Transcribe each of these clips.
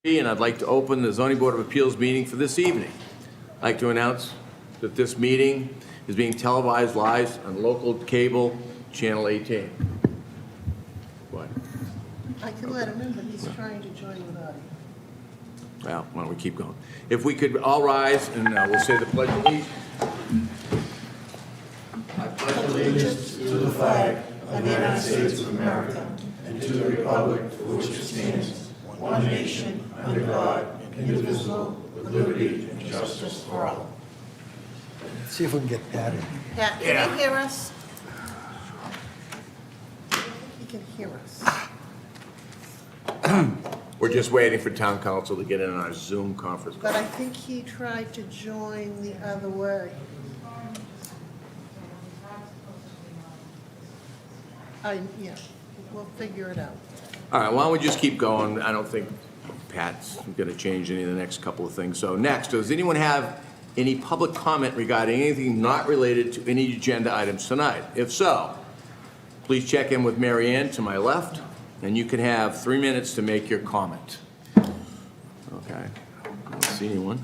And I'd like to open the Zoning Board of Appeals meeting for this evening. I'd like to announce that this meeting is being televised live on local cable, Channel 18. What? I can let him in, but he's trying to join with audio. Well, why don't we keep going? If we could all rise and we'll say the Pledge of Allegiance. I pledge allegiance to the flag of the United States of America and to the republic for which it stands, one nation, under God, indivisible, with liberty and justice for all. See if we can get Pat in. Pat, can you hear us? He can hear us. We're just waiting for town council to get in on our Zoom conference. But I think he tried to join the other way. Yeah, we'll figure it out. All right, why don't we just keep going? I don't think Pat's going to change any of the next couple of things. So next, does anyone have any public comment regarding anything not related to any agenda items tonight? If so, please check in with Mary Ann to my left, and you can have 3 minutes to make your comment. Okay, I don't see anyone.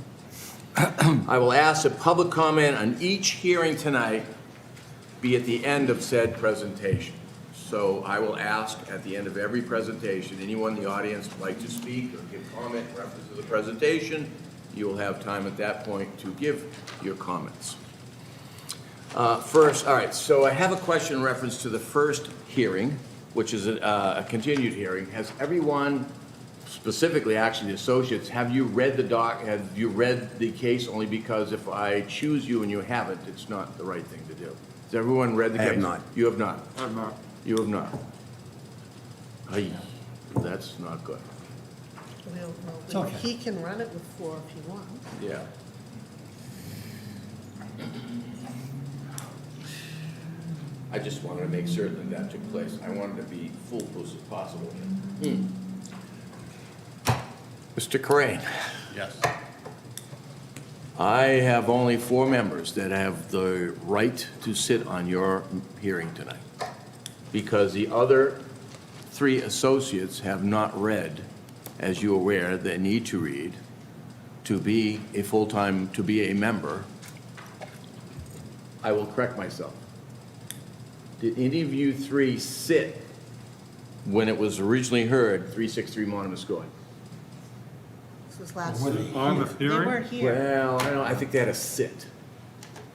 I will ask that public comment on each hearing tonight be at the end of said presentation. So I will ask at the end of every presentation, anyone in the audience would like to speak or give comment in reference to the presentation, you will have time at that point to give your comments. First, all right, so I have a question in reference to the first hearing, which is a continued hearing. Has everyone, specifically actually the associates, have you read the case? Only because if I choose you and you haven't, it's not the right thing to do. Has everyone read the case? I have not. You have not? I'm not. You have not? Aye, that's not good. It's okay. He can run it with 4 if he wants. Yeah. I just wanted to make certain that took place. I wanted to be foolproof as possible. Mr. Crane, Yes. I have only 4 members that have the right to sit on your hearing tonight, because the other 3 associates have not read, as you're aware, they need to read to be a full-time, to be a member. I will correct myself. Did any of you 3 sit when it was originally heard, 363 Monomoskoye? This was last Were week. they On the They hearing? weren't here. Well, I don't know, I think they had a sit.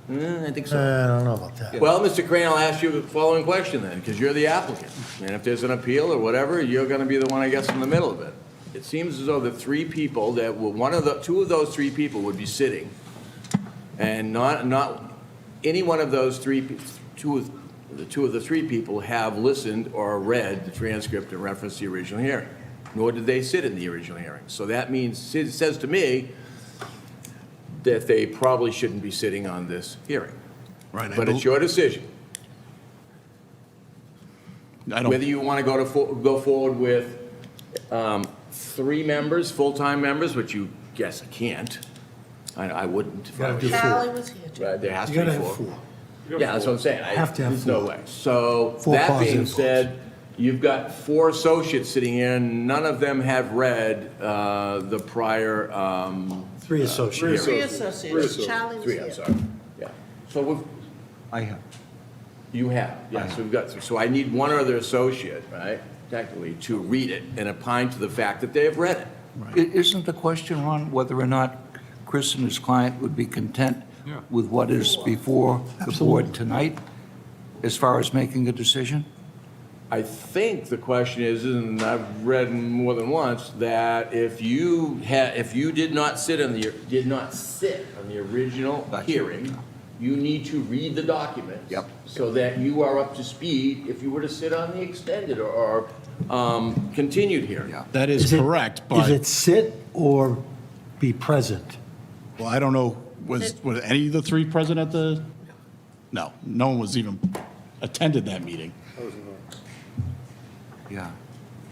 I think so. I don't know about that. Well, Mr. Crane, I'll ask you the following question then, because you're the applicant. And if there's an appeal or whatever, you're gonna be the one, I guess, in the middle of it. It seems as though the 3 people that were, 2 of those 3 people would be sitting, and not any one of those 3, 2 of the 3 people have listened or read the transcript in reference to the original hearing, nor did they sit in the original hearing. So that means, it says to me, that they probably shouldn't be sitting on this hearing. Right. But it's your decision, I whether don't, you want to go forward with 3 members, full-time members, which you guess I can't. I wouldn't. if I Gotta was do you. 4. Charlie was here too. Right, there has You to be gotta have 4. 4. Yeah, that's what I'm saying. Have to have There's no 4. way. So, 4 that being positive said, you've got 4 associates sitting here, and none of them have read the prior 3 associates. 3 associates. Charlie was 3, here. I'm sorry. Yeah. So we've, I have. you have, yeah, so we've got, so I need 1 other associate, right, technically, to read it and opine to the fact that they have read it. Isn't the question, Ron, whether or not Chris and his client would be content with what is before the board tonight as far as making a decision? I think the question is, and I've read more than once, that if you did not sit on the original hearing, you need to read the document. Yep. So that you are up to speed if you were to sit on the extended or continued hearing. Yeah. that is correct, Is but, it sit or be present? well, I don't know, was any of the 3 present at the, no one was even attended that meeting. Yeah,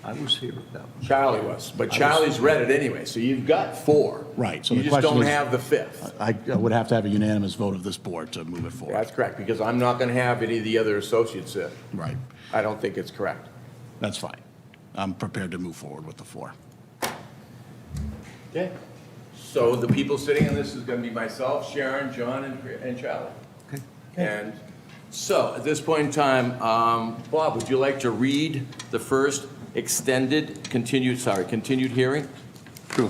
I was here at that one. Charlie was, but Charlie's read it anyway, so you've got 4. Right, so You the just question don't is- have the 5th. I would have to have a unanimous vote of this board to move it forward. That's correct, because I'm not gonna have any of the other associates sit. Right, I don't think it's correct. that's fine. I'm prepared to move forward with the 4. Okay. So the people sitting in this is going to be myself, Sharon, John, and Charlie. Okay. And so, at this point in time, Bob, would you like to read the first continued hearing? Sure.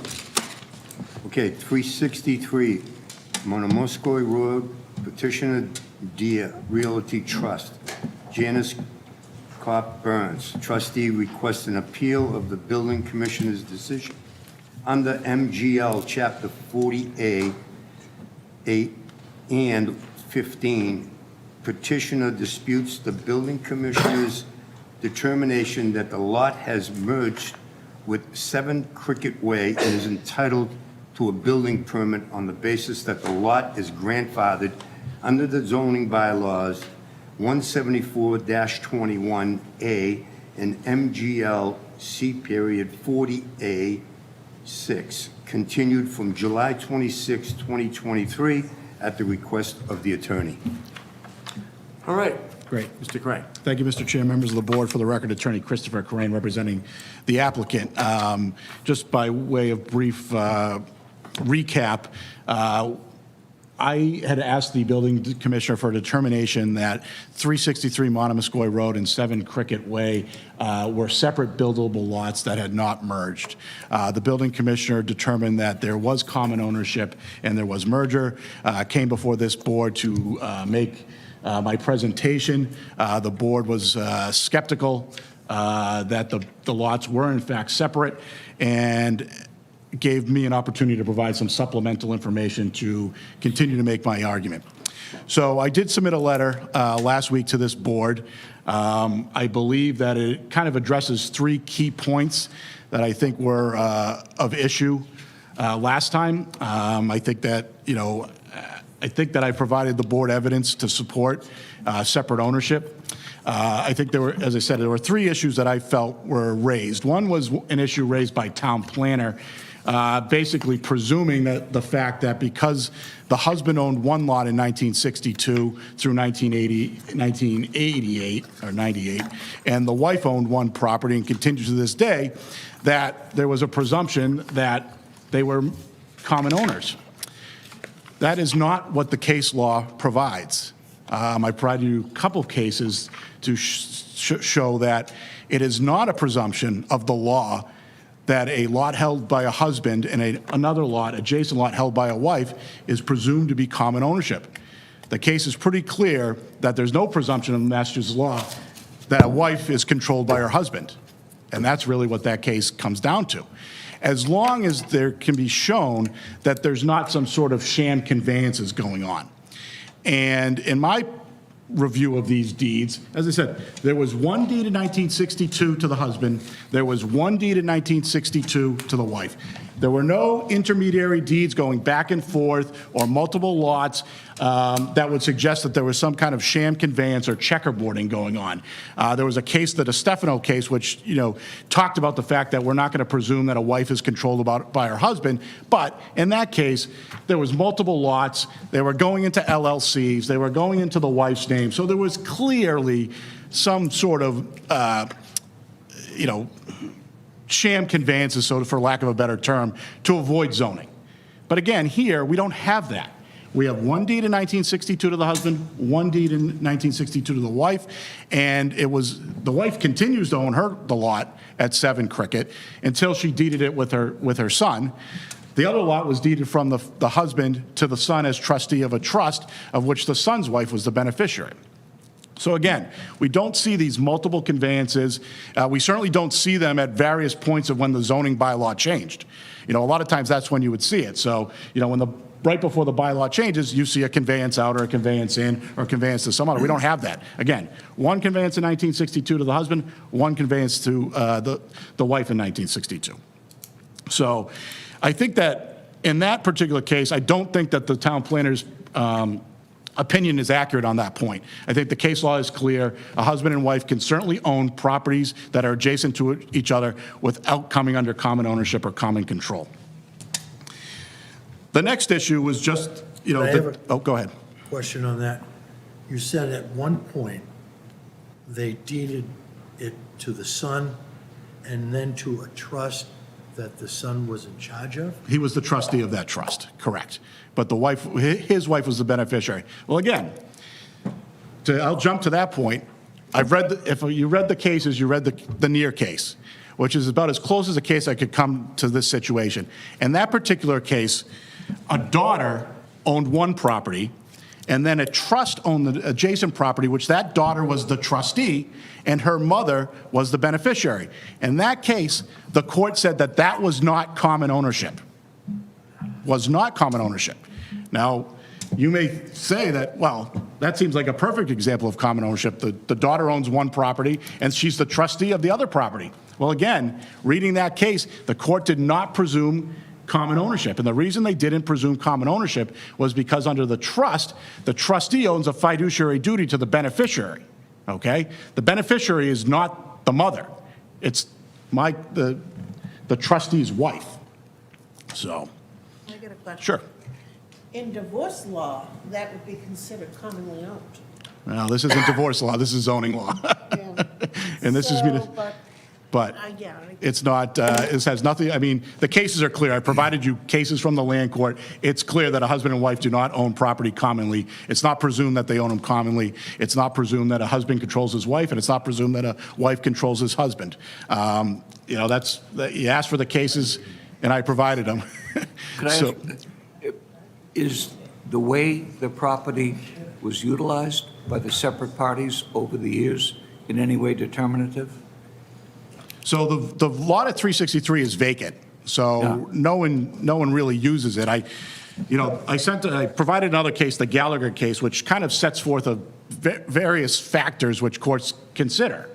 Okay, 363 Monomoskoye Road, petitioner Dia Realty Trust. Janice Kopp Burns, trustee, requests an appeal of the building commissioner's decision. Under MGL Chapter 40A, 8 and 15, petitioner disputes the building commissioner's determination that the lot has merged with 7 Cricket Way and is entitled to a building permit on the basis that the lot is grandfathered under the zoning bylaws 174-21A and MGL C.40A 6, continued from July 26, 2023, at the request of the attorney. All right. Great. Mr. Crane. Thank you, Mr. Chair, members of the board. For the record, Attorney Christopher Crane, representing the applicant. Just by way of brief recap, I had asked the building commissioner for a determination that 363 Monomoskoye Road and 7 Cricket Way were separate buildable lots that had not merged. The building commissioner determined that there was common ownership and there was merger. Came before this board to make my presentation. The board was skeptical that the lots were in fact separate, and gave me an opportunity to provide some supplemental information to continue to make my argument. So I did submit a letter last week to this board. I believe that it kind of addresses 3 key points that I think were of issue last time. I think that, I provided the board evidence to support separate ownership. I think there were, as I said, there were 3 issues that I felt were raised. One was an issue raised by town planner, basically presuming that the fact that because the husband owned one lot in 1962 through 1988 or 98, and the wife owned one property and continues to this day, that there was a presumption that they were common owners. That is not what the case law provides. I provided you a couple of cases to show that it is not a presumption of the law that a lot held by a husband and another lot, adjacent lot held by a wife, is presumed to be common ownership. The case is pretty clear that there's no presumption in Massachusetts law that a wife is controlled by her husband. And that's really what that case comes down to. As long as there can be shown that there's not some sort of sham conveyances going on. And in my review of these deeds, as I said, there was one deed in 1962 to the husband, there was one deed in 1962 to the wife. There were no intermediary deeds going back and forth or multiple lots that would suggest that there was some kind of sham conveyance or checkerboarding going on. There was a case, the DeStefano case, which talked about the fact that we're not going to presume that a wife is controlled by her husband, but in that case, there was multiple lots, they were going into LLCs, they were going into the wife's name, so there was clearly some sort of, sham conveyances, so for lack of a better term, to avoid zoning. But again, here, we don't have that. We have one deed in 1962 to the husband, one deed in 1962 to the wife, and the wife continues to own the lot at 7 Cricket until she deeded it with her son. The other lot was deeded from the husband to the son as trustee of a trust, of which the son's wife was the beneficiary. So again, we don't see these multiple conveyances. We certainly don't see them at various points of when the zoning bylaw changed. A lot of times that's when you would see it. So, right before the bylaw changes, you see a conveyance out or a conveyance in or a conveyance to some other. We don't have that. Again, one conveyance in 1962 to the husband, one conveyance to the wife in 1962. So I think that in that particular case, I don't think that the town planner's opinion is accurate on that point. I think the case law is clear. A husband and wife can certainly own properties that are adjacent to each other without coming under common ownership or common control. The next issue was just, go ahead. Question on that. You said at one point they deeded it to the son and then to a trust that the son was in charge of? He was the trustee of that trust, correct. But the wife, his wife was the beneficiary. Well, again, I'll jump to that point. I've read, if you read the cases, you read the Neer case, which is about as close as a case I could come to this situation. In that particular case, a daughter owned one property, and then a trust owned the adjacent property, which that daughter was the trustee, and her mother was the beneficiary. In that case, the court said that that was not common ownership. Was not common ownership. Now, you may say that, well, that seems like a perfect example of common ownership. The daughter owns one property, and she's the trustee of the other property. Well, again, reading that case, the court did not presume common ownership. And the reason they didn't presume common ownership was because under the trust, the trustee owns a fiduciary duty to the beneficiary, okay? The beneficiary is not the mother. It's the trustee's wife. So, I get a question. sure. In divorce law, that would be considered commonly owned. Well, this isn't divorce law, this is zoning law. Yeah. And this is, So, but yeah, it's not, this has nothing, I mean, the cases are clear. I provided you cases from the land court. It's clear that a husband and wife do not own property commonly. It's not presumed that they own them commonly. It's not presumed that a husband controls his wife, and it's not presumed that a wife controls his husband. You know, you asked for the cases, and I provided them. Could I ask, is the way the property was utilized by the separate parties over the years in any way determinative? So the lot at 363 is vacant, so Yeah. no one really uses it. I provided another case, the Gallagher case, which kind of sets forth various factors which courts consider.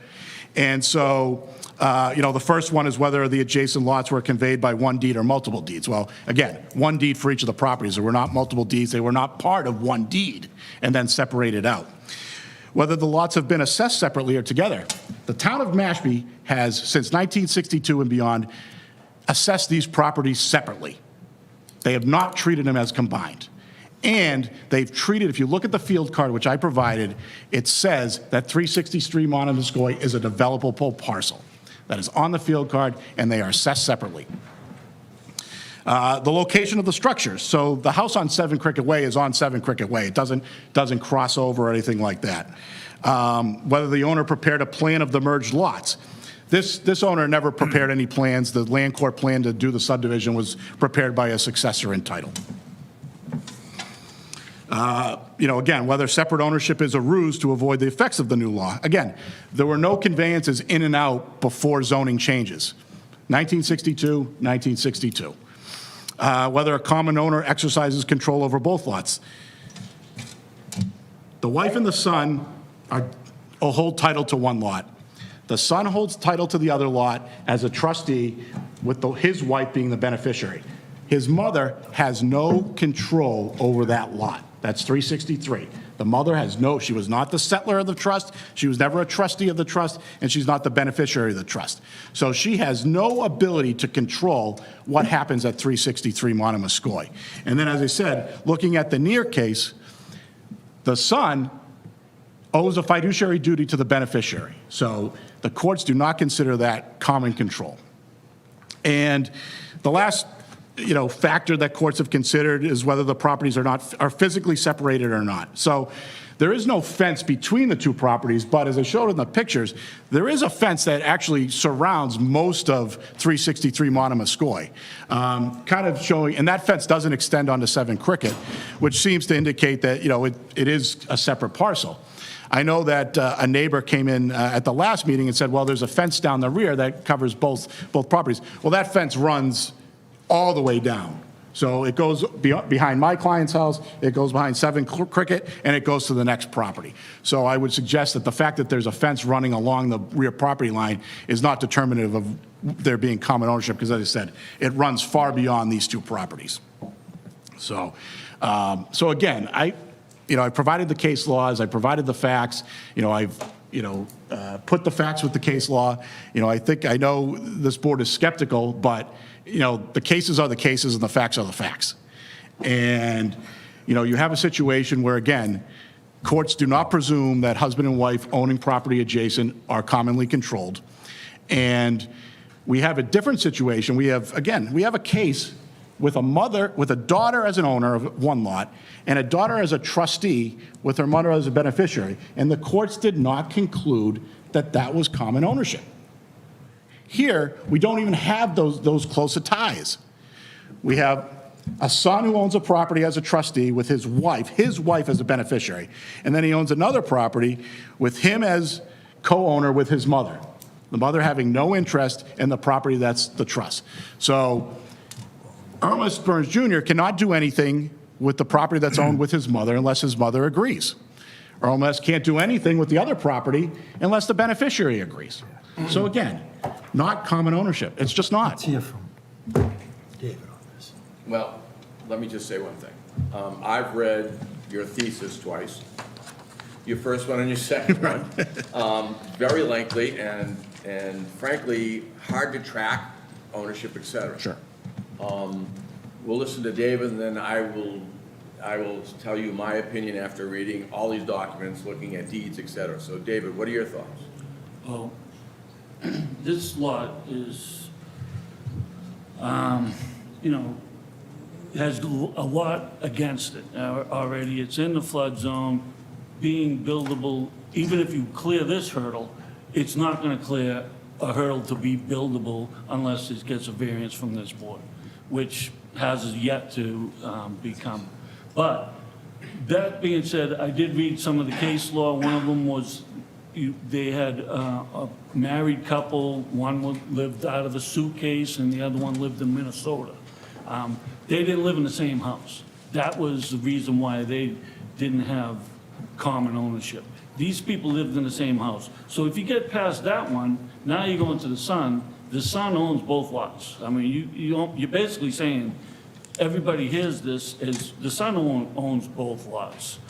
And so, the first one is whether the adjacent lots were conveyed by one deed or multiple deeds. Well, again, one deed for each of the properties. There were not multiple deeds. They were not part of one deed and then separated out. Whether the lots have been assessed separately or together. The town of Mashpee has, since 1962 and beyond, assessed these properties separately. They have not treated them as combined. And they've treated, if you look at the field card, which I provided, it says that 363 Monomoskoye is a developable parcel. That is on the field card, and they are assessed separately. The location of the structures. So the house on 7 Cricket Way is on 7 Cricket Way. It doesn't cross over or anything like that. Whether the owner prepared a plan of the merged lots. This owner never prepared any plans. The land court plan to do the subdivision was prepared by a successor in title. Again, whether separate ownership is a ruse to avoid the effects of the new law. Again, there were no conveyances in and out before zoning changes. 1962, 1962. Whether a common owner exercises control over both lots. The wife and the son hold title to one lot. The son holds title to the other lot as a trustee, with his wife being the beneficiary. His mother has no control over that lot. That's 363. The mother has she was not the settler of the trust, she was never a trustee of the trust, and she's not the beneficiary of the trust. So she has no ability to control what happens at 363 Monomoskoye. And then, as I said, looking at the Neer case, the son owes a fiduciary duty to the beneficiary. So the courts do not consider that common control. And the last factor that courts have considered is whether the properties are physically separated or not. So there is no fence between the two properties, but as I showed in the pictures, there is a fence that actually surrounds most of 363 Monomoskoye, kind of showing, and that fence doesn't extend onto 7 Cricket, which seems to indicate that, it is a separate parcel. I know that a neighbor came in at the last meeting and said, well, there's a fence down the rear that covers both properties. Well, that fence runs all the way down. So it goes behind my client's house, it goes behind 7 Cricket, and it goes to the next property. So I would suggest that the fact that there's a fence running along the rear property line is not determinative of there being common ownership, because as I said, it runs far beyond these two properties. So, again, I provided the case laws, I provided the facts, I've put the facts with the case law. I know this board is skeptical, but the cases are the cases and the facts are the facts. And, you have a situation where, again, courts do not presume that husband and wife owning property adjacent are commonly controlled. And We have a different situation. We have a case with a mother, with a daughter as an owner of one lot, and a daughter as a trustee with her mother as a beneficiary, and the courts did not conclude that that was common ownership. Here, we don't even have those close of ties. We have a son who owns a property as a trustee with his wife as a beneficiary, and then he owns another property with him as co-owner with his mother, the mother having no interest in the property that's the trust. So Ernest Burns Jr. cannot do anything with the property that's owned with his mother unless his mother agrees. Ernest can't do anything with the other property unless the beneficiary agrees. So again, not common ownership. It's just not. Let's hear from David on this. Well, let me just say one thing. I've read your thesis twice, your first one and your second one. Very lengthy and frankly, hard to track ownership, et cetera. Sure. We'll listen to David, and then I will tell you my opinion after reading all these documents, looking at deeds, et cetera. So David, what are your thoughts? Well, this lot is, has a lot against it already. It's in the flood zone, being buildable. Even if you clear this hurdle, it's not going to clear a hurdle to be buildable unless it gets a variance from this board, which has yet to become. But that being said, I did read some of the case law. One of them was they had a married couple. One lived out of a suitcase and the other one lived in Minnesota. They didn't live in the same house. That was the reason why they didn't have common ownership. These people lived in the same house. So if you get past that one, now you go into the son. The son owns both lots. I mean, you're basically saying everybody hears this as the son owns both lots.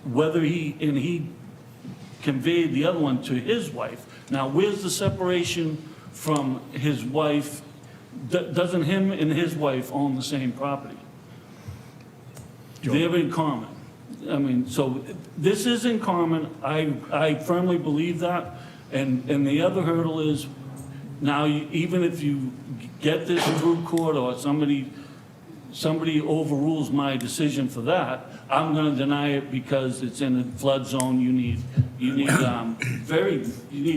Whether he conveyed the other one to his wife. Now, where's the separation from his wife? Doesn't him and his wife own the same property? They're in common. I mean, so this is in common. I firmly believe that. And the other hurdle is now, even if you get this through court or somebody overrules my decision for that, I'm going to deny it because it's in a flood zone. You need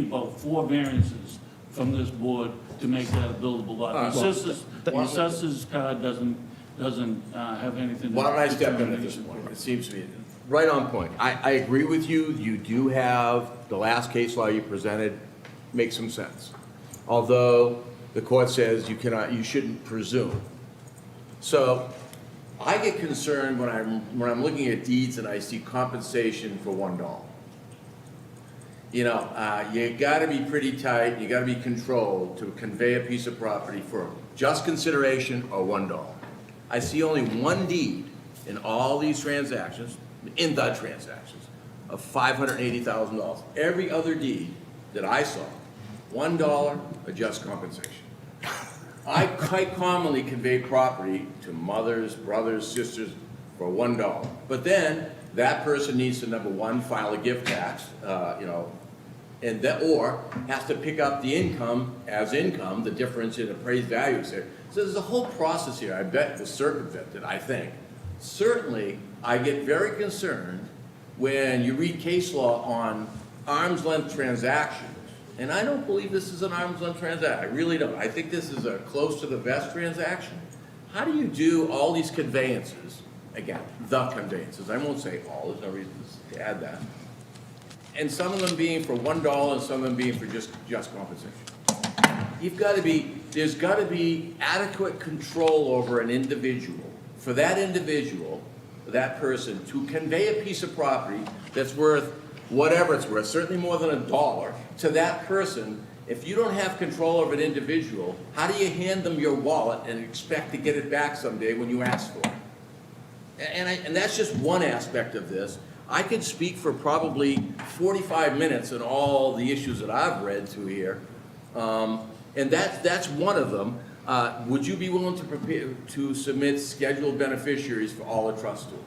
about 4 variances from this board to make that a buildable lot. The assessor's card doesn't have anything to do with it. Why don't I step in at this point? It seems to me right on point. I agree with you. You do have the last case law you presented makes some sense. Although the court says you shouldn't presume. So I get concerned when I'm looking at deeds and I see compensation for $1. You got to be pretty tight. You got to be controlled to convey a piece of property for just consideration or $1. I see only one deed in all these transactions, of $580,000. Every other deed that I saw, $1 or just compensation. I quite commonly convey property to mothers, brothers, sisters for $1. But then that person needs to, number one, file a gift tax, or has to pick up the income as income, the difference in appraised values there. So there's a whole process here, I bet, to circumvent it, I think. Certainly, I get very concerned when you read case law on arm's length transactions. And I don't believe this is an arm's length transaction. I really don't. I think this is a close to the vest transaction. How do you do all these conveyances? Again, the conveyances. I won't say all. There's no reason to add that. And some of them being for $1 and some of them being for just compensation. There's got to be adequate control over an individual. For that individual, that person, to convey a piece of property that's worth whatever it's worth, certainly more than $1, to that person. If you don't have control over an individual, how do you hand them your wallet and expect to get it back someday when you ask for it? And that's just one aspect of this. I could speak for probably 45 minutes on all the issues that I've read through here, and that's one of them. Would you be willing to submit scheduled beneficiaries for all the trust tools?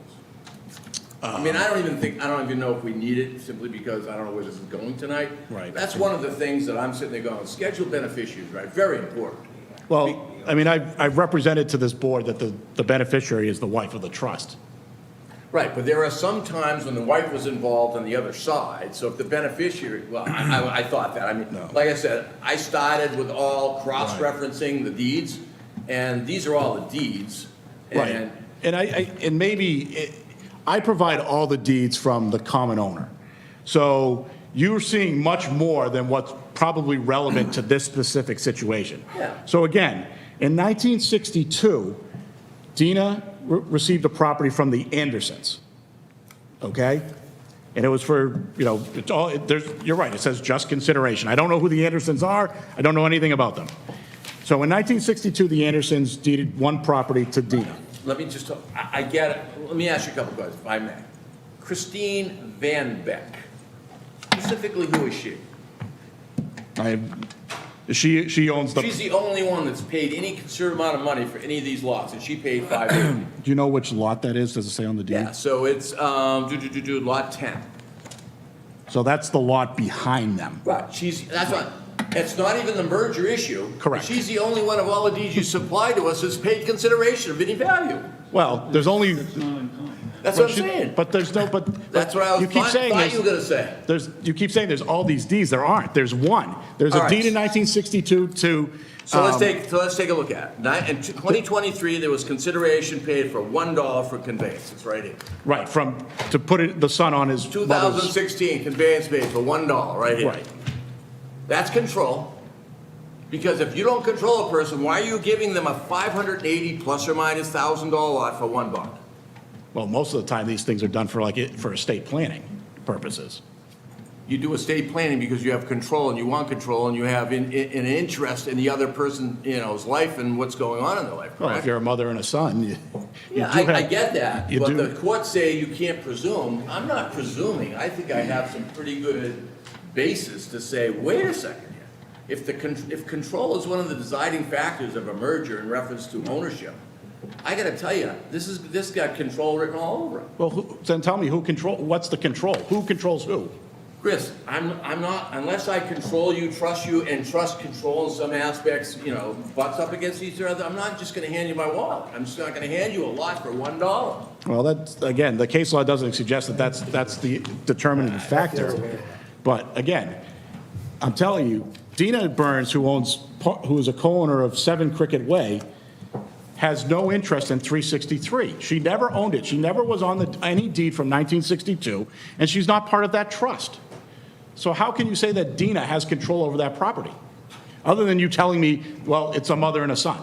I mean, I don't even know if we need it, simply because I don't know where this is going tonight. Right. That's one of the things that I'm sitting there going, scheduled beneficiaries, right, very important. Well, I mean, I've represented to this board that the beneficiary is the wife of the trust. Right, but there are some times when the wife was involved on the other side, so if the beneficiary, well, I thought that, I mean, like I said, I started with all cross-referencing the deeds, and these are all the deeds. Right. And and maybe, I provide all the deeds from the common owner. So you're seeing much more than what's probably relevant to this specific situation. Yeah. So again, in 1962, Dina received a property from the Andersons, okay? And it was for, it's all, you're right, it says just consideration. I don't know who the Andersons are, I don't know anything about them. So in 1962, the Andersons deeded one property to Dina. Let me just, I get it, let me ask you a couple questions, if I may. Christine Van Beck, specifically who is she? She owns the, She's the only one that's paid any considerable amount of money for any of these lots, and she paid $580. do you know which lot that is? Does it say on the deed? Yeah, so it's, lot 10. So that's the lot behind them. Right, that's not, it's not even the merger issue. Correct. She's the only one of all the deeds you supplied to us that's paid consideration of any value. Well, there's only, It's not uncommon. That's what I'm saying. but there's no, but. That's what I was you keep saying thought you were there's- gonna say. You keep saying there's all these deeds. There aren't. There's one. There's All a right. deed in 1962 to. So let's take a look at it. In 2023, there was consideration paid for $1 for conveyance, it's right here. Right, to put the son on his mother's. 2016, conveyance paid for $1, right here. Right. That's control. Because if you don't control a person, why are you giving them a $580 plus or minus $1,000 lot for $1? Well, most of the time, these things are done for estate planning purposes. You do estate planning because you have control and you want control and you have an interest in the other person's life and what's going on in their life, Well, if correct? you're a mother and a son, you Yeah, do I have- get that, you but do- the courts say you can't presume. I'm not presuming. I think I have some pretty good basis to say, wait a second here. If control is one of the deciding factors of a merger in reference to ownership, I gotta tell you, this got control written all over it. Well, then tell me what's the control? Who controls who? Chris, I'm not, unless I control you, trust you, and trust control in some aspects, butts up against each other, I'm not just gonna hand you my wallet. I'm just not gonna hand you a lot for $1. Well, that's, again, the case law doesn't suggest that that's the determinative factor. But again, I'm telling you, Dina Burns, who is a co-owner of 7 Cricket Way, has no interest in 363. She never owned it. She never was on any deed from 1962, and she's not part of that trust. So how can you say that Dina has control over that property? Other than you telling me, well, it's a mother and a son.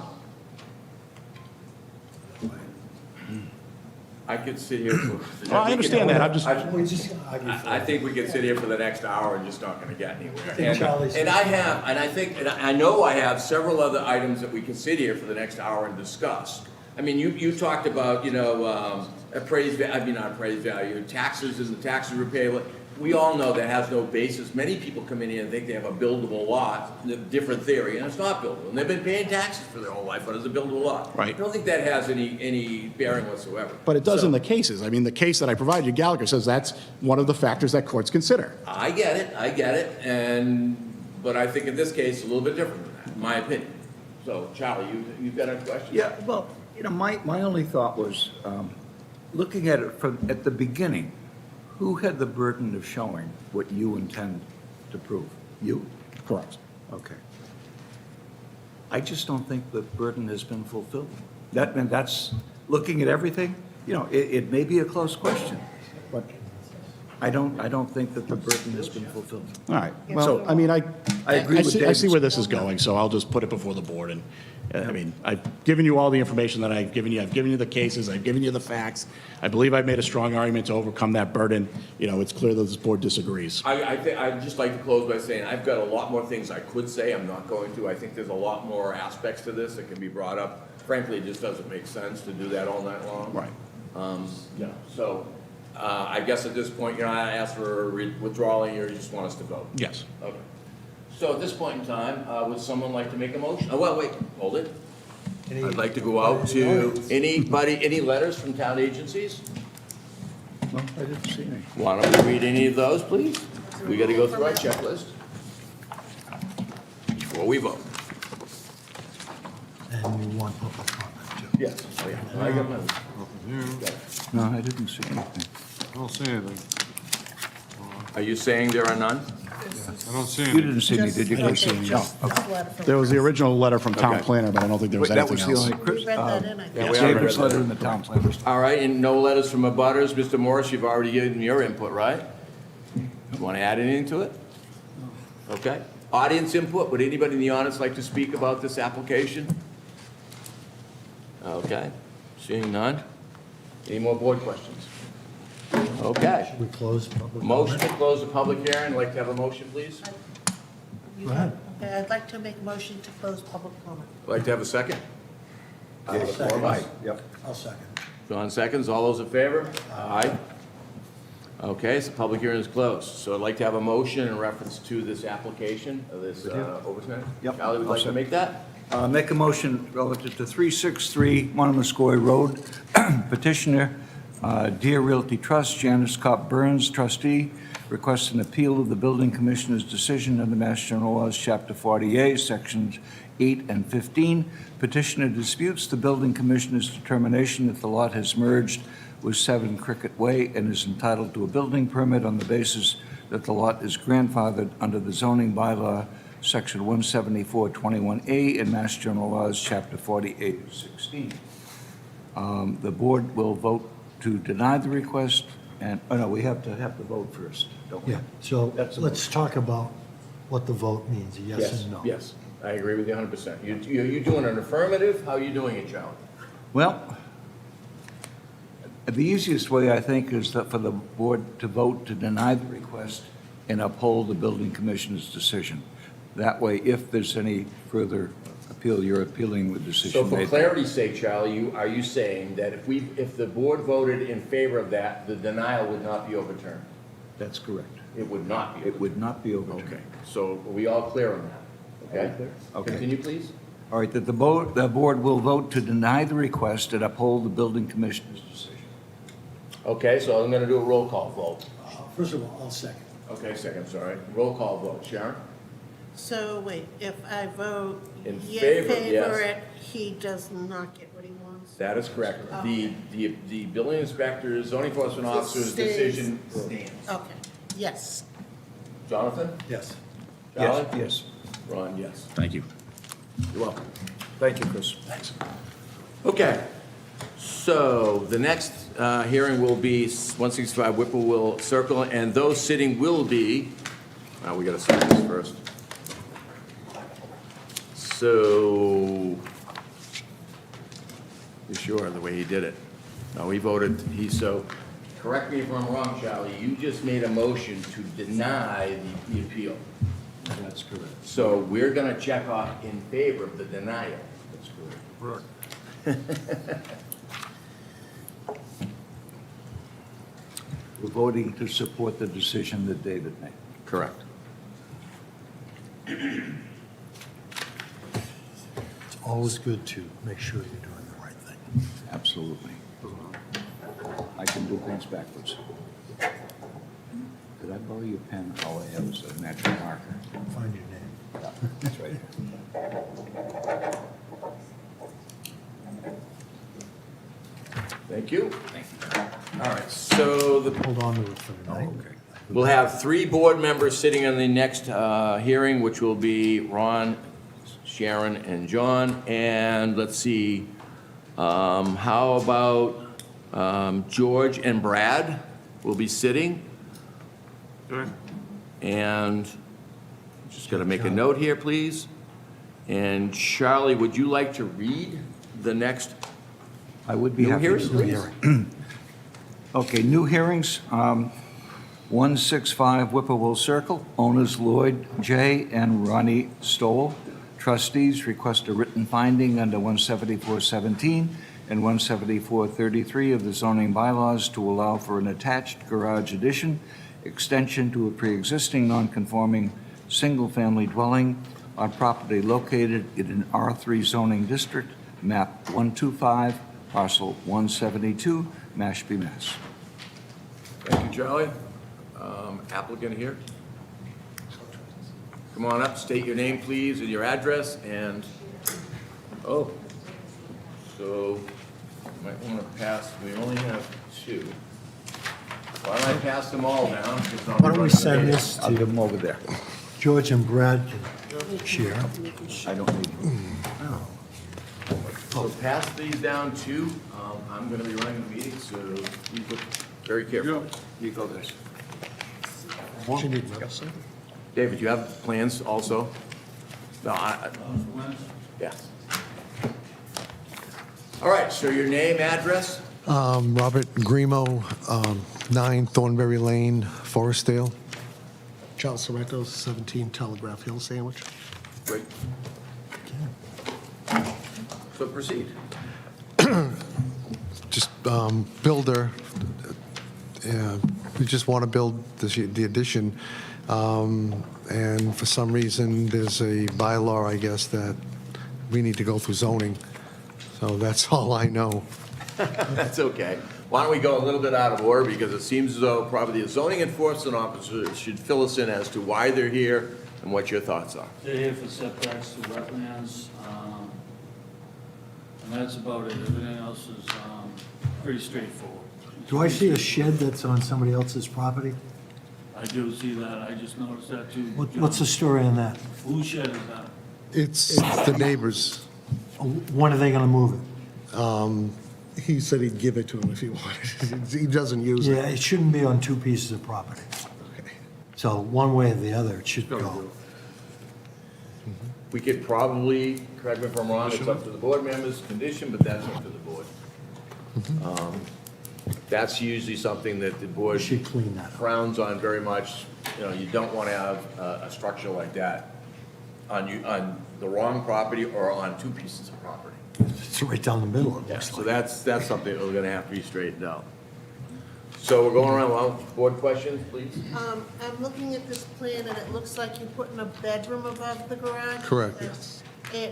I could sit here for. Well, I understand that. I'm just- We just argue for I it. think we could sit here for the next hour and just not gonna get anywhere. think Charlie's- And I know I have several other items that we can sit here for the next hour and discuss. I mean, you talked about, not appraised value, taxes and the taxes were payable. We all know that has no basis. Many people come in here and think they have a buildable lot, a different theory, and it's not buildable. And they've been paying taxes for their whole life, but it's a buildable lot. Right. I don't think that has any bearing whatsoever. But it does So- in the cases. I mean, the case that I provided you, Gallagher, says that's one of the factors that courts consider. I get it, but I think in this case, a little bit different than that, in my opinion. So, Charlie, you've got a question? Yeah, well, my only thought was, looking at it at the beginning, who had the burden of showing what you intend to prove? You? Correct. Okay. I just don't think the burden has been fulfilled. That's, looking at everything, it may be a close question, but I don't think that the burden has been fulfilled. All right. So, Well, I mean, I agree with see David's- where this is going, so I'll just put it before the board. And, I mean, I've given you all the information that I've given you. I've given you the cases. I've given you the facts. I believe I've made a strong argument to overcome that burden. It's clear that this board disagrees. I'd just like to close by saying, I've got a lot more things I could say, I'm not going to. I think there's a lot more aspects to this that can be brought up. Frankly, it just doesn't make sense to do that all night long. Right. So, I guess at this point, I ask for a withdrawal, or you just want us to vote? Yes. Okay. So at this point in time, would someone like to make a motion? Oh, well, wait, hold it. I'd like to go out to any letters from town agencies? No, I didn't see any. Want to read any of those, please? We got to go through our checklist before we vote. And you want public comment too. Yes. Oh, yeah. I got mine. No, I didn't see anything. I don't see anything. Are you saying there are none? I don't see You anything. didn't see any, did you, Chris? Okay, No. just this letter from There was the Chris. original letter from town Okay. planner, but I don't think there was That anything was the else. only, Chris, We read that in, I Yeah, guess. we already David's read letter that. in the town planners. All right, and no letters from abutters. Mr. Morris, you've already given your input, right? Want to add anything to it? Okay. Audience input, would anybody in the audience like to speak about this application? Okay, seeing none. Any more board questions? Okay. We close public Motion comment? to close the public hearing. I'd like to have a motion, please. You- Go ahead. Okay, I'd like to make a motion to close public comment. I'd like to have a second. Second. Yep. I'll second. John seconds. All those in favor? Aye. Okay, so public hearing is closed. So I'd like to have a motion in reference to this application, of this overturn. Yep. Charlie, would I'll like to second. make that? Make a motion relative to 363 Monomoskoye Road. Petitioner, Deer Realty Trust, Janice Cop Burns, trustee, requests an appeal of the building commissioner's decision under Mass General Laws, Chapter 40A, Sections 8 and 15. Petitioner disputes the building commissioner's determination that the lot has merged with 7 Cricket Way and is entitled to a building permit on the basis that the lot is grandfathered under the zoning bylaw, Section 174-21A in Mass General Laws, Chapter 48-16. The board will vote to deny the request, and, oh no, we have to vote first, don't we? Yeah, so That's the let's talk about what the vote means, yes and no. Yes, I agree with you 100%. You doing an affirmative? How are you doing it, Charlie? Well, the easiest way, I think, is that for the board to vote to deny the request and uphold the building commissioner's decision. That way, if there's any further appeal, you're appealing the So decision for made. clarity's sake, Charlie, are you saying that if the board voted in favor of that, the denial would not be overturned? That's correct. It would not be. It would not be overturned. Okay, so are we all clear on that? Okay? Okay. Continue, please. All right, that the board will vote to deny the request and uphold the building commissioner's decision. Okay, so I'm gonna do a roll call vote. First of all, I'll second. Okay, second, sorry. Roll call vote. Sharon? So wait, if I vote In yeah, favor, yes. favor it, he does not get what he wants? That is correct. The building inspector's, zoning enforcement officer's Stays. decision stands. Okay, yes. Jonathan? Yes. Charlie? Yes. Ron, yes. Thank you. You're welcome. Thank you, Chris. Okay, so the next hearing will be 165 Whippoorwill Circle, and those sitting will be, we gotta sign this first. So, you sure, the way he did it? No, he voted, so, correct me if I'm wrong, Charlie, you just made a motion to deny the appeal. That's correct. So we're gonna check off in favor of the denial. That's correct. We're voting to support the decision that David made. Correct. It's always good to make sure you're doing the right thing. Absolutely. I can do things backwards. Could I borrow your pen? All I have is a natural marker. Find your name. Yeah, that's right. Thank you. All right, so Hold on to it for tonight. we'll have 3 board members sitting on the next hearing, which will be Ron, Sharon, and John. And let's see, how about George and Brad will be sitting? And just got to make a note here, please. And Charlie, would you like to read the next I would be new happy hearing, to. please? Okay, new hearings, 165 Whippoorwill Circle, owners Lloyd J. and Ronnie Stoll. Trustees request a written finding under 174-17 and 174-33 of the zoning bylaws to allow for an attached garage addition, extension to a pre-existing non-conforming single-family dwelling on property located in an R3 zoning district, map 125, parcel 172, Mashpee, Mass. Thank you, Charlie. Applicant here. Come on up, state your name, please, and your address, and, oh, so, you might want to pass, we only have two. Why don't I pass them all down? Why don't we send this I'll give to them over there. George and Brad to share? I don't need them. So pass these down too. I'm going to be running the meeting, so you look very careful. You go this. David, you have plans also? No, yes. All right, so your name, address? Robert Grimo, 9 Thornberry Lane, Forestdale. Charles Sorrento, 17 Telegraph Hill Sandwich. Great. So proceed. Just builder, we just want to build the addition, and for some reason, there's a bylaw, I guess, that we need to go through zoning. So that's all I know. That's okay. Why don't we go a little bit out of order, because it seems as though probably the zoning enforcement officer should fill us in as to why they're here and what your thoughts are. They're here for setbacks to wetlands, and that's about it. Everything else is pretty straightforward. Do I see a shed that's on somebody else's property? I do see that, I just noticed that too. What's the story on that? Whose shed is that? It's the neighbors. When are they gonna move it? He said he'd give it to him if he wanted. He doesn't use Yeah, it. it shouldn't be on two pieces of property. So one way or the other, it should go. We could probably, correct me if I'm wrong, it's up to the board members' condition, but that's up to the board. That's usually something that the We board should clean that up. frowns on very much. You know, you don't want to have a structure like that on the wrong property or on two pieces of property. It's right down the middle, it Yeah, looks so like. that's something that we're gonna have to be straightened out. So we're going around, well, board questions, please? I'm looking at this plan, and it looks like you're putting a bedroom above the garage? Correct.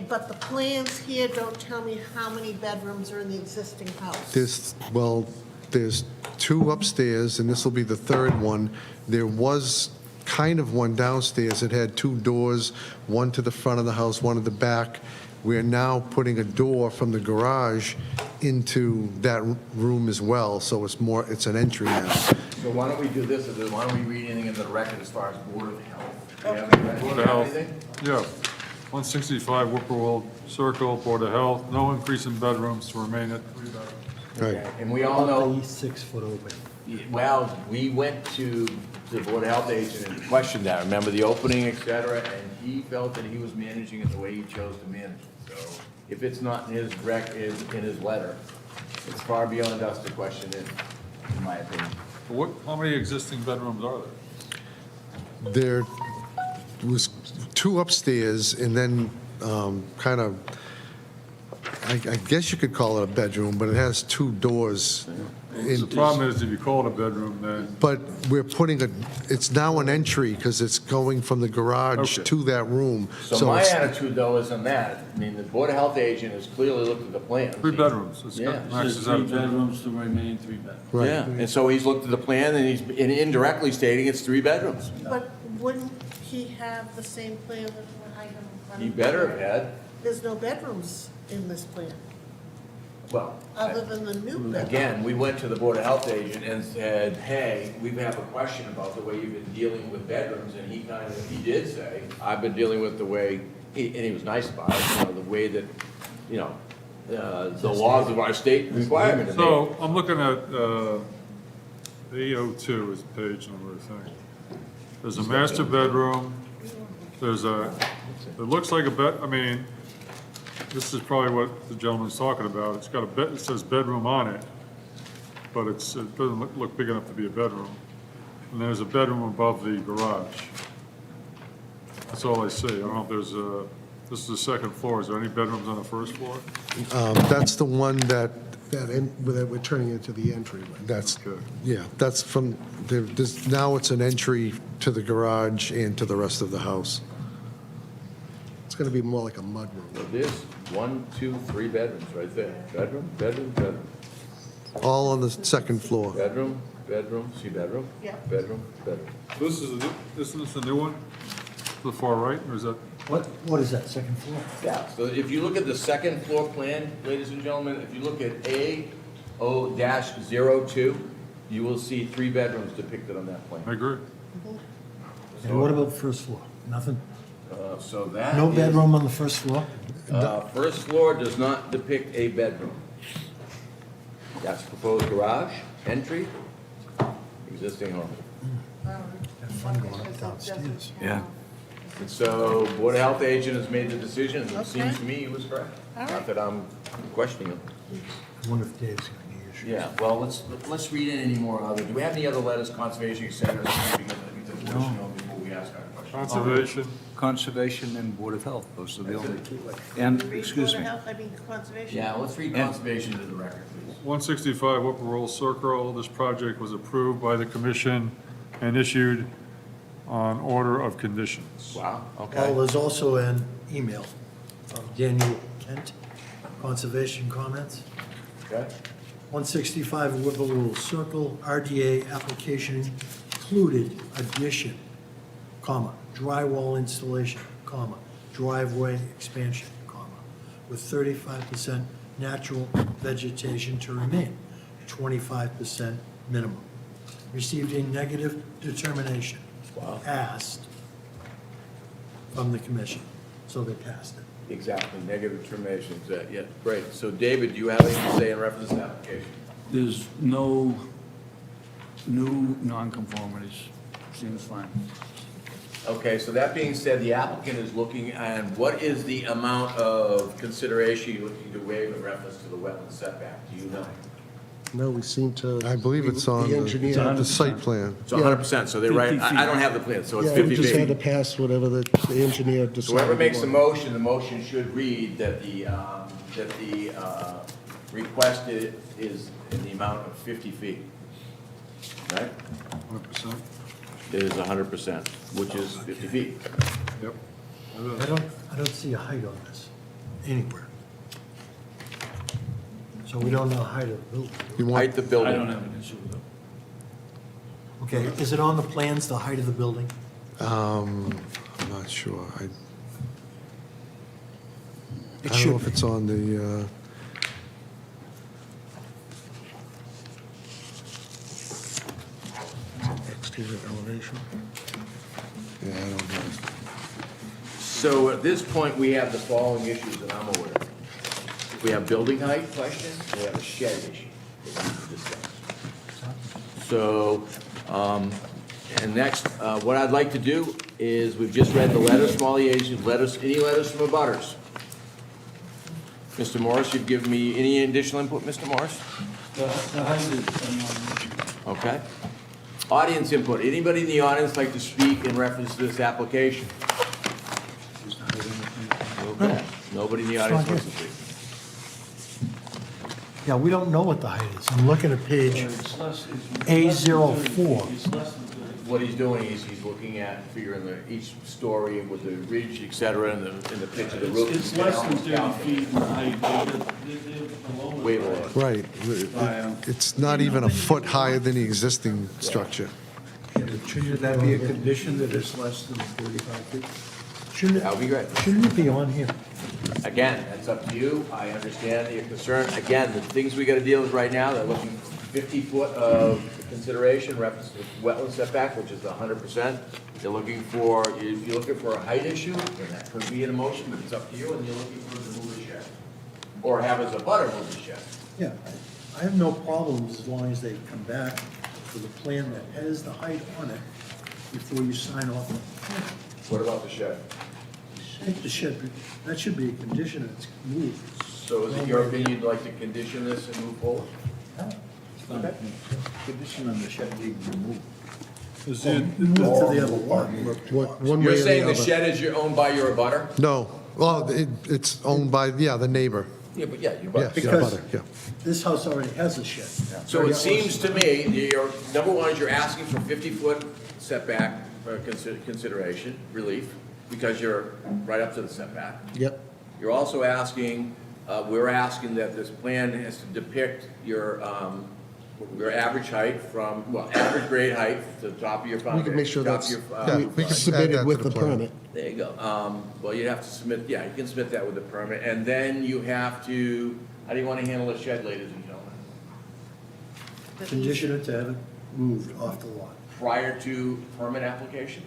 But the plans here don't tell me how many bedrooms are in the existing house. There's 2 upstairs, and this will be the 3rd one. There was kind of one downstairs. It had 2 doors, one to the front of the house, one at the back. We're now putting a door from the garage into that room as well, so it's an entry now. So why don't we do this, why don't we read anything into the record as far as Board of Health? Do you have any- Board of Health. anything? Yeah. 165 Whippoorwill Circle, Board of Health, no increase in bedrooms to remain at 3 bedrooms. Right. And we all know, 6-foot open. well, we went to the Board of Health agent and questioned that, remember the opening, et cetera, and he felt that he was managing it the way he chose to manage it. So if it's not in his in his letter, it's far beyond us to question it, in my opinion. How many existing bedrooms are there? There was 2 upstairs, and then kind of, I guess you could call it a bedroom, but it has 2 doors. The problem is, if you call it a bedroom, then But we're putting it's now an entry, because it's going from the garage Okay. to that room. So my it's- attitude, though, isn't that. I mean, the Board of Health agent has clearly looked at the plan. 3 bedrooms. It's got Yeah. It maxes says out 3 at 3 bedrooms. bedrooms to remain 3 bedrooms. Right. Yeah, and so he's looked at the plan, and he's indirectly stating it's 3 bedrooms. But wouldn't he have the same plan that I have in front of me? He better have had, There's no bedrooms in this plan, well, other than the new bedroom. again, we went to the Board of Health agent and said, hey, we have a question about the way you've been dealing with bedrooms, and he did say, I've been dealing with the way, and he was nice about it, you know, the way that, you know, the laws of our state require me to make. So I'm looking at 802 is the page number, I think. There's a master bedroom, there's it looks like a bed, I mean, this is probably what the gentleman's talking about. It's got a bed, it says bedroom on it, but it doesn't look big enough to be a bedroom. And there's a bedroom above the garage. That's all I see. I don't know if there's this is the 2nd floor. Is there any bedrooms on the 1st floor? That's the one that We're turning it to the entryway. That's, Okay. yeah, that's from, now it's an entry to the garage and to the rest of the house. It's going to be more like a mudroom. So there's 1, 2, 3 bedrooms right there. Bedroom, bedroom, bedroom. all on the second floor. Bedroom, see bedroom? Yeah. Bedroom, bedroom. This is, isn't this the new one? To the far right, or is that? What is that, second floor? Yeah, so if you look at the second floor plan, ladies and gentlemen, if you look at A0-02, you will see 3 bedrooms depicted on that I plan. agree. And what about the first floor? Nothing? So that No is- bedroom on the first floor? First floor does not depict a bedroom. That's proposed garage, entry, existing home. Have fun going up downstairs. Yeah. And so Board of Health agent has made the decision, and it seems Okay. to me he was correct. All Not right. that I'm questioning him. I wonder if Dave's gonna be issued. Yeah, well, let's read in any more other, do we have any other letters, conservation, et cetera, that we can know before we ask our question? Conservation, Conservation and Board of Health, those are the only two. And, excuse Board me, of Health, I mean conservation. Yeah, let's read And- conservation to the record, please. 165 Whipple Roll Circle. This project was approved by the commission and issued on order of conditions. Wow, Oh, okay. there's also an email from Daniel Kent, conservation comments. Okay. 165 Whipple Circle, RDA application included addition, comma, drywall installation, comma, driveway expansion, comma, with 35% natural vegetation to remain, 25% minimum. Received a negative determination. Passed from the commission, so they passed it. Exactly, negative determinations, yeah, great. So David, do you have anything to say in reference to the application? There's no new nonconformities. Seems fine. Okay, so that being said, the applicant is looking, and what is the amount of consideration you're looking to waive in reference to the wetland setback? Do you know? No, we seem to. I believe it's on The engineer. the site plan. So 100%, so they're right, 50 feet. I don't have the plan, so it's Yeah, 50 we just had to feet. pass whatever the engineer decided. So whoever makes the he motion, the motion should read that the request is in the amount of 50 feet. Right? 100%. It is 100%, which is 50 feet. Yep. I don't see a height on this anywhere. So we don't know the height of the building. You Height want, of the I building. don't have an issue with it. Okay, is it on the plans, the height of the building? I'm not sure. I It don't know should if be. it's on the, Exterior elevation. yeah, I don't know. So at this point, we have the following issues that I'm aware of. We have building height questions, we have a shed issue that we need to discuss. So, and next, what I'd like to do is, we've just read the letters from all the agents, any letters from abutters? Mr. Morris, you've given me any additional input, Mr. Morris? The height is an issue. Okay. Audience input, anybody in the audience like to speak in reference to this application? Okay, nobody in the audience wants to speak. Yeah, we don't know what the height is. I'm looking at page It's less, it's A04. less than 30 feet. It's less than 30 feet. What he's doing is he's looking at, figuring each story with the ridge, et cetera, and the pitch of the roof. It's less than 30 feet in height. They're below it. Way below. Right. It's not even a foot higher than the existing structure. should that be a condition that it's less than 35 feet? Shouldn't That would be great. shouldn't it be on here? Again, that's up to you. I understand your concern. Again, the things we gotta deal with right now, they're looking 50 foot of consideration, reference to the wetland setback, which is 100%. They're looking for, if you're looking for a height issue, then that could be an emotion, but it's up to you, and you're looking for to move the shed. Or have as a butter move the shed. Yeah, I have no problems as long as they come back with a plan that has the height on it before you sign off on the plan. What about the shed? I think the shed, that should be a condition that's moved. So is it your opinion you'd like to condition this and move forward? Okay. Condition on the shed being removed. Is it, Move to the other one. One way You're or saying the the other. shed is owned by your abutter? No, well, it's owned by, yeah, the neighbor. Yeah, but yeah, your Yeah, butter. the Because- butter, yeah. This house already has a shed. So it seems to me, you're, number one is you're asking for 50-foot setback consideration, relief, because you're right up to the setback. Yep. You're also asking we're asking that this plan has to depict your average height from, well, average grade height to the top of your We foundation. can make sure top of that's, your, we roof can line. submit Add that it to with the the plan. permit. There you go. Well, you'd have to submit, yeah, you can submit that with the permit, and then you have to, how do you want to handle a shed, ladies and gentlemen? Condition it to have it moved off the lot. Prior to permit application?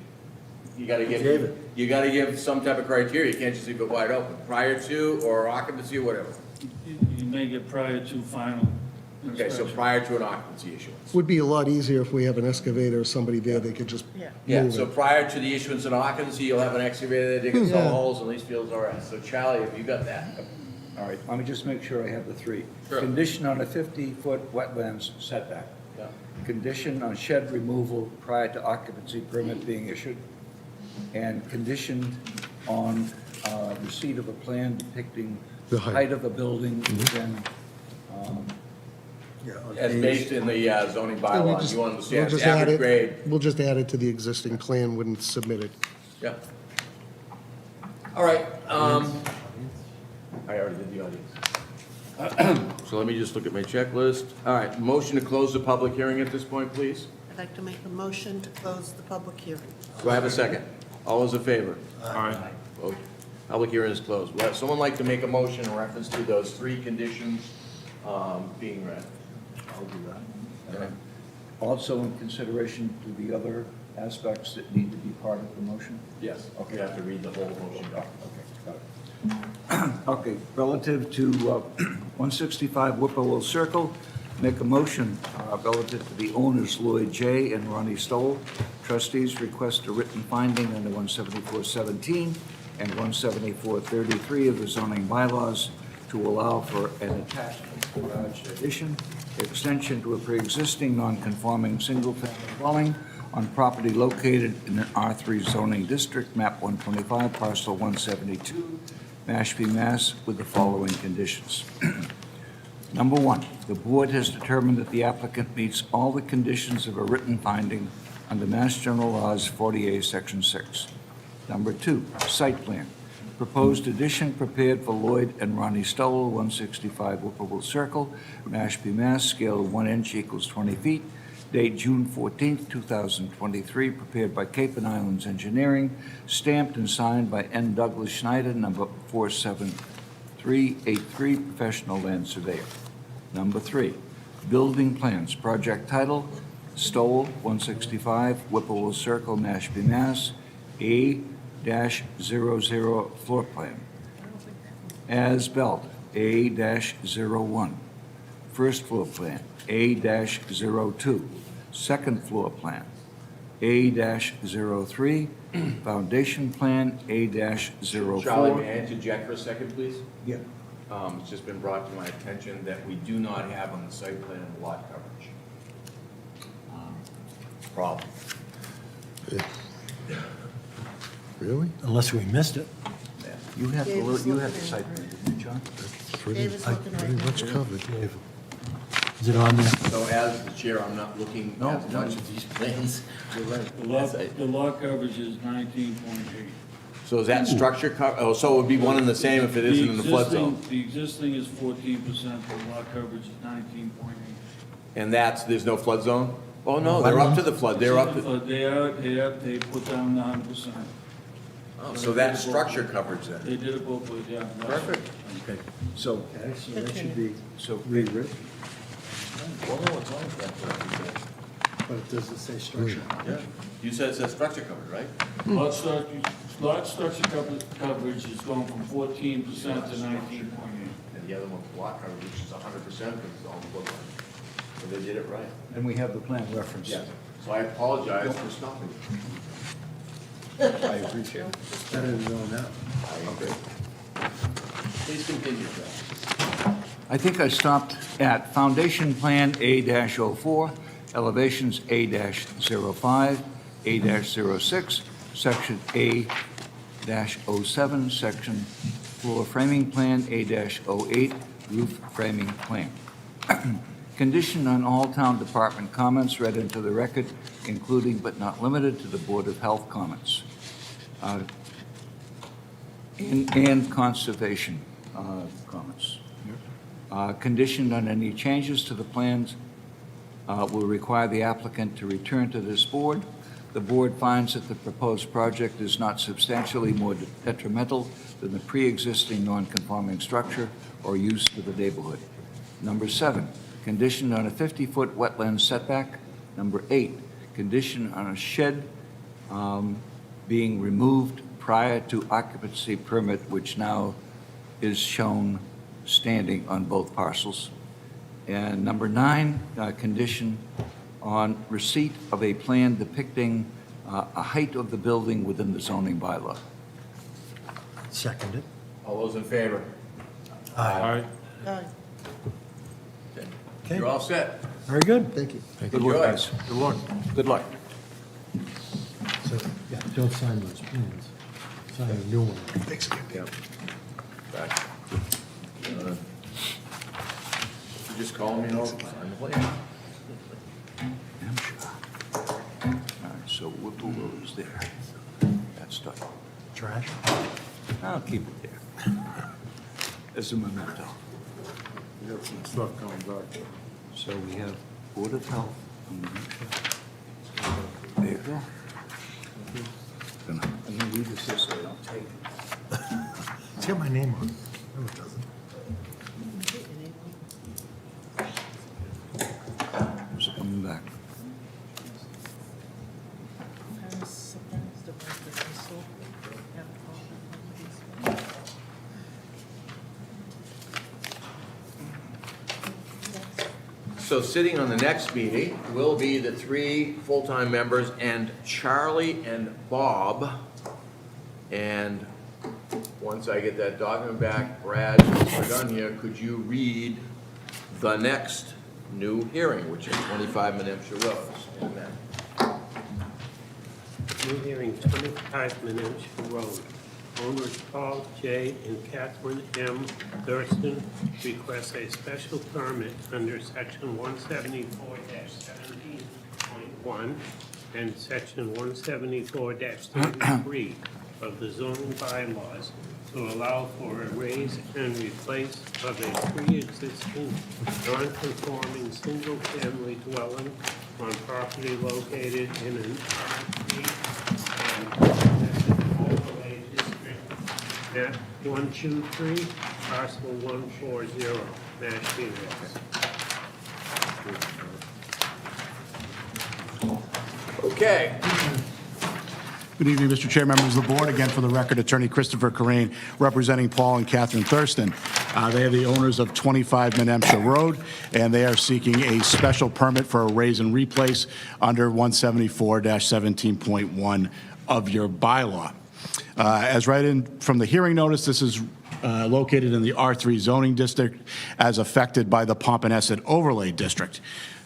You gotta give, David. you gotta give some type of criteria, you can't just leave it wide open. Prior to, or occupancy, or whatever. You make it prior to final Okay, so inspection. prior to an occupancy issuance. Would be a lot easier if we have an excavator or somebody there, they could just Yeah. Yeah, move so it. prior to the issuance of occupancy, you'll have an excavator, dig some Yeah. holes, and these fields are at. So Charlie, have you got that? All right, let me just make sure I have the three. Sure. Condition on a 50-foot wetlands setback. Yeah. Condition on shed removal prior to occupancy permit being issued. And conditioned on receipt of a plan depicting The the height. height of the building within, Yeah. on As page- based in the zoning Yeah, we'll bylaws, just- you we'll understand, just it's add average it- grade. We'll just add it to the existing plan when it's submitted. Yeah. All right, I already did the audience. So let me just look at my checklist. All right, motion to close the public hearing at this point, please. I'd like to make a motion to close the public hearing. Do I have a second? All those in favor? Aye. Vote. Public hearing is closed. Would have someone like to make a motion in reference to those three conditions being read? I'll do that. Also in consideration to the other aspects that need to be part of the motion? Yes. Okay. You have to read the whole motion document. Okay, got it. Okay, relative to 165 Whippoorwill Circle, make a motion relative to the owners Lloyd J. and Ronnie Stoll. Trustees request a written finding under 174-17 and 174-33 of the zoning bylaws to allow for an attached garage addition, extension to a pre-existing non-conforming single-family dwelling on property located in an R3 zoning district, map 125, parcel 172, Mashpee, Mass, with the following conditions. Number one, the board has determined that the applicant meets all the conditions of a written finding under Mass General Laws 48, Section 6. Number two, site plan. Proposed addition prepared for Lloyd and Ronnie Stoll, 165 Whippoorwill Circle, Mashpee, Mass, scale of 1 inch equals 20 feet. Date June 14, 2023, prepared by Cape and Islands Engineering, stamped and signed by N. Douglas Schneider, number 47383, professional land surveyor. Number three, building plans, project title, Stoll, 165, Whippoorwill Circle, Mashpee, Mass, A-00 floor plan. As-built, A-01. First floor plan, A-02. Second floor plan, A-03. Foundation plan, A-04. Charlie, may I interject for a second, please? Yeah. It's just been brought to my attention that we do not have on the site plan lot coverage. Problem. Really? Unless we missed it. You have Dave's the looking site at plan, didn't you, John? Pretty, David's looking right pretty now. much covered. Is it on there? So as the chair, I'm not looking No, as much at these plans. The lot coverage is 19.8. So is that structure so it would be one and the same if it isn't in the flood zone? The existing is 14%, the lot coverage is 19.8. And there's no flood zone? Oh, no, they're up to the flood, they're up to, They put down the 100%. oh, so that's structure coverage then? They did it both ways, yeah. Perfect. Okay, so, Okay, so that should be so rewritten, Well, no, it's on that. but it doesn't say structure. Yeah. You said it says structure covered, right? Lot structure coverage is going from 14% to 19.8. And the other one's lot coverage, which is 100% because it's all flood line. So they did it right. and we have the plan reference. Yes. So I apologize for stopping. I appreciate it. Better than knowing that. Okay. Please continue, Joe. I think I stopped at foundation plan A-04, elevations A-05, A-06, section A-07, section floor framing plan A-08, roof framing plan. Condition on all town department comments read into the record, including but not limited to the Board of Health comments. And conservation. comments. Conditioned on any changes to the plans will require the applicant to return to this board. The board finds that the proposed project is not substantially more detrimental than the pre-existing non-conforming structure or use to the neighborhood. Number 7, conditioned on a 50-foot wetland setback. Number 8, conditioned on a shed being removed prior to occupancy permit, which now is shown standing on both parcels. And number 9, condition on receipt of a plan depicting a height of the building within the zoning bylaw. Seconded. All those in favor? Aye. Okay. You're all set. Very good. Thank you. Good work, guys. Good luck. Good luck. So, yeah, don't sign those plans. Sign a new one. Thanks again. Yeah. Back. You just call me and I'll sign the plan. All right, so Whipple Road is there. That's done. Trash? I'll keep it there. As a memento. We have some stuff coming back. So we have Board of Health on New Hampshire. There you go. I'm gonna read this so I don't take it. It's got my name on it. No, it doesn't. So coming back. So sitting on the next meeting will be the 3 full-time members and Charlie and Bob. And once I get that document back, Brad, since we're done here, could you read the next new hearing, which is 25 Menempsey Road? Stand there. New hearing, 25 Menempsey Road. Owners Paul J. and Catherine M. Thurston request a special permit under section 174-17.1 and section 174-33 of the zoning bylaws to allow for a raise and replace of a pre-existing non-conforming single-family dwelling on property located in an R3 and overlay district, map 123, parcel 140, Mashpee Mills. Okay. Good evening, Mr. Chair, members of the board. Again, for the record, Attorney Christopher Corain, representing Paul and Catherine Thurston. They are the owners of 25 Menempsey Road, and they are seeking a special permit for a raise and replace under 174-17.1 of your bylaw. As read in from the hearing notice, this is located in the R3 zoning district as affected by the Pompanesett overlay district.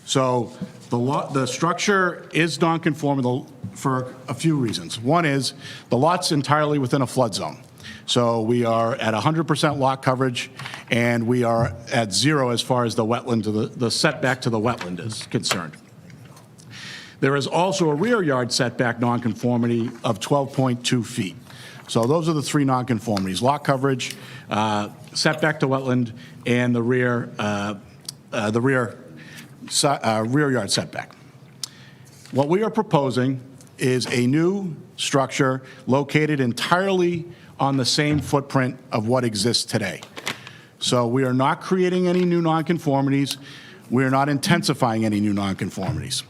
So the structure is non-conforming for a few reasons. One is the lot's entirely within a flood zone. So we are at 100% lot coverage, and we are at 0 as far as the wetland, the setback to the wetland is concerned. There is also a rear yard setback nonconformity of 12.2 feet. So those are the 3 nonconformities: lot coverage, setback to wetland, and the rear yard setback. What we are proposing is a new structure located entirely on the same footprint of what exists today. So we are not creating any new nonconformities. We are not intensifying any new nonconformities.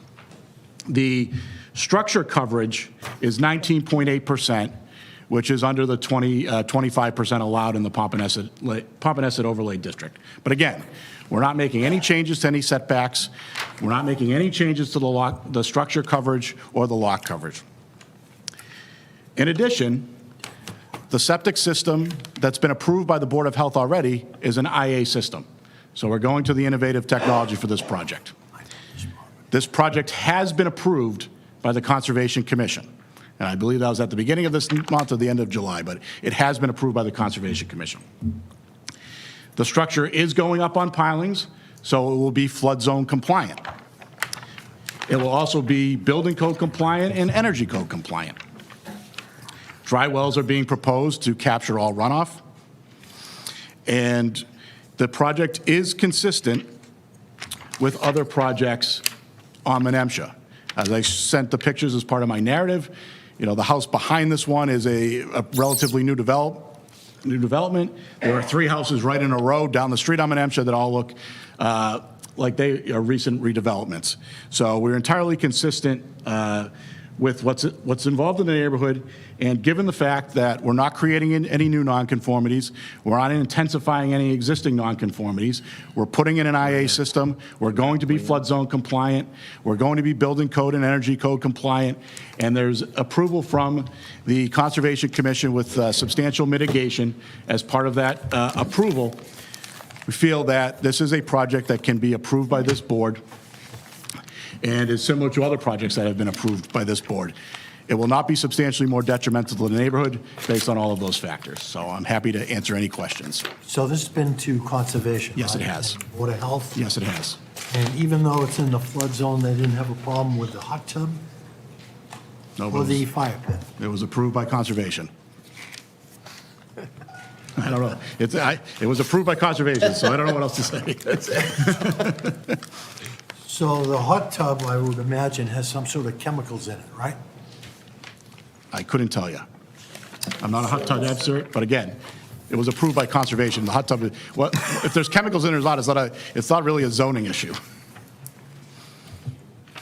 The structure coverage is 19.8%, which is under the 25% allowed in the Pompanesett overlay district. But again, we're not making any changes to any setbacks. We're not making any changes to the structure coverage or the lot coverage. In addition, the septic system that's been approved by the Board of Health already is an IA system. So we're going to the innovative technology for this project. This project has been approved by the Conservation Commission. And I believe that was at the beginning of this month or the end of July, but it has been approved by the Conservation Commission. The structure is going up on pilings, so it will be flood zone compliant. It will also be building code compliant and energy code compliant. Dry wells are being proposed to capture all runoff. And the project is consistent with other projects on Menemsha. As I sent the pictures as part of my narrative, the house behind this one is a relatively new development. There are 3 houses right in a row down the street on Menemsha that all look like they are recent redevelopments. So we're entirely consistent with what's involved in the neighborhood, and given the fact that we're not creating any new nonconformities, we're not intensifying any existing nonconformities, we're putting in an IA system, we're going to be flood zone compliant, we're going to be building code and energy code compliant, and there's approval from the Conservation Commission with substantial mitigation as part of that approval. We feel that this is a project that can be approved by this board and is similar to other projects that have been approved by this board. It will not be substantially more detrimental to the neighborhood based on all of those factors. So I'm happy to answer any questions. So this has been to conservation? Yes, it right? has. And Board of Health? Yes, it has. And even though it's in the flood zone, they didn't have a problem with the hot tub No, or the fire pit? it was approved by conservation. I don't know. It was approved by conservation, so I don't know what else to say. So the hot tub, I would imagine, has some sort of chemicals in it, right? I couldn't tell you. I'm not a hot tub expert, but again, it was approved by conservation. The hot tub, if there's chemicals in it or not, it's not really a zoning issue.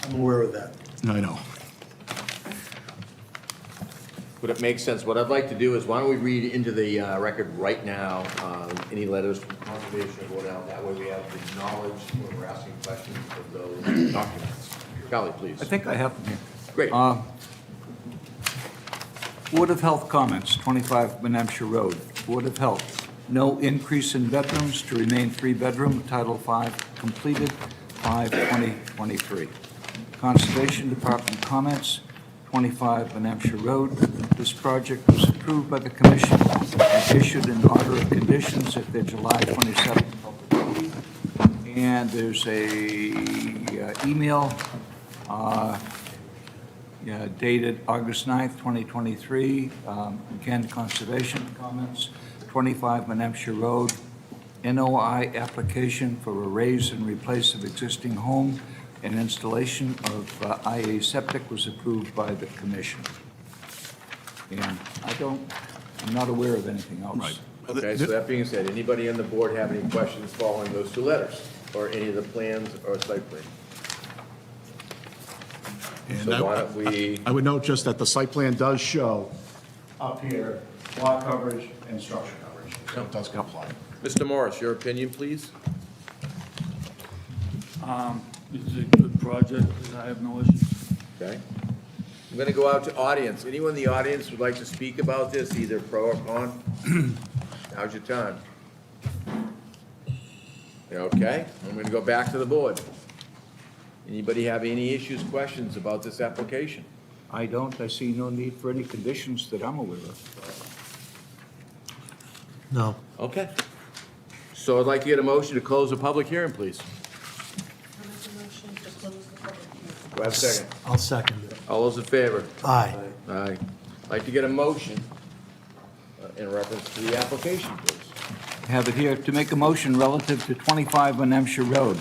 I'm aware of that. I know. Would it make sense? What I'd like to do is, why don't we read into the record right now, any letters from Conservation or Board of Health? That way we have the knowledge when we're asking questions of those documents. Golly, please. I think I have them here. Great. Board of Health comments, 25 Menemsha Road. Board of Health, no increase in bedrooms to remain 3-bedroom, Title V completed, 5/20/23. Conservation Department comments, 25 Menemsha Road. This project was approved by the commission and issued an order of conditions at their July 27th public meeting. And there's a email dated August 9th, 2023. Again, conservation comments, 25 Menemsha Road. NOI application for a raise and replace of existing home and installation of IA septic was approved by the commission. And I'm not aware of anything else. Right. Okay, so that being said, anybody on the board have any questions following those 2 letters, or any of the plans or site plan? And So why don't we, I would note just that the site plan does show up here lot coverage and structure coverage, so it does comply. Mr. Morris, your opinion, please? It's a good project, I have no issues. Okay. I'm going to go out to audience. Anyone in the audience would like to speak about this, either pro or con? Now's your time. Okay, I'm going to go back to the board. Anybody have any issues, questions about this application? I don't. I see no need for any conditions that I'm aware of. No. Okay. So I'd like to get a motion to close the public hearing, please. I'll make a motion to close the public hearing. Do I have a second? I'll second it. All those in favor? Aye. Aye. I'd like to get a motion in reference to the application, please. Have it here to make a motion relative to 25 Menemsha Road.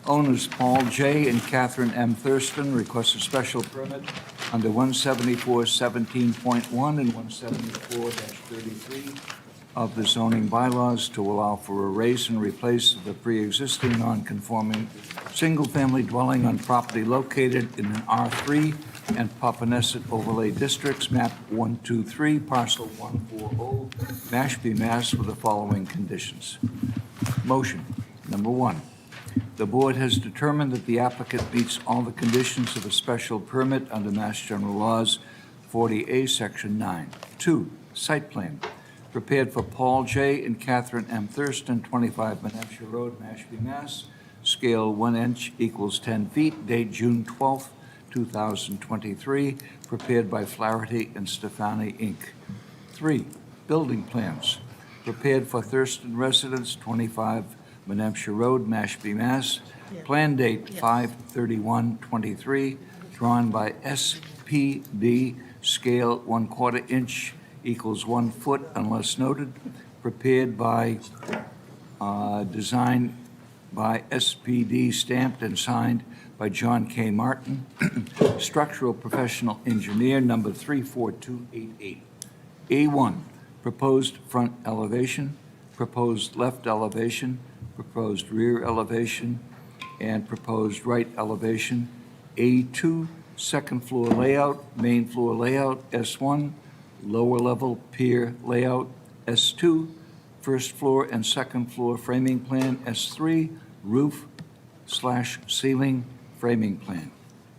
Owners Paul J. and Catherine M. Thurston request a special permit under 174-17.1 and 174-33 of the zoning bylaws to allow for a raise and replace of the pre-existing non-conforming single-family dwelling on property located in an R3 and Papaneset overlay districts, map 123, parcel 140, Mashpee, Mass, with the following conditions. Motion. Number 1, the board has determined that the applicant meets all the conditions of a special permit under Mass General Laws 40A, Section 9. 2, site plan, prepared for Paul J. and Catherine M. Thurston, 25 Menemsha Road, Mashpee, Mass. Scale 1 inch equals 10 feet, date June 12th, 2023, prepared by Flaherty and Stefani, Inc. 3, building plans, prepared for Thurston residents, 25 Menemsha Road, Mashpee, Mass. Plan date 5/31/23, drawn by SPD, scale 1/4 inch equals 1 foot unless noted. prepared by, designed by SPD, stamped and signed by John K. Martin, structural professional engineer, number 34288. A1, proposed front elevation, proposed left elevation, proposed rear elevation, and proposed right elevation. A2, second floor layout, main floor layout. S1, lower level pier layout. S2, first floor and second floor framing plan. S3, roof/ceiling framing plan.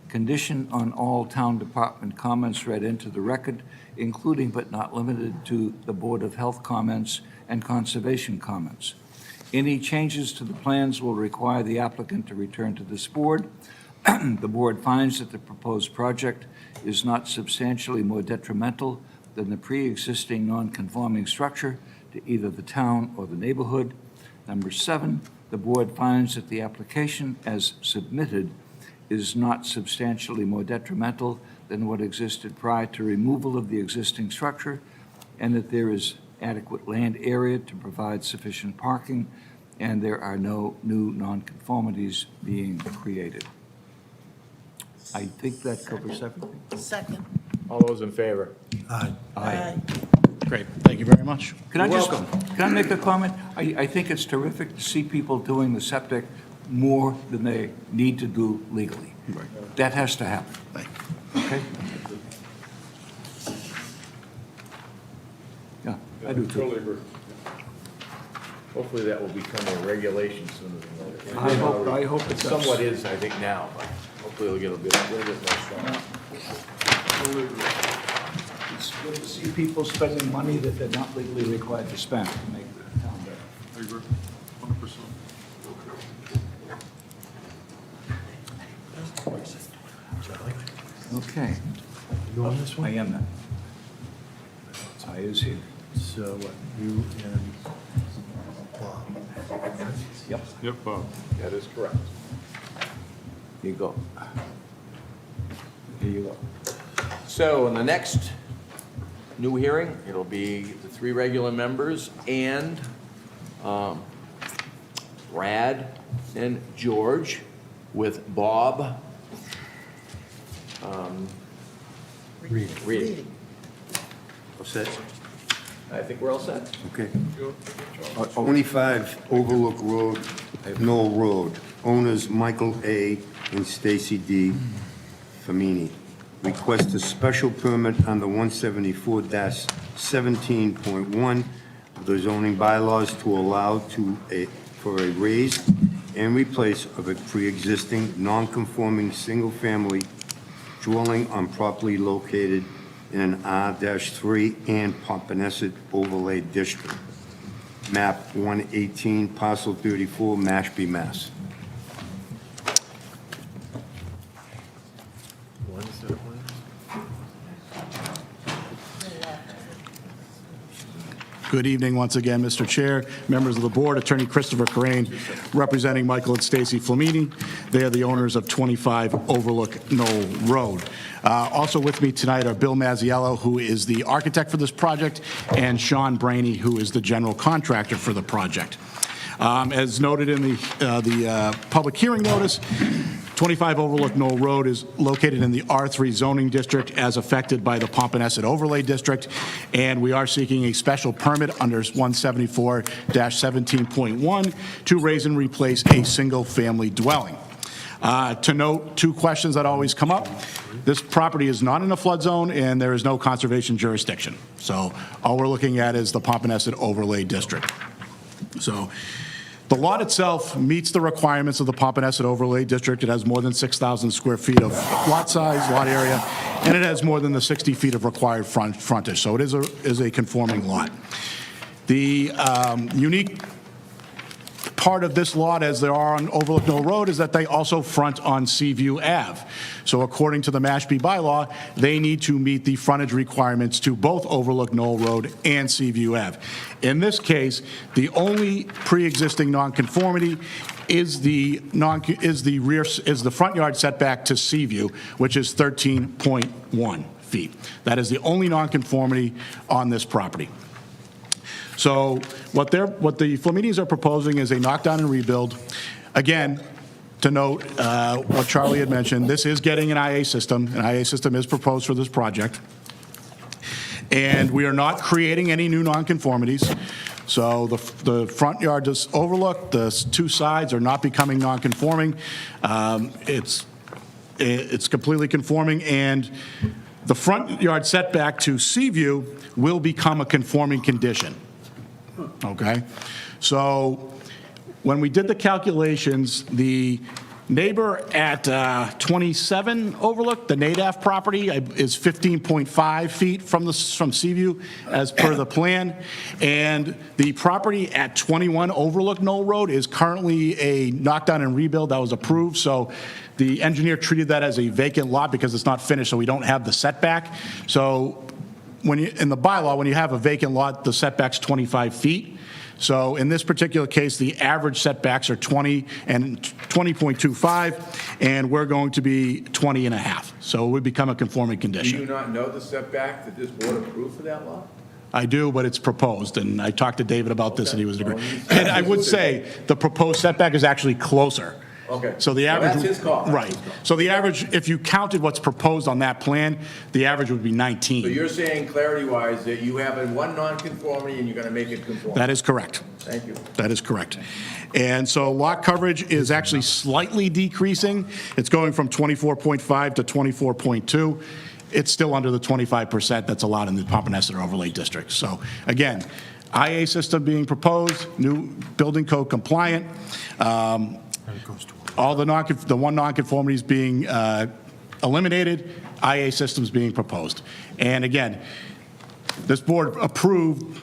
Condition on all town department comments read into the record, including but not limited to the Board of Health comments and Conservation comments. Any changes to the plans will require the applicant to return to this board. The board finds that the proposed project is not substantially more detrimental than the pre-existing non-conforming structure to either the town or the neighborhood. Number 7, the board finds that the application as submitted is not substantially more detrimental than what existed prior to removal of the existing structure, and that there is adequate land area to provide sufficient parking, and there are no new nonconformities being created. I think that covers everything. Second. All those in favor? Aye. Great, thank you very much. Can I You're just, welcome. can I make a comment? I think it's terrific to see people doing the septic more than they need to do legally. That has to happen. Okay? Yeah, I do too. agree. Hopefully that will become a regulation sooner than later. I hope it does. Somewhat is, I think, now, but hopefully it'll get a little bit more strong. It's good to see people spending money that they're not legally required to spend to make the town better. I agree, 100%. Okay, You on this I one? am that. I is here. So what, you and Bob? Yep. Yep, Bob. That is correct. Here you go. Here you go. So in the next new hearing, it'll be the 3 regular members and Brad and George with Bob reading. All set? I think we're all set. Okay. 25 Overlook Road, Knoll Road. Owners Michael A. and Stacy D. Famini. Request a special permit under 174-17.1 of the zoning bylaws to allow for a raised and replace of a pre-existing non-conforming single-family dwelling on property located in an R-3 and Pompanesett Overlay District. Map 118, parcel 34, Mashpee, Mass. Good evening once again, Mr. Chair, members of the board, Attorney Christopher Corain, representing Michael and Stacy Flamini. They are the owners of 25 Overlook Knoll Road. Also with me tonight are Bill Mazziello, who is the architect for this project, and Sean Brainey, who is the general contractor for the project. As noted in the public hearing notice, 25 Overlook Knoll Road is located in the R3 zoning district as affected by the Pompanesett Overlay District, and we are seeking a special permit under 174-17.1 to raise and replace a single-family dwelling. To note, 2 questions that always come up. This property is not in a flood zone, and there is no conservation jurisdiction. So all we're looking at is the Pompanesett Overlay District. So the lot itself meets the requirements of the Pompanesett Overlay District. It has more than 6,000 square feet of lot size, lot area, and it has more than the 60 feet of required frontage. So it is a conforming lot. The unique part of this lot, as there are on Overlook Knoll Road, is that they also front on Seaview Ave. So according to the Mashpee bylaw, they need to meet the frontage requirements to both Overlook Knoll Road and Seaview Ave. In this case, the only pre-existing nonconformity is the front yard setback to Seaview, which is 13.1 feet. That is the only nonconformity on this property. So what the Flamini's are proposing is a knockdown and rebuild. Again, to note what Charlie had mentioned, this is getting an IA system. An IA system is proposed for this project. And we are not creating any new nonconformities. So the front yard is overlooked, the two sides are not becoming nonconforming. It's completely conforming, and the front yard setback to Seaview will become a conforming condition. Okay? So when we did the calculations, the neighbor at 27 Overlook, the Nadaf property, is 15.5 feet from Seaview as per the plan. And the property at 21 Overlook Knoll Road is currently a knockdown and rebuild that was approved. So the engineer treated that as a vacant lot because it's not finished, so we don't have the setback. So in the bylaw, when you have a vacant lot, the setback's 25 feet. So in this particular case, the average setbacks are 20 and 20.25, and we're going to be 20 and a half. So it would become a conforming Do you condition. not know the setback that this board approved for that lot? I do, but it's proposed, and I talked to David about this, and he was agreeing. And I would say the proposed setback is actually closer. Okay. So the Well, average. that's his call. That's Right. his call. So the average, if you counted what's proposed on that plan, the average would be 19. So you're saying clarity-wise that you have one nonconformity and you're going to make it conform? That is correct. Thank you. That is correct. And so lot coverage is actually slightly decreasing. It's going from 24.5 to 24.2. It's still under the 25% that's allowed in the Pompanesett Overlay District. So again, IA system being proposed, new building code compliant. All the one nonconformity is being eliminated, IA systems being proposed. And again, this board approved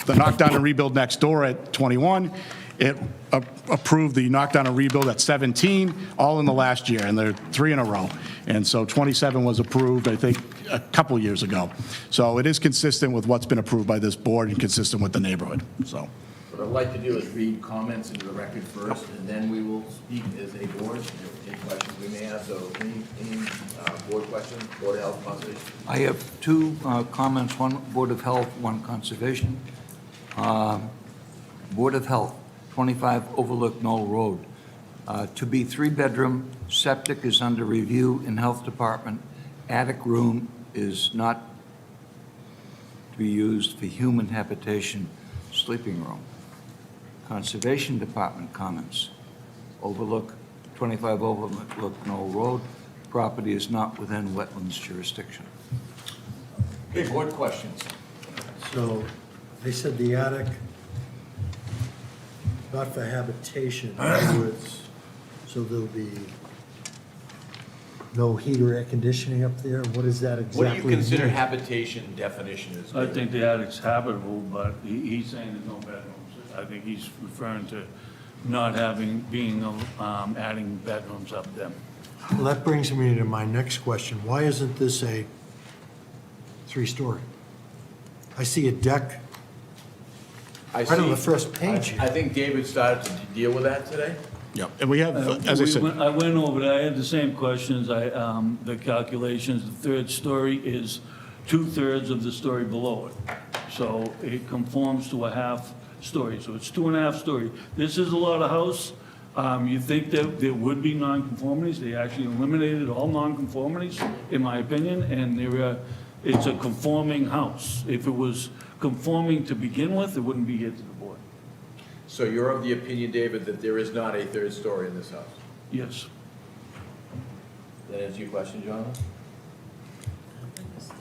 the knockdown and rebuild next door at 21. It approved the knockdown and rebuild at 17, all in the last year, and they're 3 in a row. And so 27 was approved, I think, a couple years ago. So it is consistent with what's been approved by this board and consistent with the neighborhood, so. What I'd like to do is read comments into the record first, and then we will speak as a board, any questions we may have. So any board questions, Board of Health, Conservation? I have two comments, one Board of Health, one Conservation. Board of Health, 25 Overlook Knoll Road. To be 3-bedroom, septic is under review in Health Department. Attic room is not to be used for human habitation, sleeping room. Conservation Department comments. 25 Overlook Knoll Road, property is not within wetlands jurisdiction. Okay, board questions? So they said the attic, not for habitation, in other words, so there'll be no heat or air conditioning up there? What does that exactly mean? What do you consider habitation definition is? I think the attic's habitable, but he's saying there's no bedrooms. I think he's referring to not adding bedrooms up there. Well, that brings me to my next question. Why isn't this a 3-story? I see a deck right on the first page here. I think David started to deal with that today. Yep. And we have, as I said. I went over it, I had the same questions, the calculations, the third story is 2/3 of the story below it. So it conforms to a half story, so it's 2.5 story. This is a lot of house. You think that there would be nonconformities, they actually eliminated all nonconformities, in my opinion, and it's a conforming house. If it was conforming to begin with, it wouldn't be here to the board. So you're of the opinion, David, that there is not a third story in this house? Yes. That answer your question, Jonathan?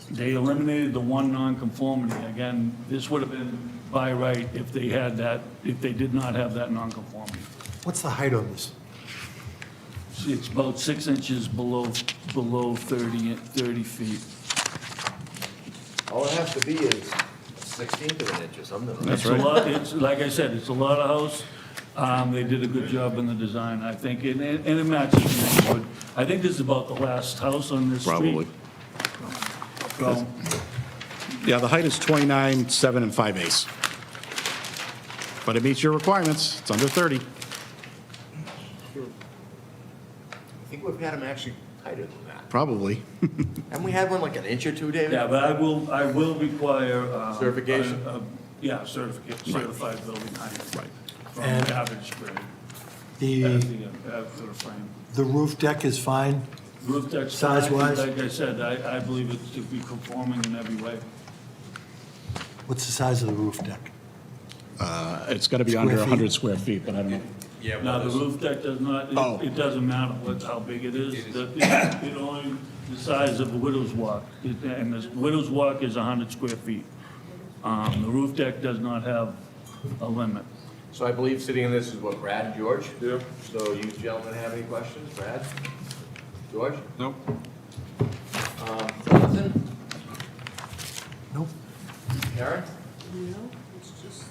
They eliminated the one nonconformity. Again, this would have been by right if they had that, if they did not have that nonconformity. What's the height on this? It's about 6 inches below 30 feet. All it has to be is 1/16 of an inch or something. It's a lot, it's, like I said, it's a lot of house. They did a good job in the design, I think, and it matches the neighborhood. I think this is about the last house on this street. Probably. So, Yeah, the height is 29, 7 5/8. But it meets your requirements. It's under 30. I think we've had them actually tighter than that. Probably. Haven't we had one like an inch or two, David? yeah, but I will require. Certification? Yeah, certified building height. Right. From And- average grade. The, For the frame. the roof deck is fine? Roof deck Size-wise? Like I said, I believe it to be conforming in every way. What's the size of the roof deck? It's got to be Square under feet? 100 square feet, but I don't know. Now, the roof deck does not, Oh. it doesn't matter how big it is. It only, the size of the widow's walk. And the widow's walk is 100 square feet. The roof deck does not have a limit. So I believe sitting in this is what, Brad and George? Yep. So you gentlemen have any questions? Brad? George? Nope. Jonathan? Nope. Karen? No, it's just,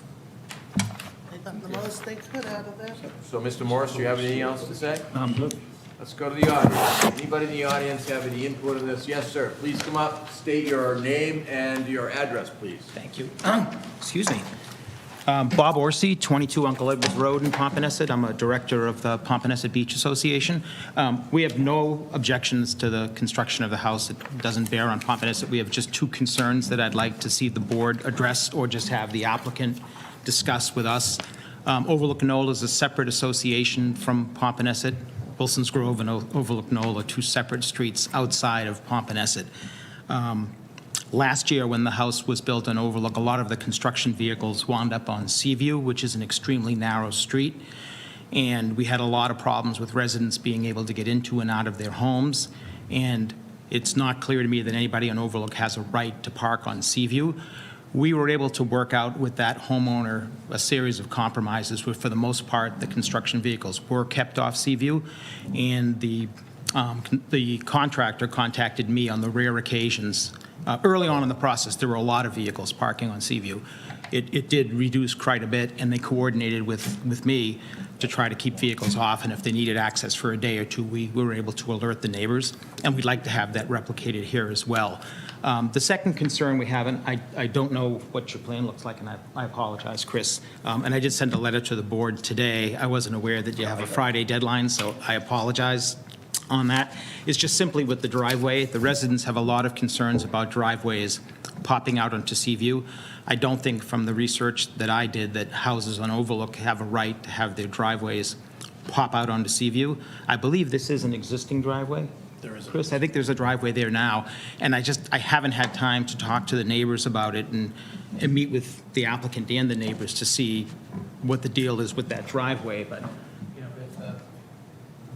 they got the most they could out of that. So, Mr. Morris, do you have anything else to say? I'm good. Let's go to the audience. Anybody in the audience have any input on this? Yes, sir. Please come up, state your name and your address, please. Thank you. Excuse me. Bob Orsi, 22 Uncle Edwards Road in Pompanesett. I'm a director of the Pompanesett Beach Association. We have no objections to the construction of the house. It doesn't bear on Pompanesett. We have just two concerns that I'd like to see the board address or just have the applicant discuss with us. Overlook Knoll is a separate association from Pompanesett. Wilson's Grove and Overlook Knoll are two separate streets outside of Pompanesett. Last year, when the house was built on Overlook, a lot of the construction vehicles wound up on Seaview, which is an extremely narrow street, and we had a lot of problems with residents being able to get into and out of their homes, and it's not clear to me that anybody on Overlook has a right to park on Seaview. We were able to work out with that homeowner a series of compromises where, for the most part, the construction vehicles were kept off Seaview, and the contractor contacted me on the rare occasions. Early on in the process, there were a lot of vehicles parking on Seaview. It did reduce quite a bit, and they coordinated with me to try to keep vehicles off, and if they needed access for a day or two, we were able to alert the neighbors, and we'd like to have that replicated here as well. The second concern we have, and I don't know what your plan looks like, and I apologize, Chris, and I did send a letter to the board today. I wasn't aware that you have a Friday deadline, so I apologize on that. Is just simply with the driveway. The residents have a lot of concerns about driveways popping out onto Seaview. I don't think from the research that I did that houses on Overlook have a right to have their driveways pop out onto Seaview. I believe this is an existing driveway. There is. Chris, I think there's a driveway there now, and I haven't had time to talk to the neighbors about it and meet with the applicant and the neighbors to see what the deal is with that driveway, but, you know,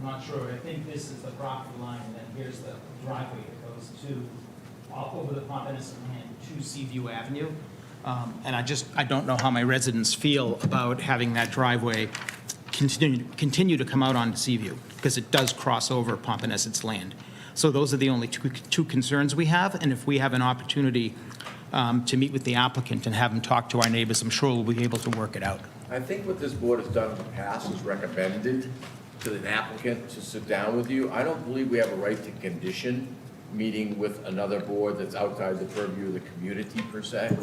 I'm not sure. I think this is the property line, and then here's the driveway that goes to, all over the Pompanesett land to Seaview Avenue. And I don't know how my residents feel about having that driveway continue to come out onto Seaview, because it does cross over Pompanesett's land. So those are the only two concerns we have, and if we have an opportunity to meet with the applicant and have him talk to our neighbors, I'm sure we'll be able to work it out. I think what this board has done in the past is recommended to the applicant to sit down with you. I don't believe we have a right to condition meeting with another board that's outside the purview of the community per se.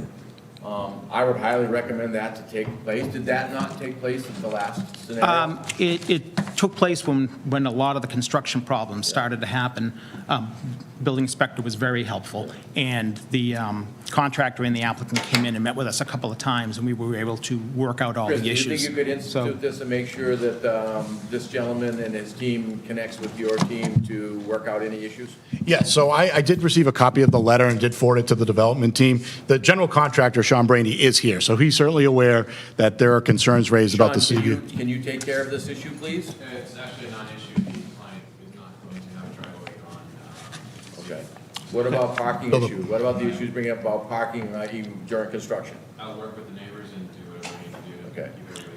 I would highly recommend that to take place. Did that not take place in the last scenario? It took place when a lot of the construction problems started to happen. Building inspector was very helpful, and the contractor and the applicant came in and met with us a couple of times, and we were able to work out all Chris, the do you issues. think you could institute this and make sure that this gentleman and his team connects with your team to work out any issues? Yeah, so I did receive a copy of the letter and did forward it to the development team. The general contractor, Sean Brandy, is here, so he's certainly aware that there are concerns raised about the Sean, Seaview. can you take care of this issue, please? It's actually a non-issue. The client is not going to have a driveway on. Okay. What about parking Bill, issues? What about the issues bringing up about parking during construction? I'll work with the neighbors and do whatever we need to do. Okay.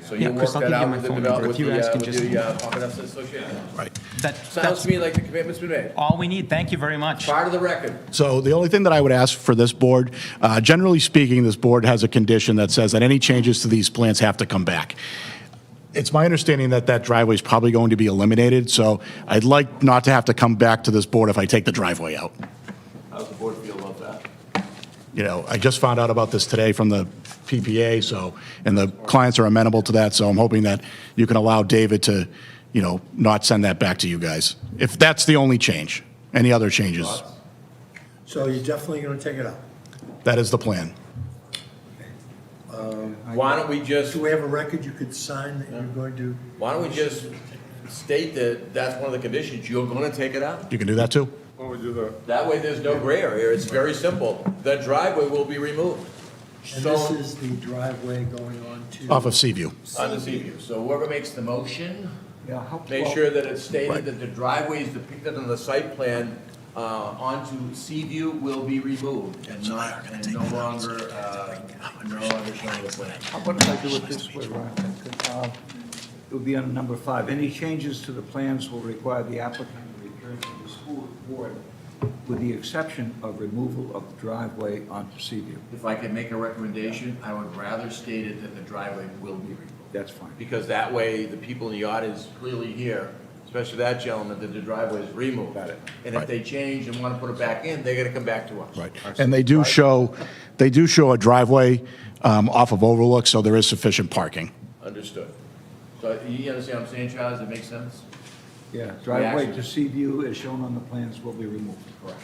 So Yeah, you Chris, work I'll that give you out my with the phone number. If you guys can just- Pompanesett Association? Right. Sounds That's to me like the commitment's been made. all we need. Thank you very much. Part of the record. So the only thing that I would ask for this board, generally speaking, this board has a condition that says that any changes to these plans have to come back. It's my understanding that that driveway is probably going to be eliminated, so I'd like not to have to come back to this board if I take the driveway out. How does the board feel about that? You know, I just found out about this today from the PPA, so, and the clients are amenable to that, so I'm hoping that you can allow David to, you know, not send that back to you guys. If that's the only change. Any other changes? So you're definitely going to take it out? That is the plan. Why don't we just, Do we have a record you could sign that you're going to? why don't we just state that that's one of the conditions, you're gonna take it out? You can do that too? Why don't we do that? That way, there's no gray area, it's very simple. The driveway will be removed. And So, this is the driveway going on to? Off of Seaview. on the sea view. So whoever makes the motion, Yeah, how, make well, sure that it's stated that the driveway is depicted on the site plan onto Seaview will be removed and not, and no longer showing the plan. how about if I do it this way, Ryan? It would be on number 5. Any changes to the plans will require the applicant to return to the school board with the exception of removal of the driveway onto Seaview. If I could make a recommendation, I would rather state it that the driveway will be removed. That's fine. Because that way, the people in the audience clearly hear, especially that gentleman, that the driveway is removed. Got it. And if they change and want to put it back in, they're gonna come back to us. Right. And they do show a driveway off of Overlook, so there is sufficient parking. Understood. So you understand what I'm saying, Charles? Does it make sense? Yeah, driveway Reaction. to Seaview as shown on the plans will be removed. Correct.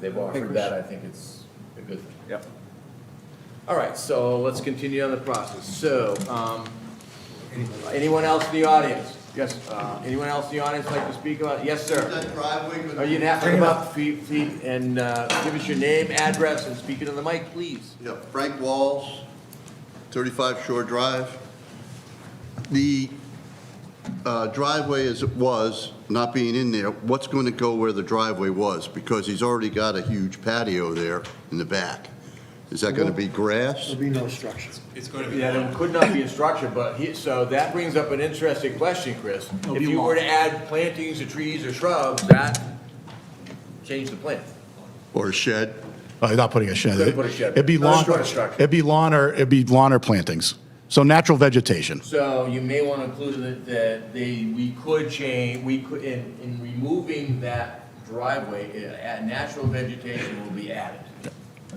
They've offered that, I think it's a good thing. Yep. All right, so let's continue on the process. So, anyone else in the audience? Yes, anyone else in the audience like to speak about? Yes, sir. Oh, you'd have to come up, feet, and give us your name, address, and speak into the mic, please. Yeah, Frank Walls, 35 Shore Drive. The driveway as it was, not being in there, what's going to go where the driveway was? Because he's already got a huge patio there in the back. Is that going to be grass? There'll be no structure. Yeah, there could not be a structure, but so that brings up an interesting question, Chris. If you were to add plantings or trees or shrubs, that change the plan. Or a shed? You're not putting a shed. Couldn't put a shed. It'd be Not lawn, a structure. it'd be lawn or plantings. So natural vegetation. So you may want to include that we could change, in removing that driveway, natural vegetation will be added.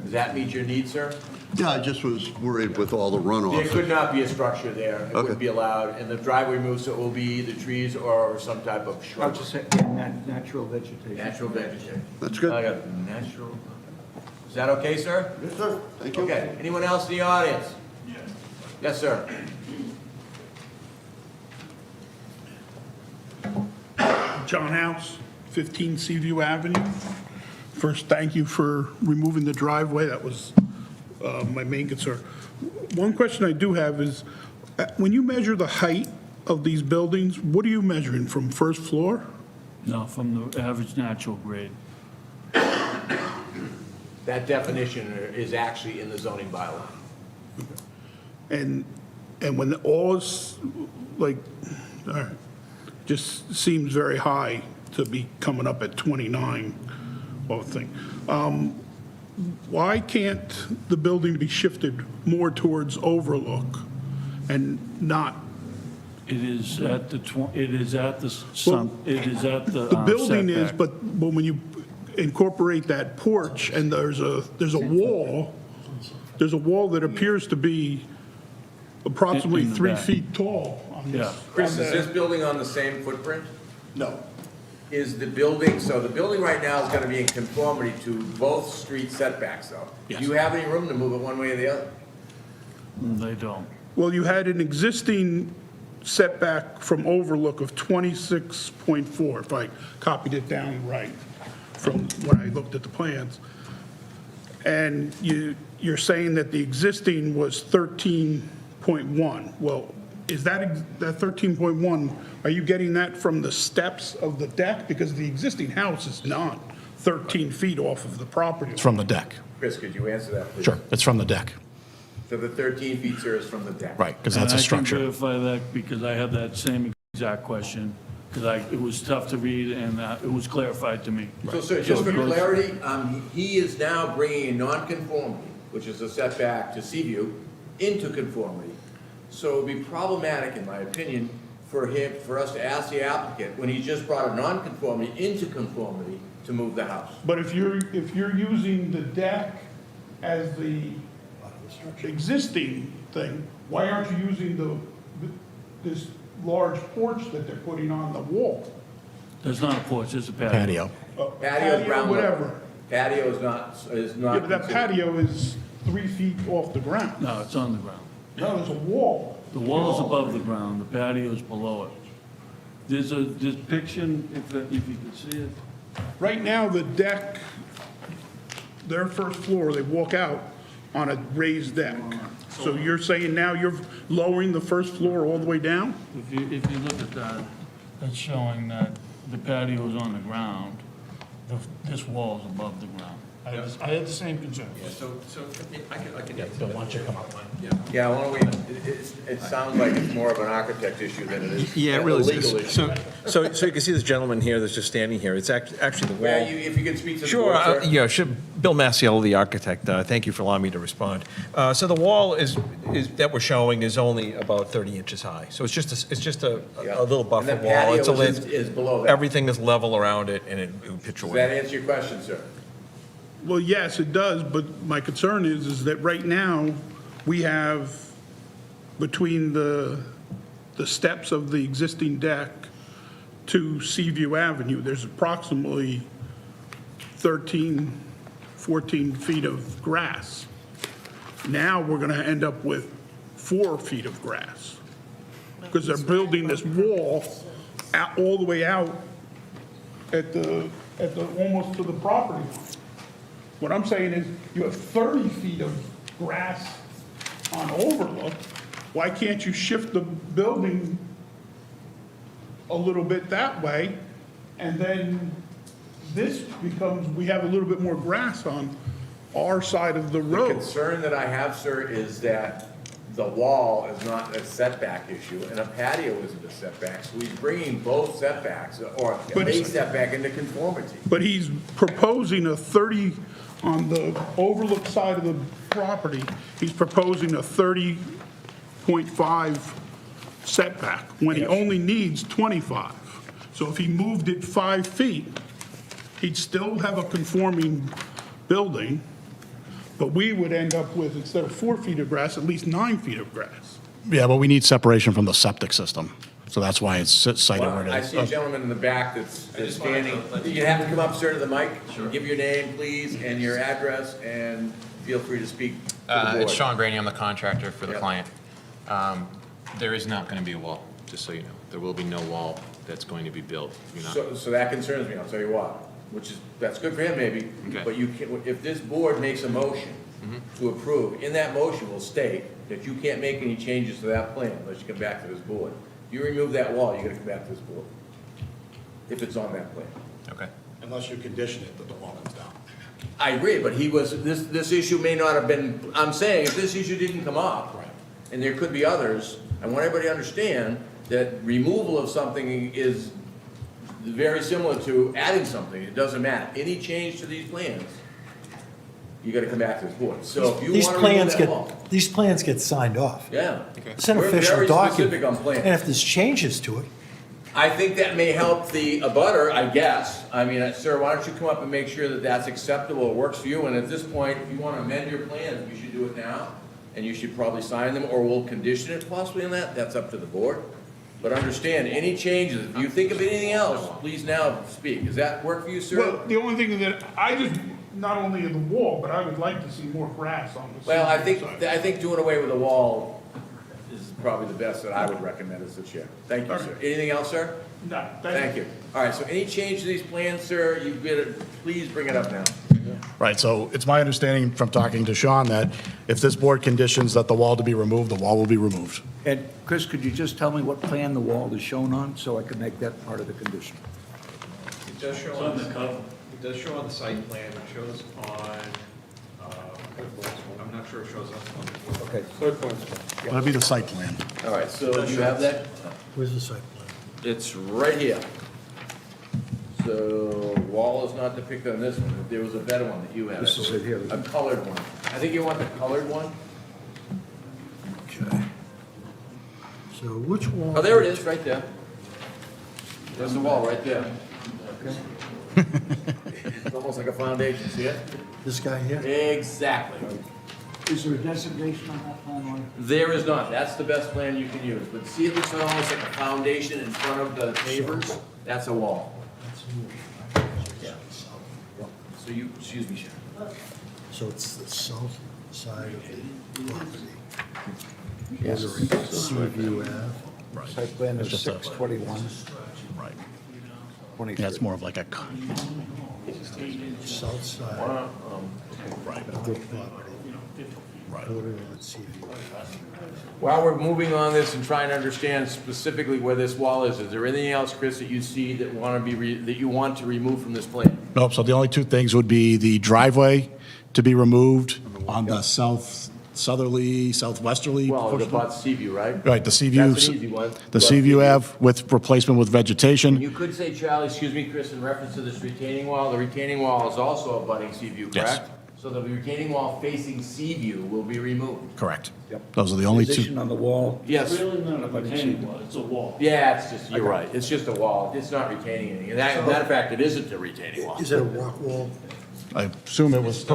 Does that meet your needs, sir? Yeah, I just was worried with all the There runoff. could not be a structure there. It wouldn't Okay. be allowed, and the driveway moves, so it will be either trees or some type of I'll shrub. just say, natural vegetation. Natural vegetation. That's good. I got natural. Is that okay, sir? Yes, sir. Thank you. Okay. Anyone else in the audience? Yes, sir. John House, 15 Seaview Avenue. First, thank you for removing the driveway. That was my main concern. One question I do have is, when you measure the height of these buildings, what are you measuring, from first floor? No, from the average natural grade. That definition is actually in the zoning bylaw. And when all is, like, all right, just seems very high to be coming up at 29, whole thing. Why can't the building be shifted more towards Overlook and not? It is at the, it is at the The building is, setback. but when you incorporate that porch and there's a wall that appears to be approximately In the 3 back. feet tall on this. Yeah. Chris, is this building on the same footprint? No. Is the building, so the building right now is gonna be in conformity to both street setbacks, though? Yes. Do you have any room to move it one way or the other? They don't. Well, you had an existing setback from Overlook of 26.4, if I copied it down right from when I looked at the plans. And you're saying that the existing was 13.1. Well, is that 13.1, are you getting that from the steps of the deck? Because the existing house is not 13 feet off of the property. It's from the deck. Chris, could you answer that, please? Sure, it's from the deck. So the 13 feet, sir, is from the deck? Right, because that's a And structure. I can verify that because I had that same exact question, because it was tough to read and it was clarified to me. So, sir, just for it goes- clarity, he is now bringing a non-conformity, which is a setback to Seaview, into conformity. So it would be problematic, in my opinion, for us to ask the applicant, when he just brought a non-conformity into conformity, to move the house. But if you're using the deck as the existing thing, why aren't you using this large porch that they're putting on the wall? There's not a porch, it's a patio. Patio. Patio is ground level. Whatever. Patio is not Yeah, but that considered- patio is 3 feet off the ground. No, it's on the ground. No, there's a wall. The wall is above the ground, the patio is below it. There's a depiction, if you can see it. Right now, the deck, their first floor, they walk out on a raised deck. So you're saying now you're lowering the first floor all the way down? If you look at that, that's showing that the patio is on the ground, this wall is above the ground. I had the same concern. So, I can. Bill, why don't you come up? Yeah, why don't we, it sounds like it's more of an architect issue than it is Yeah, it a really legal is. issue. So you can see this gentleman here that's just standing here. It's actually the wall. Well, if you could speak to the Sure, board, sir. yeah, sure. Bill Masiello, the architect. Thank you for allowing me to respond. So the wall is that we're showing is only about 30 inches high. So it's just a Yeah. little buffer And the wall. It's a patio lid. is below that. Everything is level around it, and it would pitch Does away. that answer your question, sir? Well, yes, it does, but my concern is that right now, we have between the steps of the existing deck to Seaview Avenue, there's approximately 13, 14 feet of grass. Now, we're going to end up with 4 feet of grass, because they're building this wall out, all the way out at the, almost to the property line. What I'm saying is, you have 30 feet of grass on Overlook. Why can't you shift the building a little bit that way? And then this becomes, we have a little bit more grass on our side of the The road. concern that I have, sir, is that the wall is not a setback issue, and a patio isn't a setback, so he's bringing both setbacks, or But a it's- setback into conformity. But he's proposing a 30, on the Overlook side of the property, he's proposing a 30.5 setback, when he only needs 25. So if he moved it 5 feet, he'd still have a conforming building, but we would end up with, instead of 4 feet of grass, at least 9 feet of grass. Yeah, but we need separation from the septic system, so that's why it's cited Well, where I it see a is. gentleman in the back that's just wanted standing. to let You have to come up, sir, to the mic. Give your name, please, and your address, and feel free to speak to the board. It's Sean Graney, I'm the contractor for the Yep. client. There is not going to be a wall, just so you know. There will be no wall that's going to be built. You're not- So that concerns me, I'll tell you why, that's good for him maybe, Okay. but you can, if this board makes a motion to approve, in that motion will state that you can't make any changes to that plan unless you come back to this board. If you remove that wall, you're gonna come back to this board, if it's on that plan. Okay. Unless you condition it that the wall comes down. I agree, but this issue may not have been, I'm saying, if this issue didn't come up, and there could be others, I want everybody to understand that removal of something is very similar to adding something, it doesn't matter. Any change to these plans, you gotta come back to this board. So if you These wanna remove plans that wall. these plans get signed off. Yeah. It's an We're official very specific document. on plans. And if there's changes to it, I think that may help the abutter, I guess. I mean, sir, why don't you come up and make sure that that's acceptable, it works for you, and at this point, if you want to amend your plans, we should do it now, and you should probably sign them, or we'll condition it possibly on that, that's up to the board. But understand, any changes, if you think of anything else, please now speak. Does that work for you, sir? Well, the only thing that, I just, not only in the wall, but I would like to see more grass on the Well, I side. think doing away with the wall is probably the best that I would recommend as the chair. Thank you, sir. Anything else, sir? No, Thank you. All right, so any change to these plans, sir, you better, please bring it up now. Right, so it's my understanding from talking to Sean that if this board conditions that the wall to be removed, the wall will be removed. And Chris, could you just tell me what plan the wall is shown on, so I could make that part of the condition? It does show It's on on the cover. It does show on the site plan, it shows on, I'm not sure it shows on the. Okay. That'll be the site plan. All right, so you have that? where's the site plan? It's right here. So wall is not depicted on this one. There was a better one that you had. This is it here. A colored one. I think you want the colored one? Okay. So which wall? Oh, there it is, right there. There's the wall right there. It's almost like a foundation, see it? This guy here? Exactly. Is there a designation on that plan, Ron? There is not. That's the best plan you can use. But see, it looks almost like a foundation in front of the pavers? That's a wall. Yeah. So you, excuse me, Sharon. So it's the south. side of the property. Bordering Seaview Ave. Site plan is Just a- 621. Right. 23. Yeah, it's more of like a, South side of the property. Bordering on Seaview Ave. While we're moving on this and trying to understand specifically where this wall is there anything else, Chris, that you see that want to be, that you want to remove from this plan? nope, so the only two things would be the driveway to be removed on the southerly, southwesterly Well, portion. about Seaview, right? Right, the Seaview. That's an easy one. The Seaview Ave with replacement with vegetation. You could say, Charlie, excuse me, Chris, in reference to this retaining wall, the retaining wall is also abutting Seaview, Yes. correct? So the retaining wall facing Seaview will be removed. Correct. Those are the only Addition two. on the wall. Yes. It's really not a retaining wall, it's a wall. Yeah, it's just, you're right, it's just a wall, it's not retaining anything. As a matter of fact, it isn't a retaining wall. Is it a rock wall? I assume it was,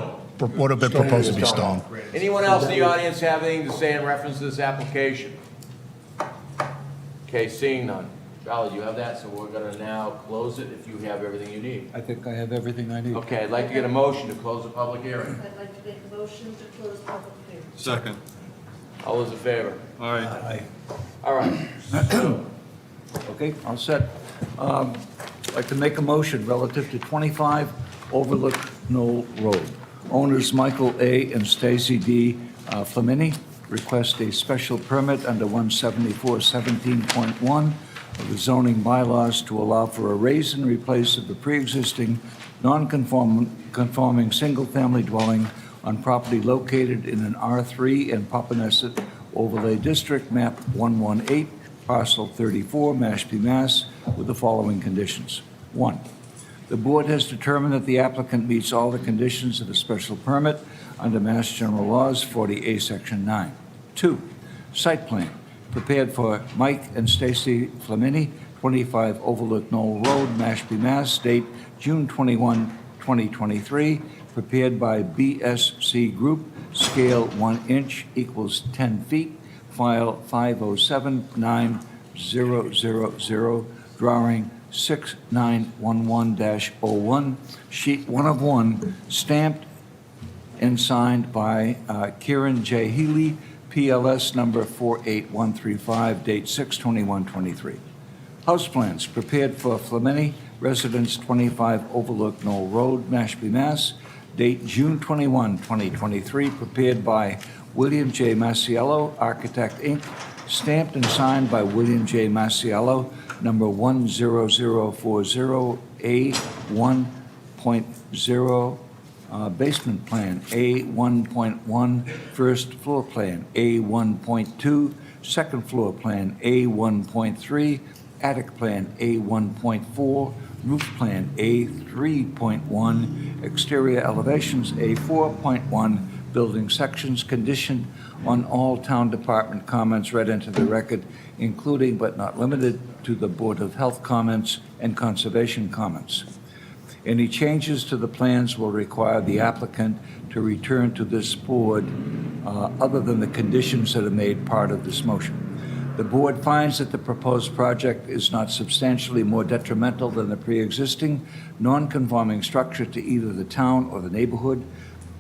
would have been proposed to be stone. Anyone else in the audience have anything to say in reference to this application? Okay, seeing none. Charlie, you have that, so we're gonna now close it if you have everything you need. I think I have everything I need. Okay, I'd like to get a motion to close the public hearing. I'd like to make a motion to close public hearing. Second. All those in favor? All right. Aye. All right. Okay, all set. I'd like to make a motion relative to 25 Overlook Knoll Road. Owners Michael A. and Stacy D. Flamini request a special permit under 174-17.1 of the zoning bylaws to allow for a raise and replace of the pre-existing non-conforming single-family dwelling on property located in an R3 and Papaneset overlay district, map 118, parcel 34, Mashpee, Mass, with the following conditions. 1, the board has determined that the applicant meets all the conditions of a special permit under Mass General Laws 40A, Section 9. 2, site plan prepared for Mike and Stacy Flamini, 25 Overlook Knoll Road, Mashpee, Mass, date June 21, 2023, prepared by BSC Group, scale 1 inch equals 10 feet, file 5079000, drawing 6911-01, sheet 1 of 1, stamped and signed by Kieran J. Healy, PLS number 48135, date 6/21/23. House plans prepared for Flamini, Residence 25 Overlook Knoll Road, Mashpee, Mass, date June 21, 2023, prepared by William J. Masiello, Architect, Inc., stamped and signed by William J. Masiello, number 100A1.0, basement plan, A1.1, first floor plan, A1.2, second floor plan, A1.3, attic plan, A1.4, roof plan, A3.1, exterior elevations, A4.1, building sections conditioned on all town department comments read into the record, including but not limited to the Board of Health comments and conservation comments. Any changes to the plans will require the applicant to return to this board other than the conditions that are made part of this motion. The board finds that the proposed project is not substantially more detrimental than the pre-existing non-conforming structure to either the town or the neighborhood.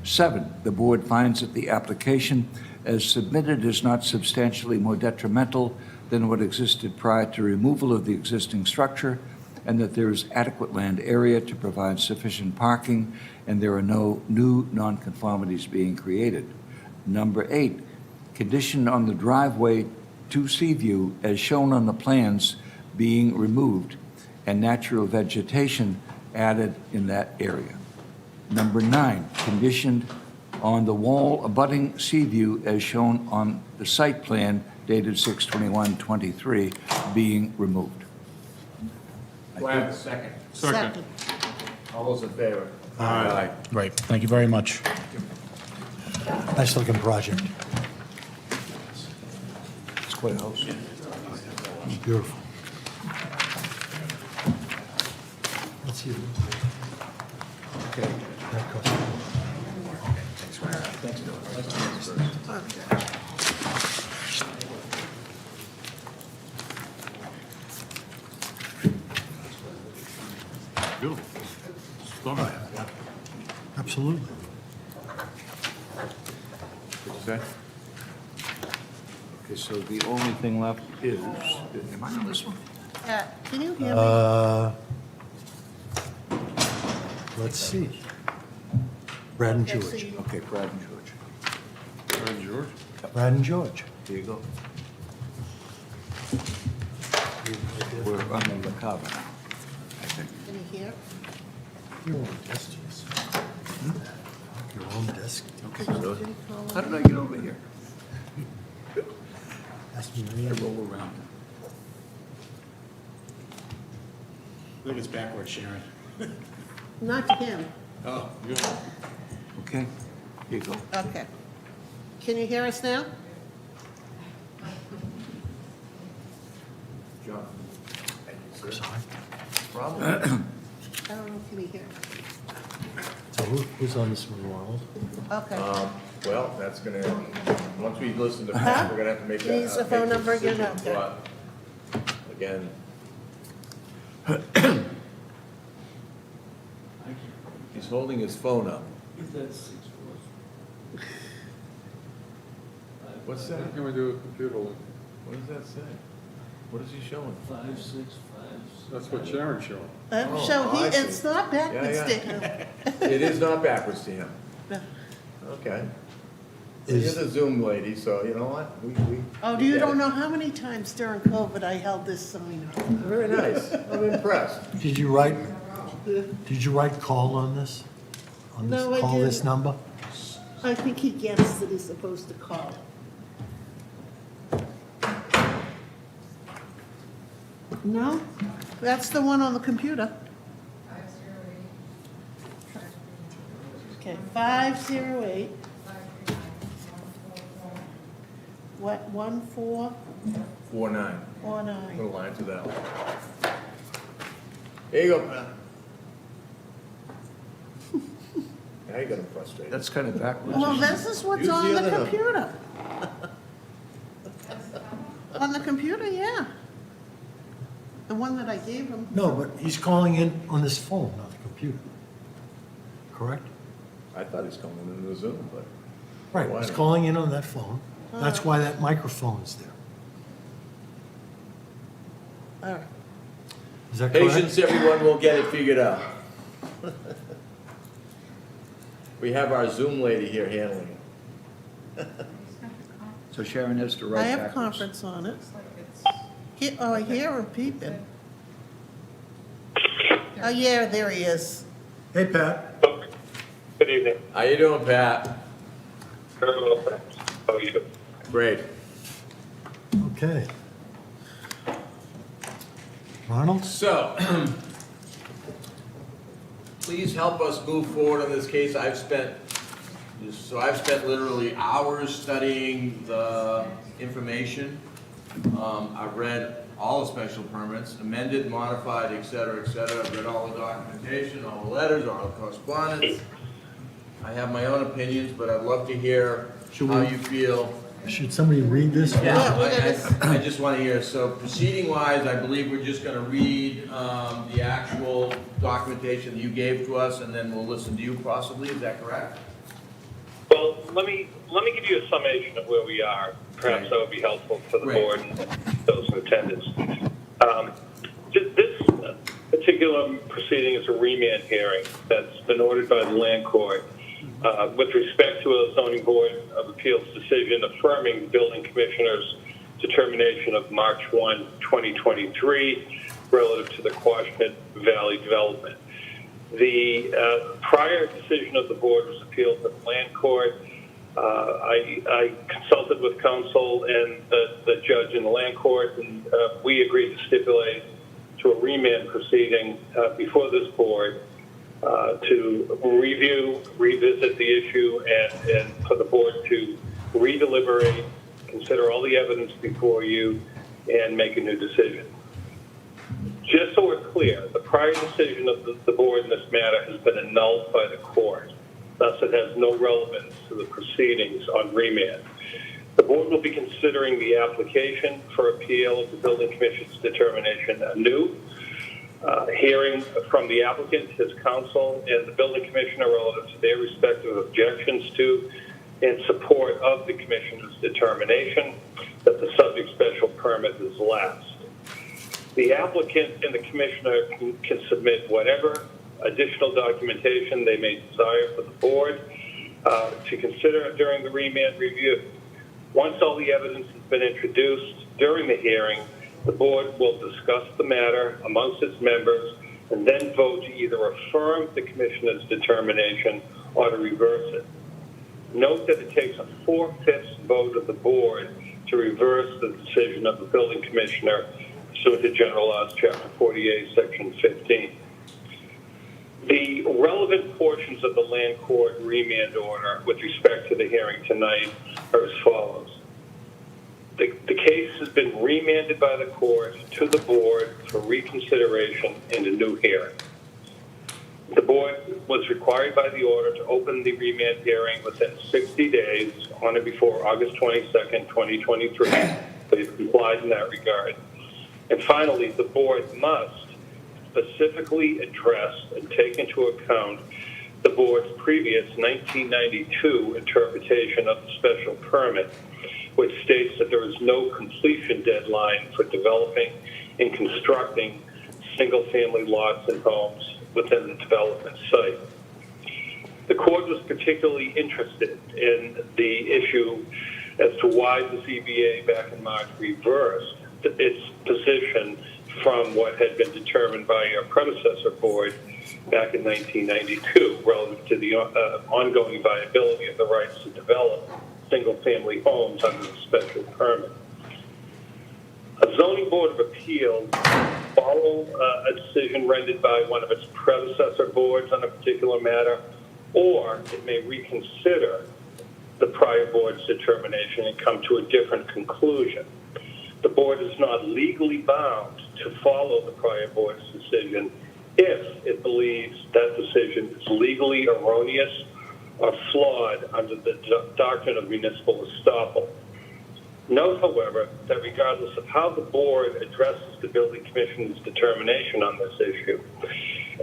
7, the board finds that the application as submitted is not substantially more detrimental than what existed prior to removal of the existing structure, and that there is adequate land area to provide sufficient parking, and there are no new nonconformities being created. Number 8, condition on the driveway to Seaview as shown on the plans being removed and natural vegetation added in that area. Number 9, conditioned on the wall abutting Seaview as shown on the site plan dated 6/21/23 being removed. Do I have a second? Second. All those in favor? Aye. Great, thank you very much. Nice looking project. It's quite a house. Beautiful. Let's see. Okay. That costs- Beautiful. Stunning. Absolutely. Okay. Okay, so the only thing left is, am I on this one? Can you hear me? Let's see. Brad and Okay, so George. you- Okay, Brad and George. And George? Brad and George. There you go. We're on the cover now, I think. Can you hear? Your own desk, yes. Your own desk. Okay, so how did I get over here? Ask me I any other. roll around. I think it's backwards, Sharon. Not him. Oh, good. Okay, here you go. Okay. Can you hear us now? John? I'm sorry. Problem? I don't know, can you hear? So who's on this one, Ronald? Okay. Well, that's gonna, once we listen to Huh? Pat, we're gonna have to make that. Needs the phone number again? decision, Okay. but, Again. He's holding his phone up. What's that? What can we do with computer? What does that say? What is he showing? 565. That's what Sharon's showing. Oh, So I see. it's not backwards Yeah, to yeah. him. It is not backwards to him. No. Okay. So you're the Zoom lady, so you know what? We Oh, we you get don't it. know how many times during COVID I held this sign up. Very nice. I'm impressed. Did you write call on this? On this, No, I call this didn't. number? I think he gets that he's supposed to call. No, that's the one on the computer. Okay, 508. What, 1449? 4-9. Put a line to that one. There you go, Pat. Now you got him frustrated. That's kind of backwards. Well, this is what's Use on the the other number. computer. On the computer, yeah. The one that I gave him. No, but he's calling in on this phone, not the computer. Correct? I thought he was coming into the Zoom, but. Right, Why he's not? calling in on that phone. That's why that microphone is there. All right. Is that correct? Patience, everyone, we'll get it figured out. We have our Zoom lady here handling it. So Sharon has to I write have backwards. conference on it. Oh, I hear him peeping. Oh, yeah, there he is. Hey, Pat. Good evening. How you doing, Pat? Very well, thanks. How are you? Great. Okay. Ronald? So, please help us move forward on this case. I've spent literally hours studying the information. I've read all the special permits, amended, modified, et cetera, et cetera. I've read all the documentation, all the letters, all the correspondence. I have my own opinions, but I'd love to hear how you feel. Should somebody read this? Yeah, I just want to hear, so proceeding-wise, I believe we're just going to read the actual documentation that you gave to us, and then we'll listen to you possibly, is that correct? Well, let me give you a summation of where we are. Perhaps Okay. that would be helpful for the Great. board and those in attendance. This particular proceeding is a remand hearing that's been ordered by the land court with respect to a zoning board of appeals decision affirming the building commissioner's determination of March 1, 2023, relative to the Quashnet Valley development. The prior decision of the board was appealed to the land court. I consulted with counsel and the judge in the land court, and we agreed to stipulate to a remand proceeding before this board to revisit the issue, and for the board to redeliberate, consider all the evidence before you, and make a new decision. Just so we're clear, the prior decision of the board in this matter has been annulled by the court. Thus, it has no relevance to the proceedings on remand. The board will be considering the application for appeal of the building commission's determination anew, hearing from the applicant, his counsel, and the building commissioner relative to their respective objections to in support of the commissioner's determination that the subject special permit is lapsed. The applicant and the commissioner can submit whatever additional documentation they may desire for the board to consider during the remand review. Once all the evidence has been introduced during the hearing, the board will discuss the matter amongst its members and then vote to either affirm the commissioner's determination or to reverse it. Note that it takes a 4/5 vote of the board to reverse the decision of the building commissioner pursuant to General Laws, Chapter 48, Section 15. The relevant portions of the land court remand order with respect to the hearing tonight are as follows. The case has been remanded by the court to the board for reconsideration and a new hearing. The board was required by the order to open the remand hearing within 60 days on or before August 22nd, 2023. They've complied in that regard. And finally, the board must specifically address and take into account the board's previous 1992 interpretation of the special permit, which states that there is no completion deadline for developing and constructing single-family lots and homes within the development site. The court was particularly interested in the issue as to why the ZBA back in March reversed its position from what had been determined by our predecessor board back in 1992 relative to the ongoing viability of the rights to develop single-family homes under the special permit. A zoning board of appeals follow a decision rendered by one of its predecessor boards on a particular matter, or it may reconsider the prior board's determination and come to a different conclusion. The board is not legally bound to follow the prior board's decision if it believes that decision is legally erroneous or flawed under the doctrine of municipal estoppel. Note, however, that regardless of how the board addresses the building commission's determination on this issue,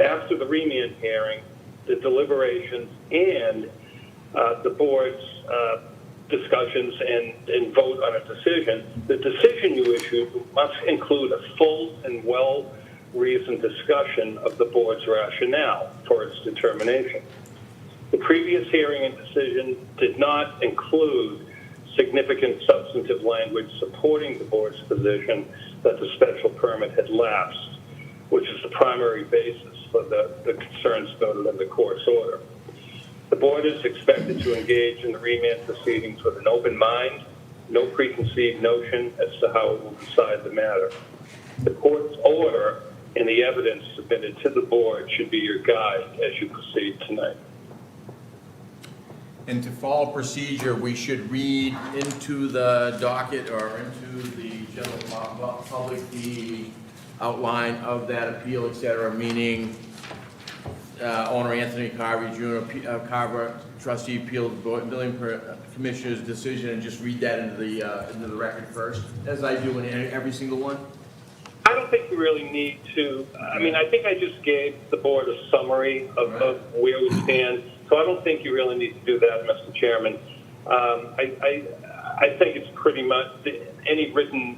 after the remand hearing, the deliberations and the board's discussions and vote on a decision, the decision you issue must include a full and well-reasoned discussion of the board's rationale for its determination. The previous hearing and decision did not include significant substantive language supporting the board's position that the special permit had lapsed, which is the primary basis for the concerns noted in the court's order. The board is expected to engage in the remand proceedings with an open mind, no preconceived notion as to how it will decide the matter. The court's order and the evidence submitted to the board should be your guide as you proceed tonight. And to follow procedure, we should read into the docket or into the general public the outline of that appeal, et cetera, meaning owner Anthony Carver, Jr., Carver, trustee appealed the building commissioner's decision, and just read that into the record first, as I do in every single one? I don't think you really need to. I mean, I think I just gave the board a summary of where we stand, so I don't think you really need to do that, Mr. Chairman. I think it's pretty much, any written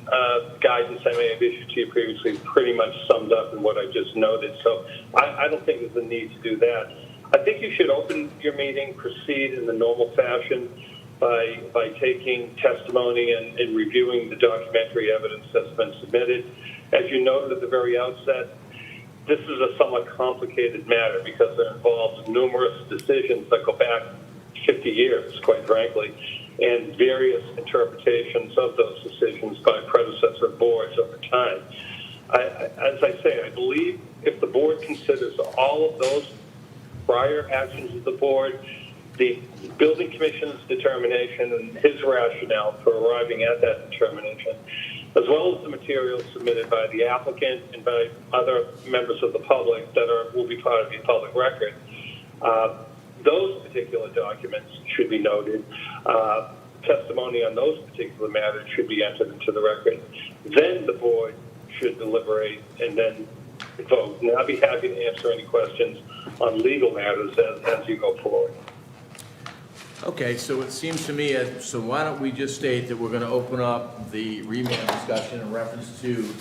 guidance I may have issued to you previously is pretty much summed up in what I just noted, so I don't think there's a need to do that. I think you should open your meeting, proceed in the normal fashion by taking testimony and reviewing the documentary evidence that's been submitted. As you noted at the very outset, this is a somewhat complicated matter because it involves numerous decisions that go back 50 years, quite frankly, and various interpretations of those decisions by predecessor boards over time. As I say, I believe if the board considers all of those prior actions of the board, the building commission's determination and his rationale for arriving at that determination, as well as the materials submitted by the applicant and by other members of the public that will be part of the public record, those particular documents should be noted. Testimony on those particular matters should be entered into the record. Then the board should deliberate and then vote. And I'll be happy to answer any questions on legal matters as you go forward. Okay, so it seems to me, so why don't we just state that we're gonna open up the remand discussion in reference to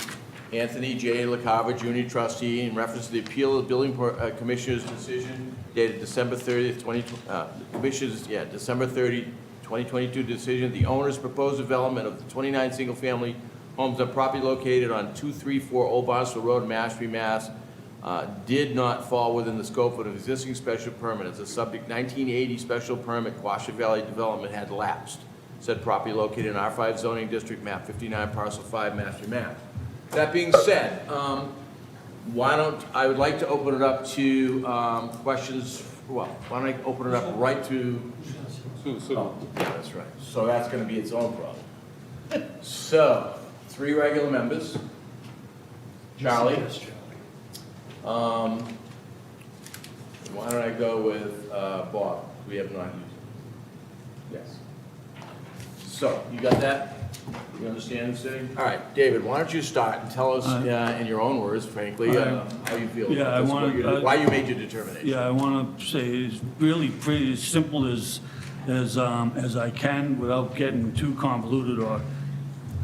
Anthony J. LaCava Jr. trustee, in reference to the appeal of the building commissioner's decision dated December 30th, December 30, 2022 decision, the owner's proposed development of the 29 single-family homes on property located on 234 Old Barnstable Road, Mashpee, Mass., did not fall within the scope of an existing special permit. As a subject 1980 special permit, Quasha Valley Development had lapsed. Said property located in R5 zoning district, map 59, parcel 5, Mashpee, Mass. That being said, I would like to open it up to questions, why don't I open it up right to, oh, that's right. So that's gonna be its own problem. So, 3 regular members. Charlie. Why don't I go with Bob? We have not used it. Yes. So, you got that? You understand the city? All right, David, why don't you start and tell us, in your own words, frankly, how you feel Yeah, about this, why you made your determination. Yeah, I want to say it's really pretty as simple as I can without getting too convoluted or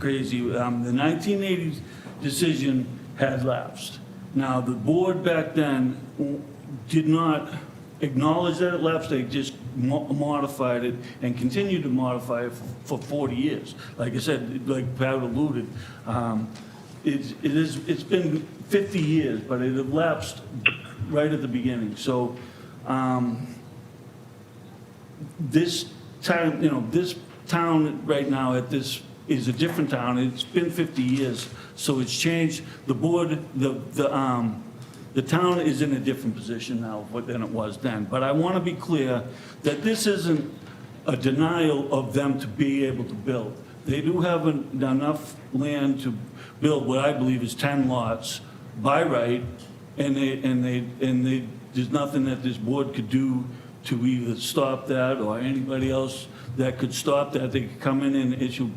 crazy. The 1980 decision had lapsed. Now, the board back then did not acknowledge that it lapsed, they just modified it and continued to modify it for 40 years. Like I said, like Pat alluded, it's been 50 years, but it had lapsed right at the beginning. So this town, this town right now is a different town. It's been 50 years, so it's changed. The board, the town is in a different position now than it was then. But I want to be clear that this isn't a denial of them to be able to build. They do have enough land to build what I believe is 10 lots by right, and there's nothing that this board could do to either stop that or anybody else that could stop that. They could come in and issue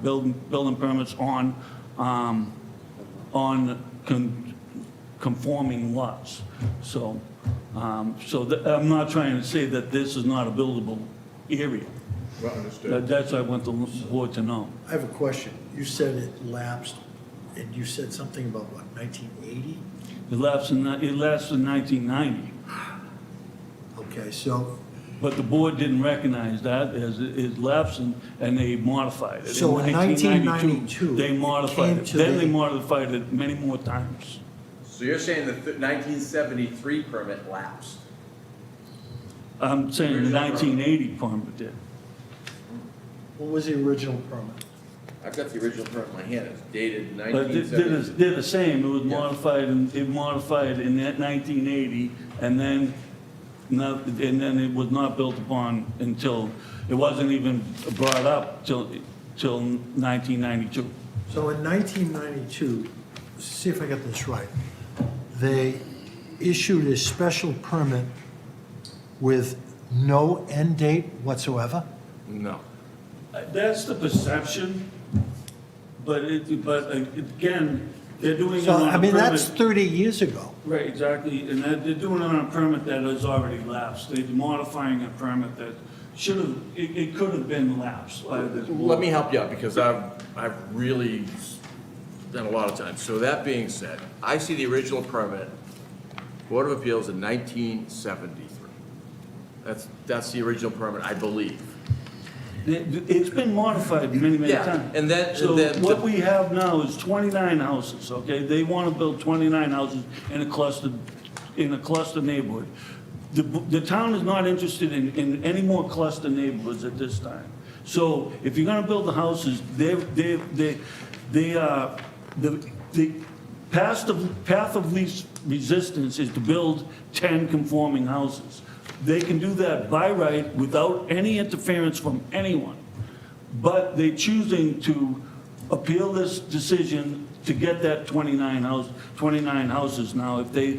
building permits on conforming lots. So, I'm not trying to say that this is not a buildable area. Well understood. That's what I want the board to know. I have a question. You said it lapsed, and you said something about what, 1980? It lapsed in 1990. Okay, so. But the board didn't recognize that as it lapsed, and they modified it. So in 1992, they modified came it. to Then the- they modified it many more times. So you're saying the 1973 permit lapsed? I'm saying the Original 1980 permit did. What was the original permit? I've got the original permit in my hand, it's dated But $1970. they're the same, it was Yeah. modified in that 1980, and then it was not built upon until, it wasn't even brought up till 1992. So in 1992, see if I got this right, they issued a special permit with no end date whatsoever? No. That's the perception, but again, they're doing it So, on a I mean, that's permit. 30 years ago. Right, exactly, and they're doing it on a permit that has already lapsed. They're modifying a permit that should have, it could have been lapsed by this board. Let me help you out, because I've really done a lot of time. So that being said, I see the original permit, Board of Appeals in 1973. That's the original permit, I believe. It's been modified many, many Yeah, times. and then- So and then- what we have now is 29 houses, okay? They want to build 29 houses in a cluster neighborhood. The town is not interested in any more cluster neighborhoods at this time. So if you're gonna build the houses, the path of least resistance is to build 10 conforming houses. They can do that by right without any interference from anyone. But they're choosing to appeal this decision to get that 29 houses. Now, if they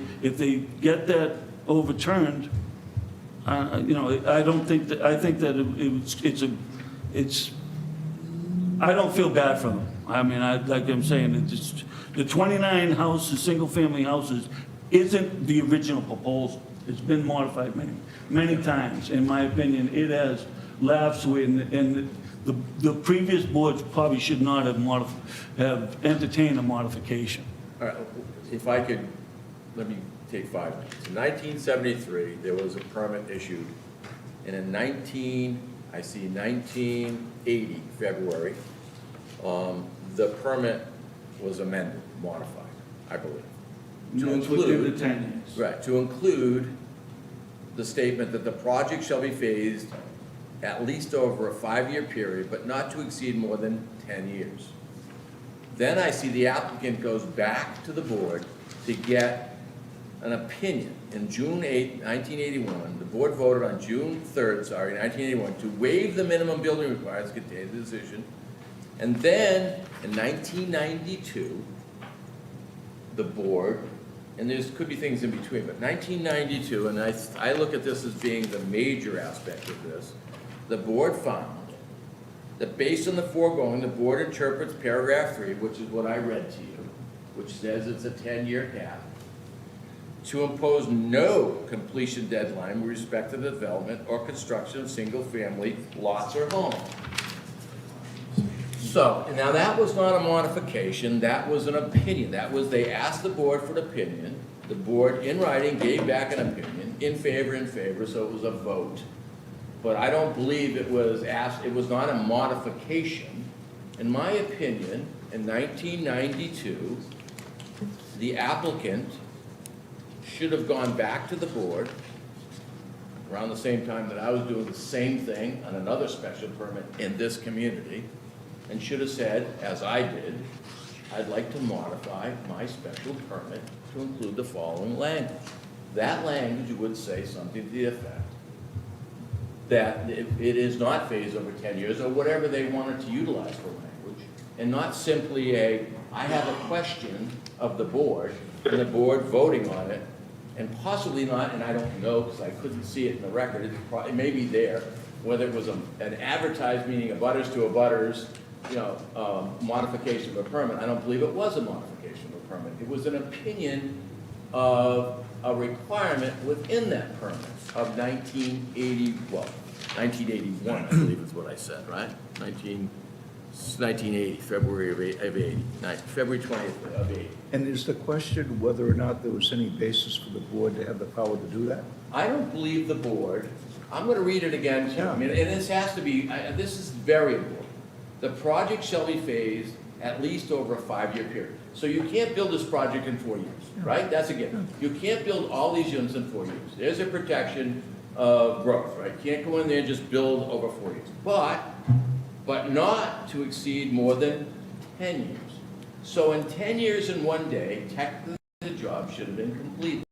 get that overturned, I don't think that, I think that I don't feel bad for them. I mean, like I'm saying, the 29 houses, single-family houses, isn't the original proposal. It's been modified many, many times. In my opinion, it has lapsed and the previous boards probably should not have entertained a modification. All right, if I could, let me take 5 minutes. In 1973, there was a permit issued, and in 1980, February, the permit was amended, modified, I believe. To Within include, the 10 years. right, to include the statement that the project shall be phased at least over a 5-year period, but not to exceed more than 10 years. Then I see the applicant goes back to the board to get an opinion. In June 8, 1981, the board voted on June 3rd, 1981, to waive the minimum building requirements contained in the decision. And then, in 1992, the board, and there could be things in between, but 1992, and I look at this as being the major aspect of this, the board found that based on the foregoing, the board interprets paragraph 3, which is what I read to you, which says it's a 10-year cap, to impose no completion deadline with respect to the development or construction of single-family lots or homes. So, now that was not a modification, that was an opinion. That was, they asked the board for an opinion. The board, in writing, gave back an opinion, in favor, so it was a vote. But I don't believe it was asked, it was not a modification. In my opinion, in 1992, the applicant should have gone back to the board around the same time that I was doing the same thing on another special permit in this community, and should have said, as I did, I'd like to modify my special permit to include the following language. That language would say something to the effect that it is not phased over 10 years, or whatever they wanted to utilize for language, and not simply I have a question of the board, and the board voting on it, and possibly not, and I don't know, because I couldn't see it in the record, it may be there, whether it was an advertised meaning of butters to a butters, modification of a permit. I don't believe it was a modification of a permit. It was an opinion of a requirement within that permit of 1981, I believe is what I said, right? 1980, February of 80, February 20th of 80. And is the question whether or not there was any basis for the board to have the power to do that? I don't believe the board, I'm going to read it again to you. I mean, and this has to be, this is very important. The project shall be phased at least over a 5-year period. So you can't build this project in 4 years, right? That's a given. You can't build all these units in 4 years. There's a protection of growth, right? You can't go in there and just build over 4 years. But not to exceed more than 10 years. So in 10 years and 1 day, technically the job should have been completed,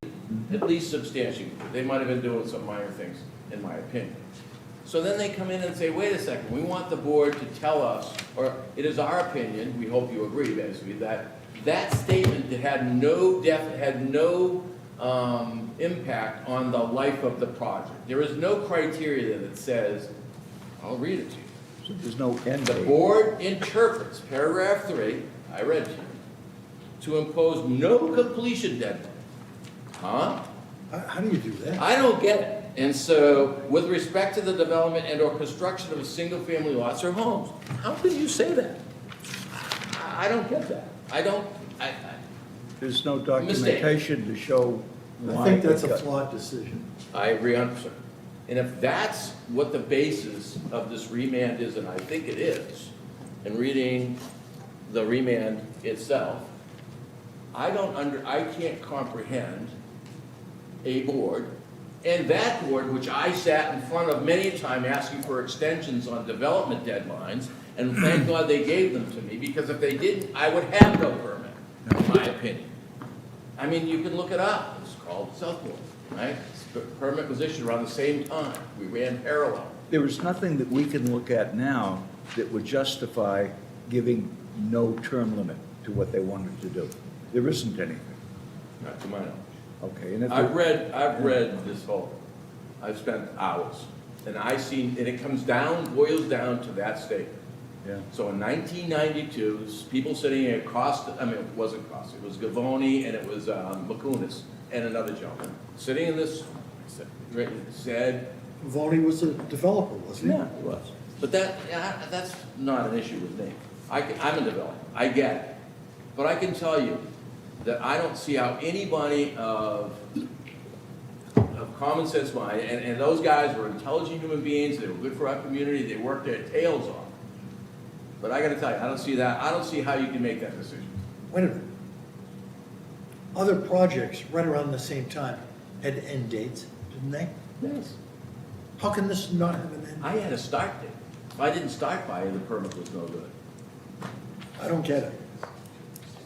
at least substantially. They might have been doing some minor things, in my opinion. So then they come in and say, wait a second, we want the board to tell us, or it is our opinion, we hope you agree, basically, that that statement that had no impact on the life of the project. There is no criteria that says, I'll read it to you. So there's no end date. The board interprets paragraph 3, I read to you, to impose no completion deadline. Huh? How do you do that? I don't get it. And so, with respect to the development and or construction of a single-family lots or homes, how can you say that? I don't get that. There's no documentation to show why. I think that's a flawed decision. I agree 100%. And if that's what the basis of this remand is, and I think it is, in reading the remand itself, I can't comprehend a board, and that board, which I sat in front of many a time asking for extensions on development deadlines, and thank God they gave them to me, because if they didn't, I would have no permit, in my opinion. I mean, you can look it up. It's called Southport, right? The permit was issued around the same time. We ran parallel. There is nothing that we can look at now that would justify giving no term limit to what they wanted to do. There isn't anything. Not to my knowledge. Okay. And if I've read this whole, I've spent hours, and it boils down to that statement. Yeah. So in 1992, people sitting at it wasn't Costa, it was Gavoni and it was McCunis. and another gentleman, sitting in this, said, Voni was a developer, wasn't he? yeah, it was. But that's not an issue with me. I'm a developer, I get it. But I can tell you that I don't see how anybody of common sense mind, and those guys were intelligent human beings, they were good for our community, they worked their tails off. But I gotta tell you, I don't see that, I don't see how you can make that decision. Wait a minute. Other projects right around the same time had end dates, didn't they? Yes. How can this not have an end? I had a start date. If I didn't start by it, the permit was no good. I don't get it.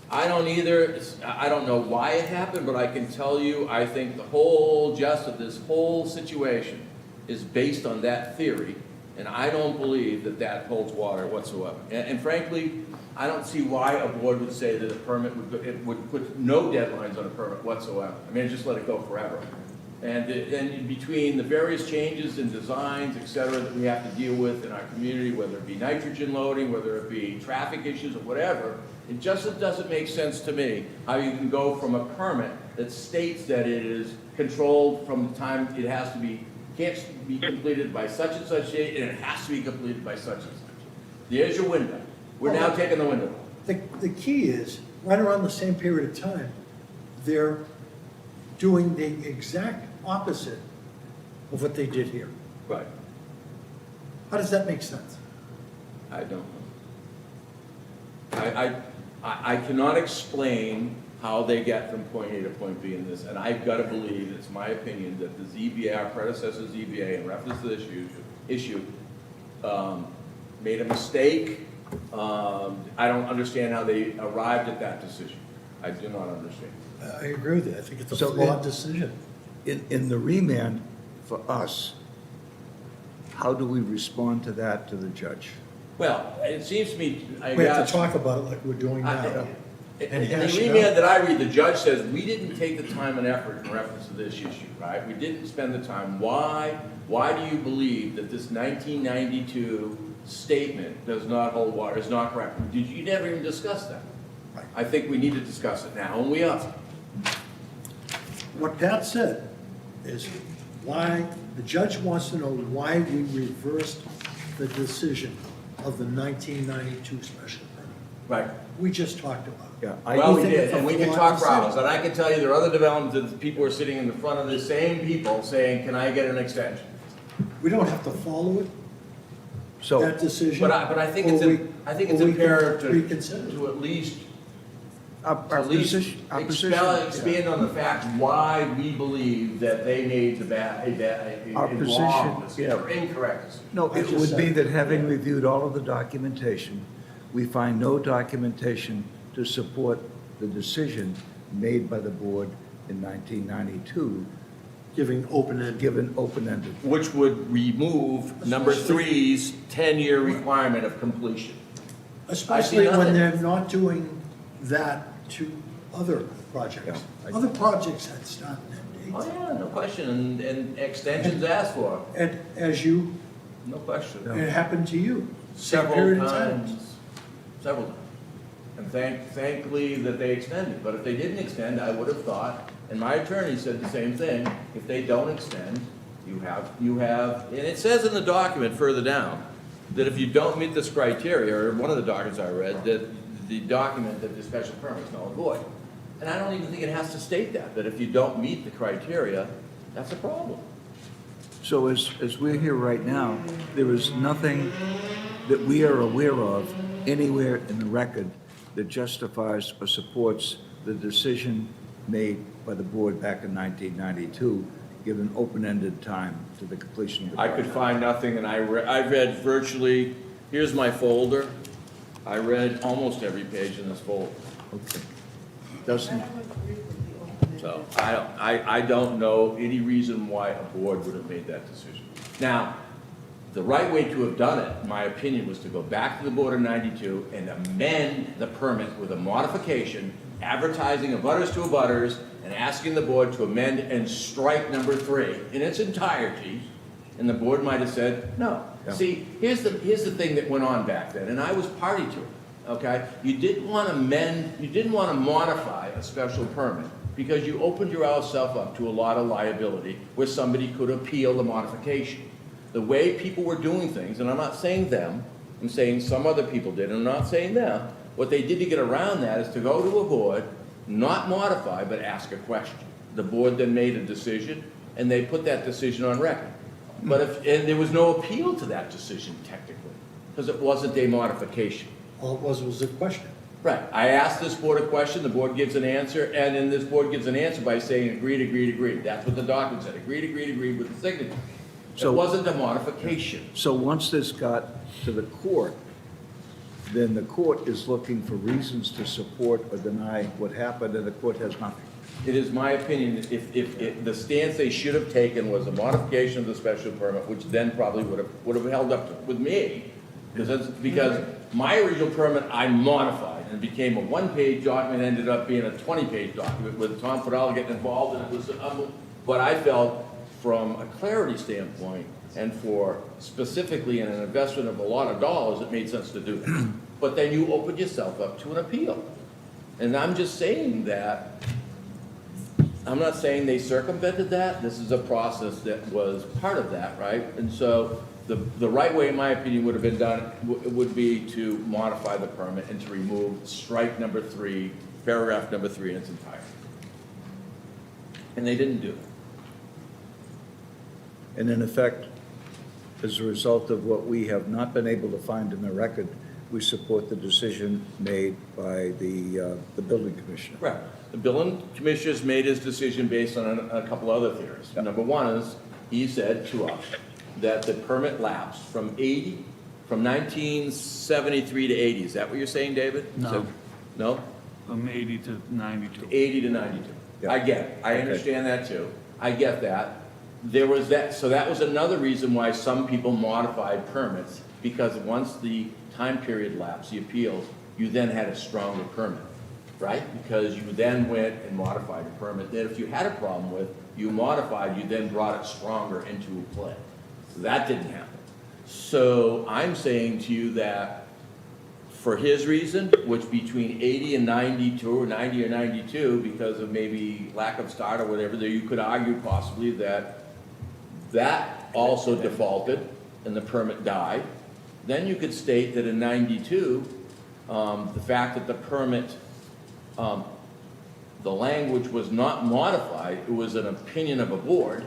I don't either. I don't know why it happened, but I can tell you, I think the whole gist of this whole situation is based on that theory, and I don't believe that that holds water whatsoever. And frankly, I don't see why a board would say that a permit would put no deadlines on a permit whatsoever. I mean, just let it go forever. And then between the various changes in designs, et cetera, that we have to deal with in our community, whether it be nitrogen loading, whether it be traffic issues or whatever, it just doesn't make sense to me how you can go from a permit that states that it is controlled from the time it has to be, can't be completed by such and such date, and it has to be completed by such and such. There's your window. We're now taking the window. The key is, right around the same period of time, they're doing the exact opposite of what they did here. Right. How does that make sense? I don't know. I cannot explain how they get from point A to point B in this, and I've got to believe, it's my opinion, that the ZBA, our predecessor ZBA, in reference to this issue, made a mistake. I don't understand how they arrived at that decision. I do not understand. I agree with you. I think it's a So flawed decision. In the remand for us, how do we respond to that to the judge? Well, it seems to me, We have to talk about it like we're doing now. In the remand that I read, the judge says, we didn't take the time and effort in reference to this issue, right? We didn't spend the time. Why do you believe that this 1992 statement does not hold water, is not correct? You never even discuss that. Right. I think we need to discuss it now, and we are. What Pat said is why, the judge wants to know why we reversed the decision of the 1992 special permit. Right. We just talked about it. Yeah, Well, we think did, it's a and we can flawed talk for hours, decision. and I can tell you there are other developments that people are sitting in the front of the same people saying, can I get an extension? We don't have to follow it, So, that decision. But I think or it's, we- I think or it's we can imperative reconsider. to at least our position, expand on the fact why we believe that they made the Our wrong position, decision, yeah. or incorrect decision. No, I it just would said be it. that having reviewed all of the documentation, we find no documentation to support the decision made by the board in 1992, Giving open-ended. given open-ended. Which would remove number three's 10-year requirement of completion. Especially when nothing. they're not doing that to other projects. Yeah, Other projects had start and end Oh, dates. yeah, no question, and extensions asked for, And as you, no question. it happened to you. Same Several period of time. times, several times. And thankfully that they extended, but if they didn't extend, I would have thought, and my attorney said the same thing, if they don't extend, you have, and it says in the document further down, that if you don't meet this criteria, or one of the documents I read, that the document that the special permit is null and void. And I don't even think it has to state that if you don't meet the criteria, that's a problem. So as we're here right now, there is nothing that we are aware of anywhere in the record that justifies or supports the decision made by the board back in 1992, given open-ended time to the completion of the I project. could find nothing, and I read virtually, here's my folder. I read almost every page in this folder. Okay. Doesn't, So I don't know any reason why a board would have made that decision. Now, the right way to have done it, in my opinion, was to go back to the board in 92 and amend the permit with a modification, advertising abutters to abutters, and asking the board to amend and strike number 3 in its entirety, and the board might have said no. Yeah. See, here's the thing that went on back then, and I was party to it, okay? You didn't want to modify a special permit because you opened yourself up to a lot of liability where somebody could appeal the modification. The way people were doing things, and I'm not saying them, I'm saying some other people did, and I'm not saying them, what they did to get around that is to go to a board, not modify, but ask a question. The board then made a decision, and they put that decision on record. But and there was no appeal to that decision technically, because it wasn't a modification. All it was a question. Right, I asked this board a question, the board gives an answer, and then this board gives an answer by saying agreed, agreed, agreed. That's what the document said, agreed, agreed, agreed with the signature. It wasn't a modification. So once this got to the court, then the court is looking for reasons to support or deny what happened, and the court has nothing. It is my opinion, if the stance they should have taken was a modification of the special permit, which then probably would have held up with me, because my original permit I modified and became a one-page document, ended up being a 20-page document with Tom Fadal getting involved, and it was, but I felt from a clarity standpoint and for specifically in an investment of a lot of dollars, it made sense to do that. But then you open yourself up to an appeal. And I'm just saying that, I'm not saying they circumvented that, this is a process that was part of that, right? And so the right way, in my opinion, would have been done, would be to modify the permit and to remove strike number 3, paragraph number 3 in its entirety. And they didn't do it. And in effect, as a result of what we have not been able to find in the record, we support the decision made by the building commissioner. Right. The building commissioner's made his decision based on a couple other theories. Number one is, he said to us that the permit lapsed from 1973 to 80. Is that what you're saying, David? No. No? From 80 to 92. 80 to 92. Yeah. I get it. I understand that too. I get that. There was that, so that was another reason why some people modified permits, because once the time period lapsed, the appeals, you then had a stronger permit, right? Because you then went and modified a permit that if you had a problem with, you modified, you then brought it stronger into play. So that didn't happen. So I'm saying to you that for his reason, which between 80 and 92, or 90 or 92, because of maybe lack of start or whatever, there you could argue possibly that that also defaulted and the permit died. Then you could state that in 92, the fact that the permit, the language was not modified, it was an opinion of a board,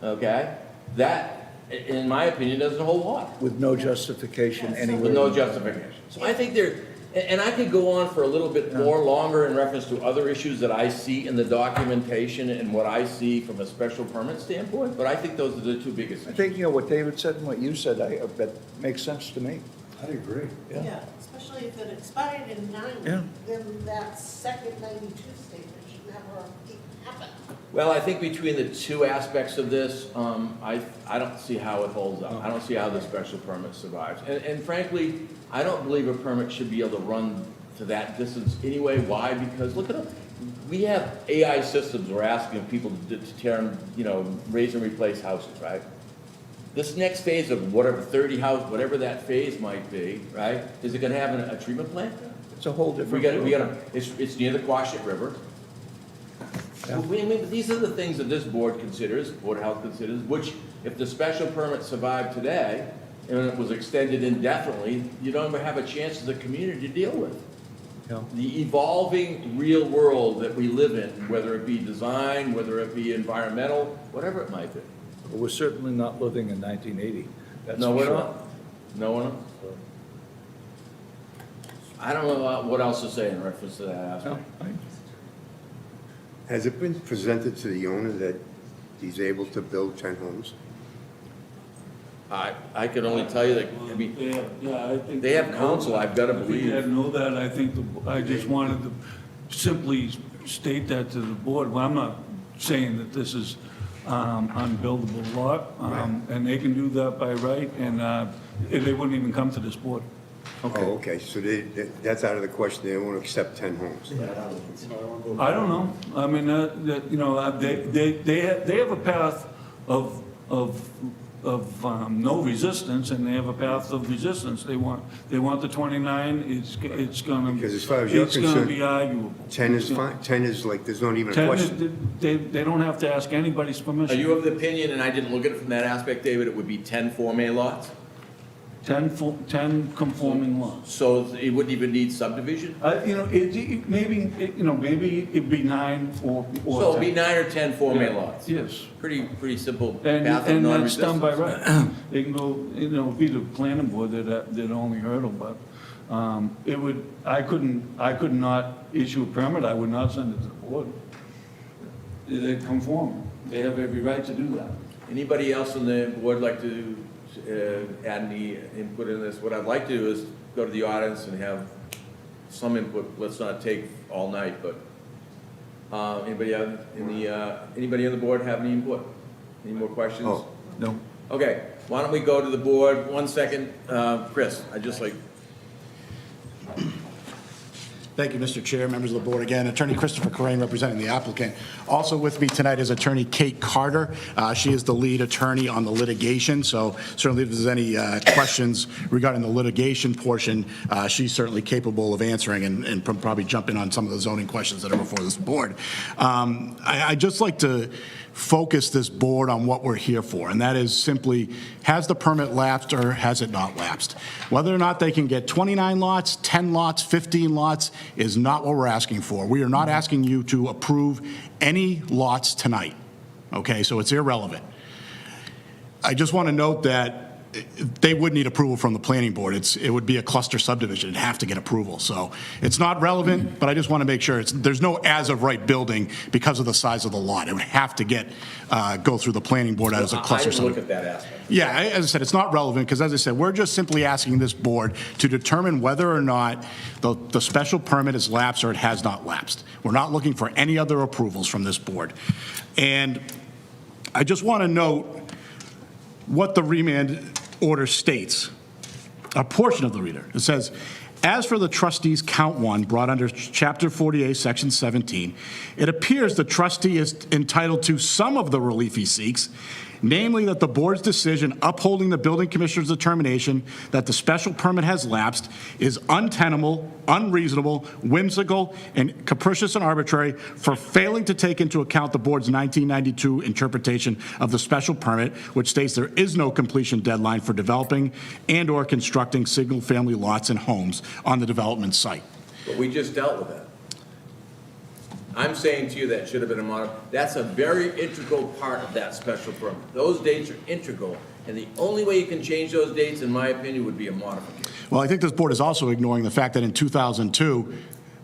okay? That, in my opinion, doesn't hold water. With no justification anywhere. With no justification. So I think there, and I could go on for a little bit more longer in reference to other issues that I see in the documentation and what I see from a special permit standpoint, but I think those are the two biggest I issues. think, what David said and what you said, that makes sense to me. I agree. Yeah, especially if it expired in 90, Yeah. then that second 92 statement should never happen. Well, I think between the two aspects of this, I don't see how it holds up. I don't see how the special permit survives. And frankly, I don't believe a permit should be able to run to that distance anyway. Why? Because look at it. We have AI systems we're asking people to tear and, raise and replace houses, right? This next phase of whatever 30 house, whatever that phase might be, right? Is it gonna have a treatment plant? It's a whole different. It's near the Quashnet River. Yeah. These are the things that this board considers, Board of Health considers, which if the special permit survived today and it was extended indefinitely, you don't ever have a chance as a community to deal with. Yeah. The evolving real world that we live in, whether it be design, whether it be environmental, whatever it might be. But we're certainly not living in 1980. That's No, for we're sure. not. No, we're not. I don't know what else to say in reference to that aspect. Has it been presented to the owner that he's able to build 10 homes? I can only tell you that, I mean, I think. they have counsel, I've got to I think believe. they know that. I think, I just wanted to simply state that to the board. Well, I'm not saying that this is unbuildable lot, and they can do that by right, and they wouldn't even come to this board. Oh, okay, so that's out of the question, they won't accept 10 homes. I don't know. I mean, they have a path of no resistance, and they have a path of resistance. They want the 29, it's gonna, Because as far as you're it's gonna concerned, be arguable. 10 is fine, 10 is like, there's not even a 10, question. they don't have to ask anybody's Are permission. you of the opinion, and I didn't look at it from that aspect, David, it would be 10 Form A lots? 10 conforming lots. So it wouldn't even need subdivision? Maybe it'd be 9 or 10. So it'd be 9 or 10 Form A lots? Yes. Pretty simple And path of and that's done by non-resistance. right. They can go, be the planning board that only hurdle, but I could not issue a permit, I would not send it to the board. They conform, they have every right to do that. Anybody else on the board like to add any input in this? What I'd like to do is go to the audience and have some input. Let's not take all night, but anybody on the board have any input? Any more questions? Oh. No. Okay, why don't we go to the board? 1 second, Chris, I'd just like. Thank you, Mr. Chair, members of the board. Again, Attorney Christopher Corain representing the applicant. Also with me tonight is Attorney Kate Carter. She is the lead attorney on the litigation, so certainly if there's any questions regarding the litigation portion, she's certainly capable of answering and probably jump in on some of the zoning questions that are before this board. I'd just like to focus this board on what we're here for, and that is simply, has the permit lapsed or has it not lapsed? Whether or not they can get 29 lots, 10 lots, 15 lots is not what we're asking for. We are not asking you to approve any lots tonight, okay? So it's irrelevant. I just want to note that they would need approval from the planning board. It would be a cluster subdivision. It'd have to get approval. So it's not relevant, but I just want to make sure there's no as-of-right building because of the size of the lot. It would have to go through the planning board as a cluster I didn't look subdivision. at that aspect. Yeah, as I said, it's not relevant because, as I said, we're just simply asking this board to determine whether or not the special permit is lapsed or it has not lapsed. We're not looking for any other approvals from this board. And I just want to note what the remand order states, a portion of the reader. It says, as for the trustees count 1 brought under Chapter 48, Section 17, it appears the trustee is entitled to some of the relief he seeks, namely that the board's decision upholding the building commissioner's determination that the special permit has lapsed is untenable, unreasonable, whimsical, and capricious and arbitrary for failing to take into account the board's 1992 interpretation of the special permit, which states there is no completion deadline for developing and or constructing single-family lots and homes on the development site. But we just dealt with that. I'm saying to you that should have been that's a very integral part of that special permit. Those dates are integral, and the only way you can change those dates, in my opinion, would be a modification. Well, I think this board is also ignoring the fact that in 2002,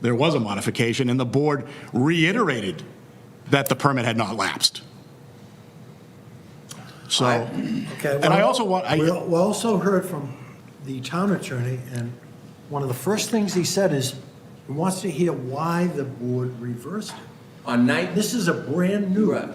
there was a modification, and the board reiterated that the permit had not lapsed. So, Okay, and I also want, we also heard from the town attorney, and one of the first things he said is, he wants to hear why the board reversed it. This is a brand new. Right.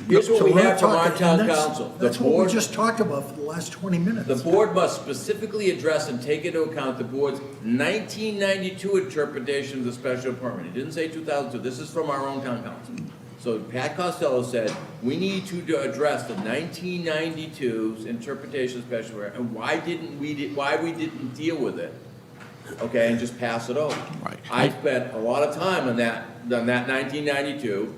Here's what So we we're have from our talking- town and that's- council. That's what we just talked about for the last 20 minutes. The board must specifically address and take into account the board's 1992 interpretation of the special permit. It didn't say 2002. This is from our own town council. So Pat Costello said, we need to address the 1992's interpretation of special permit, and why we didn't deal with it, okay, and just pass it over. Right. I spent a lot of time on that 1992.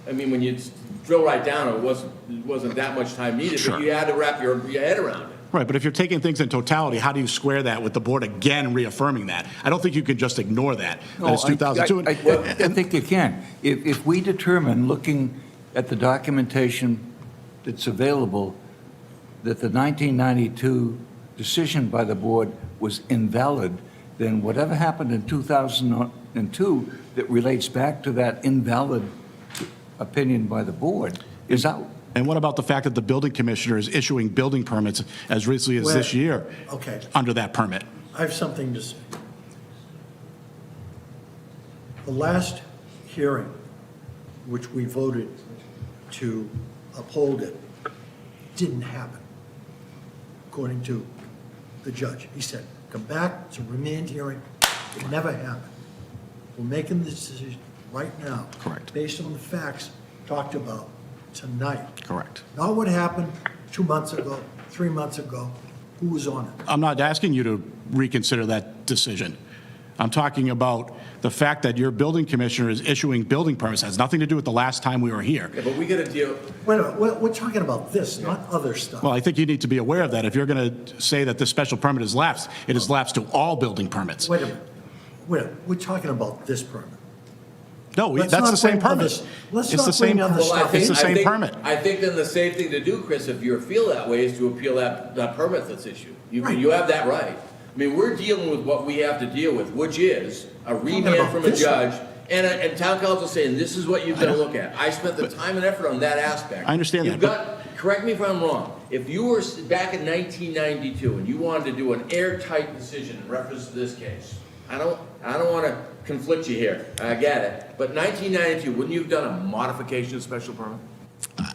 I mean, when you drill right down, it wasn't that much time needed, Sure. but you had to wrap your head around it. right, but if you're taking things in totality, how do you square that with the board again reaffirming that? I don't think you can just ignore that. That it's 2002. I think you can. If we determine, looking at the documentation that's available, that the 1992 decision by the board was invalid, then whatever happened in 2002 that relates back to that invalid opinion by the board is out. And what about the fact that the building commissioner is issuing building permits as recently as this year Okay, under that permit? I have something to say. The last hearing, which we voted to uphold it, didn't happen, according to the judge. He said, come back, it's a remand hearing. It never happened. We're making this decision right now. Correct. Based on the facts talked about tonight. Correct. Not what happened 2 months ago, 3 months ago, who was on it? I'm not asking you to reconsider that decision. I'm talking about the fact that your building commissioner is issuing building permits. It has nothing to do with the last time we were here. Yeah, but we got to deal, Wait a minute, we're talking about this, not other stuff. Well, I think you need to be aware of that. If you're going to say that this special permit is lapsed, it is lapsed to all building permits. Wait a minute, we're talking about this permit. No, Let's that's not the same bring permit. others- let's It's not the same, bring other well, I stuff. think. it's the I same think- permit. I think then the safe thing to do, Chris, if you feel that way, is to appeal that permit that's issued. Right. You have that right. I mean, we're dealing with what we have to deal with, which is a remand about from a this judge, and town council saying, this is what you've got to look at. I spent the time and effort on that aspect. I understand You've that, got, correct me if I'm wrong, if you were back in 1992 and you wanted to do an airtight decision in reference to this case, I don't want to conflict you here, I get it, but 1992, wouldn't you have done a modification of special permit?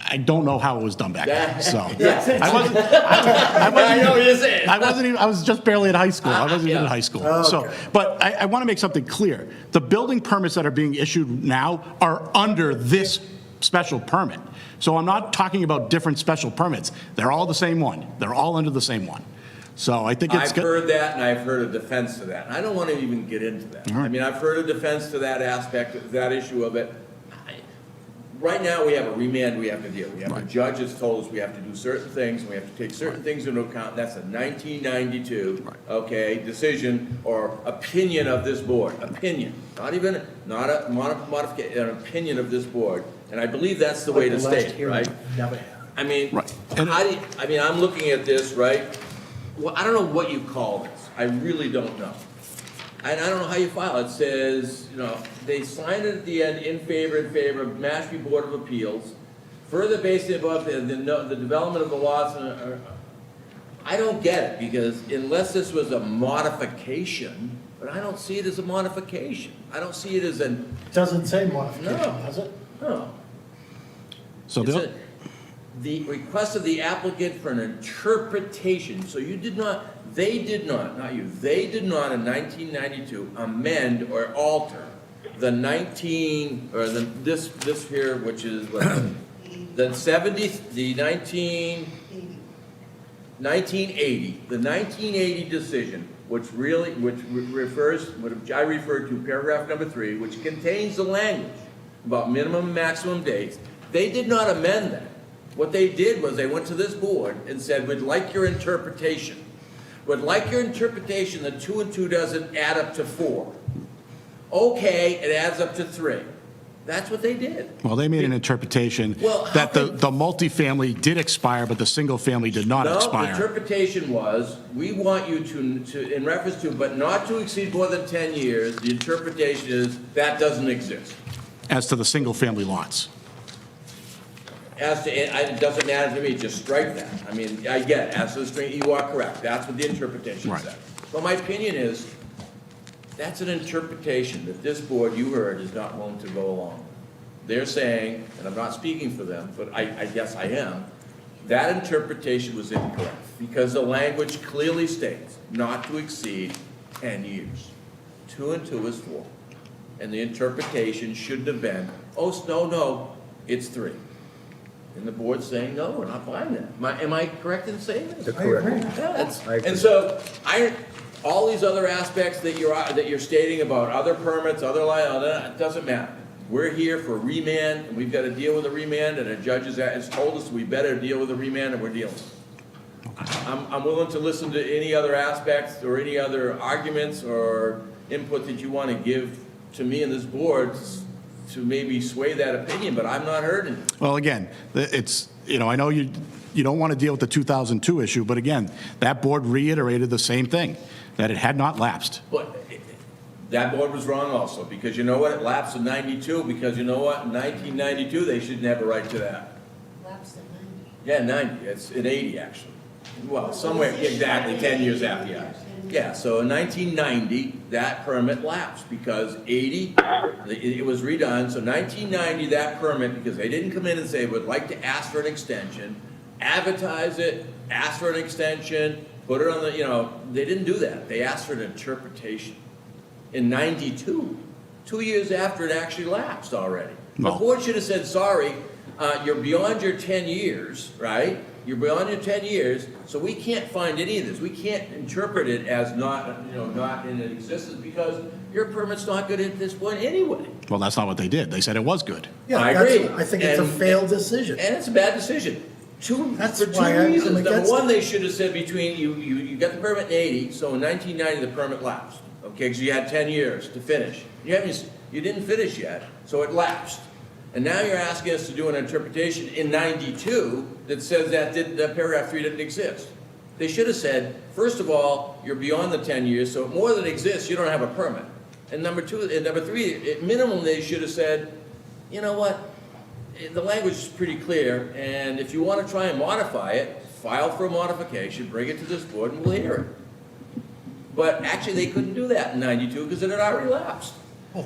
I don't know how it was done back then, so. Yeah. I wasn't, I know what you're saying. I was just barely in high school. I wasn't even in Yeah. high school. So, but I want to make something clear. The building permits that are being issued now are under this special permit. So I'm not talking about different special permits. They're all the same one. They're all under the same one. So I think it's I've good. heard that, and I've heard a defense to that, and I don't want to even get into that. I mean, I've heard a defense to that aspect, that issue of it. Right now, we have a remand we have to deal with. We have a judge that's told us we have to do certain things, and we have to take certain things into account. That's a 1992, okay, decision or opinion of this board. Opinion, not a modification, an opinion of this board. And I believe that's the way to state it, right? Never had. I mean, Right. how do you, I mean, I'm looking at this, right? Well, I don't know what you call this. I really don't know. And I don't know how you file. It says, you know, they sign it at the end in favor of Mashpee Board of Appeals. Further based above the development of the laws. I don't get it, because unless this was a modification, but I don't see it as a modification. I don't see it as an, Doesn't say modification, No. does it? no. So It's they'll- the request of the applicant for an interpretation, so you did not, they did not, not you, they did not in 1992 amend or alter the 19, or this here, which is what, the 1980 decision, which refers, what I referred to, paragraph number 3, which contains the language about minimum and maximum dates. They did not amend that. What they did was they went to this board and said, we'd like your interpretation. Would like your interpretation that 2 and 2 doesn't add up to 4. Okay, it adds up to 3. That's what they did. Well, they made an interpretation Well, how that the can- multifamily did expire, but the single family did not No, the expire. interpretation was, we want you to, in reference to, but not to exceed more than 10 years, the interpretation is, that doesn't exist. As to the single family lots. As to, it doesn't matter to me, just strike that. I mean, I get it, as to the string, you are correct, that's what the interpretation Right. said. But my opinion is, that's an interpretation that this board, you heard, is not willing to go along with. They're saying, and I'm not speaking for them, but I guess I am, that interpretation was incorrect, because the language clearly states, not to exceed 10 years. 2 and 2 is 4. And the interpretation shouldn't have been, oh, no, it's 3. And the board's saying, no, we're not buying that. Am I correct in saying this? I agree. Yeah, and so, all these other aspects that you're stating about other permits, it doesn't matter. We're here for remand, and we've got to deal with a remand, and a judge has told us we better deal with a remand, and we're dealing with it. I'm willing to listen to any other aspects or any other arguments or input that you want to give to me and this board to maybe sway that opinion, but I'm not hurting. Well, again, it's, I know you don't want to deal with the 2002 issue, but again, that board reiterated the same thing, that it had not lapsed. But that board was wrong also, because you know what, it lapsed in 92, because you know what, in 1992, they shouldn't have a right to that. Lapsed at 90. Yeah, 90, it's in 80, actually. Well, somewhere, exactly, 10 years after, yeah. Yeah, so in 1990, that permit lapsed, because 80, it was redone, so 1990, that permit, because they didn't come in and say, would like to ask for an extension, advertise it, ask for an extension, put it on the, they didn't do that. They asked for an interpretation. In 92, 2 years after it actually lapsed already. The No. board should have said, sorry, you're beyond your 10 years, right? you're beyond your 10 years, so we can't find any of this. We can't interpret it as not, not in existence because your permit's not good at this point anyway. Well, that's not what they did. They said it was good. Yeah, I that's- agree. I think it's a And- failed decision. And it's a bad decision. That's For why two I'm reasons. Number against one, it. they should have said between, you got the permit in 80, so in 1990, the permit lapsed. Okay, because you had 10 years to finish. You didn't finish yet, so it lapsed. And now you're asking us to do an interpretation in 92 that says that paragraph 3 didn't exist. They should have said, first of all, you're beyond the 10 years, so more than exists, you don't have a permit. And number three, at minimum, they should have said, you know what? The language is pretty clear, and if you want to try and modify it, file for a modification, bring it to this board, and we'll hear it. But actually, they couldn't do that in 92 because it had already lapsed. And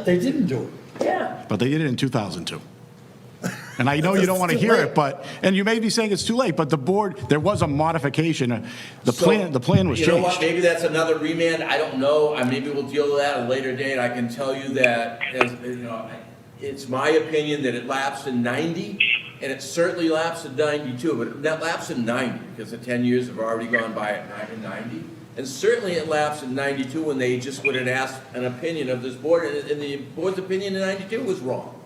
they didn't do it. Yeah. But they did it in 2002. And I know you don't want to hear it, and you may be saying it's too late, but the board, there was a modification. The plan was You know what, changed. maybe that's another remand, I don't know, maybe we'll deal with that at a later date. I can tell you that, it's my opinion that it lapsed in 90, and it certainly lapsed in 92, but that lapsed in 90 because the 10 years have already gone by in 90. And certainly it lapsed in 92 when they just would have asked an opinion of this board, and the board's opinion in 92 was wrong.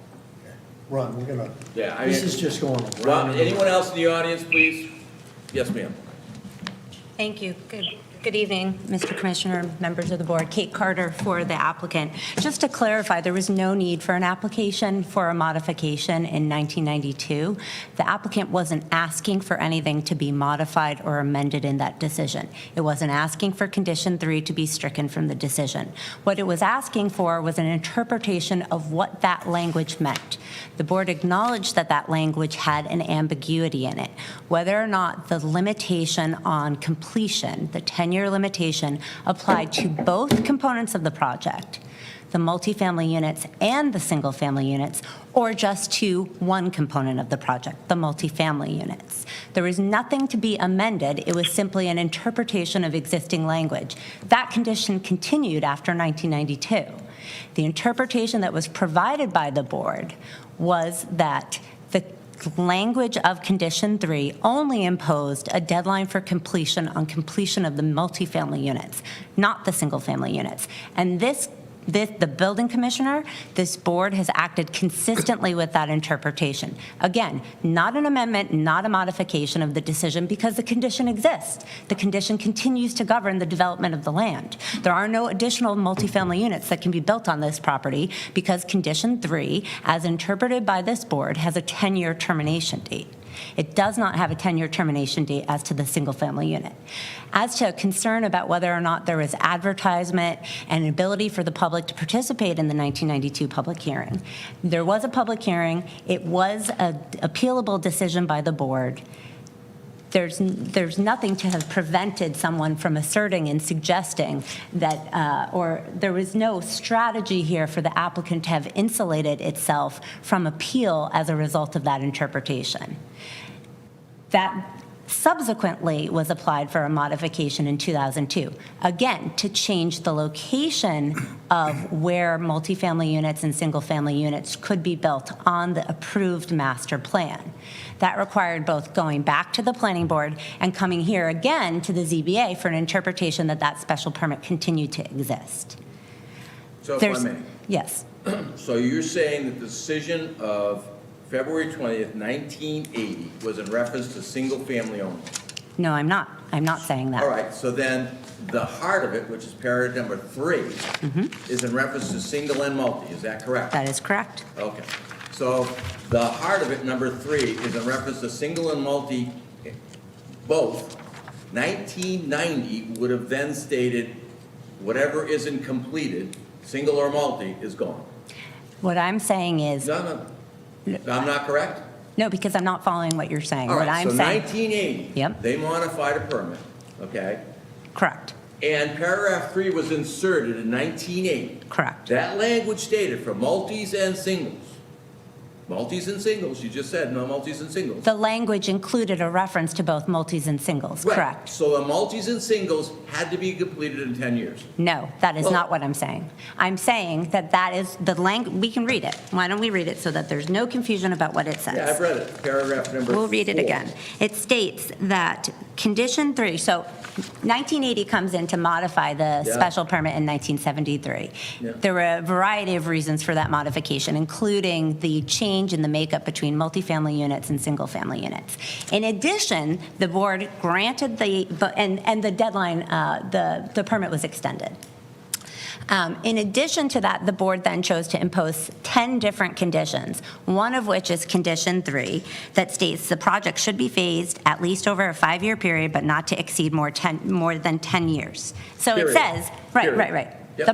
Ron, we're gonna, Yeah, this is just going Rob, around. and anyone else in the audience, please? Yes, ma'am. Thank you. Good evening, Mr. Commissioner, members of the board. Kate Carter for the applicant. Just to clarify, there was no need for an application for a modification in 1992. The applicant wasn't asking for anything to be modified or amended in that decision. It wasn't asking for condition 3 to be stricken from the decision. What it was asking for was an interpretation of what that language meant. The board acknowledged that that language had an ambiguity in it. Whether or not the limitation on completion, the 10-year limitation, applied to both components of the project, the multifamily units and the single-family units, or just to one component of the project, the multifamily units. There was nothing to be amended. It was simply an interpretation of existing language. That condition continued after 1992. The interpretation that was provided by the board was that the language of condition 3 only imposed a deadline for completion on completion of the multifamily units, not the single-family units. And the building commissioner, this board has acted consistently with that interpretation. Again, not an amendment, not a modification of the decision because the condition exists. The condition continues to govern the development of the land. There are no additional multifamily units that can be built on this property because condition 3, as interpreted by this board, has a 10-year termination date. It does not have a 10-year termination date as to the single-family unit. As to a concern about whether or not there was advertisement and an ability for the public to participate in the 1992 public hearing, there was a public hearing. It was an appealable decision by the board. There's nothing to have prevented someone from asserting and suggesting that, or there was no strategy here for the applicant to have insulated itself from appeal as a result of that interpretation. That subsequently was applied for a modification in 2002, again, to change the location of where multifamily units and single-family units could be built on the approved master plan. That required both going back to the planning board and coming here again to the ZBA for an interpretation that that special permit continued to exist. So if I may. Yes. So you're saying that the decision of February 20th, 1980 was in reference to single-family only? No, I'm not. I'm not saying that. All right, so then the heart of it, which is paragraph number 3, is in reference to single and multi, is that correct? That is correct. Okay, so the heart of it, number 3, is in reference to single and multi, both. 1990 would have then stated whatever isn't completed, single or multi, is gone. What I'm saying is... No. I'm not correct? No, because I'm not following what you're saying. All What right, I'm so saying... 1980, Yep. they modified a permit, okay? Correct. And paragraph 3 was inserted in 1980. Correct. That language stated for multis and singles, Multis and singles, you just said, no multis and singles. The language included a reference to both multis and singles, Right. correct? So the multis and singles had to be completed in 10 years. No, that is Well- not what I'm saying. I'm saying that that is the we can read it. Why don't we read it so that there's no confusion about what it says? Yeah, I've read it, paragraph number 4. We'll read it again. It states that condition 3, so 1980 comes in to modify the Yeah. special permit in 1973. Yeah. There were a variety of reasons for that modification, including the change in the makeup between multifamily units and single-family units. In addition, the board granted and the deadline, the permit was extended. In addition to that, the board then chose to impose 10 different conditions, one of which is condition 3, that states the project should be phased at least over a 5-year period, but not to exceed more than 10 years. So it Period. says, Period. right. Yep.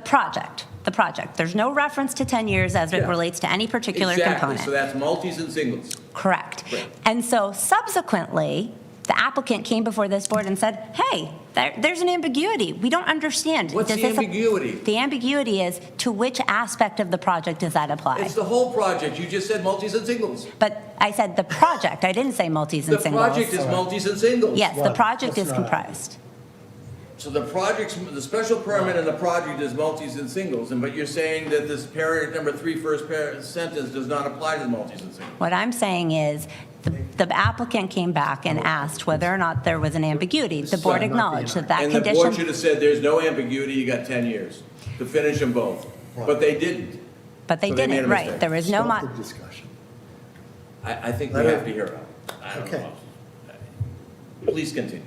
The project. There's no reference to 10 years as it Yeah. relates to any particular Exactly, component. so that's multis and singles. Correct. Right. And so subsequently, the applicant came before this board and said, hey, there's an ambiguity. We don't understand. What's Does the this- ambiguity? The ambiguity is to which aspect of the project does that apply? It's the whole project, you just said multis and singles. But I said the project, I didn't say multis and The singles. project is multis and singles. Yes, the project is comprised. So the the special permit and the project is multis and singles, but you're saying that this paragraph number 3, first sentence does not apply to the multis and singles. What I'm saying is, the applicant came back and asked whether or not there was an ambiguity. The board acknowledged that And the board should condition, have said, there's no ambiguity, you got 10 years to finish them both. But they didn't. but they so they made didn't, a right. mistake. There was no, Stop the discussion. I think we have to hear it. I don't know. Please continue.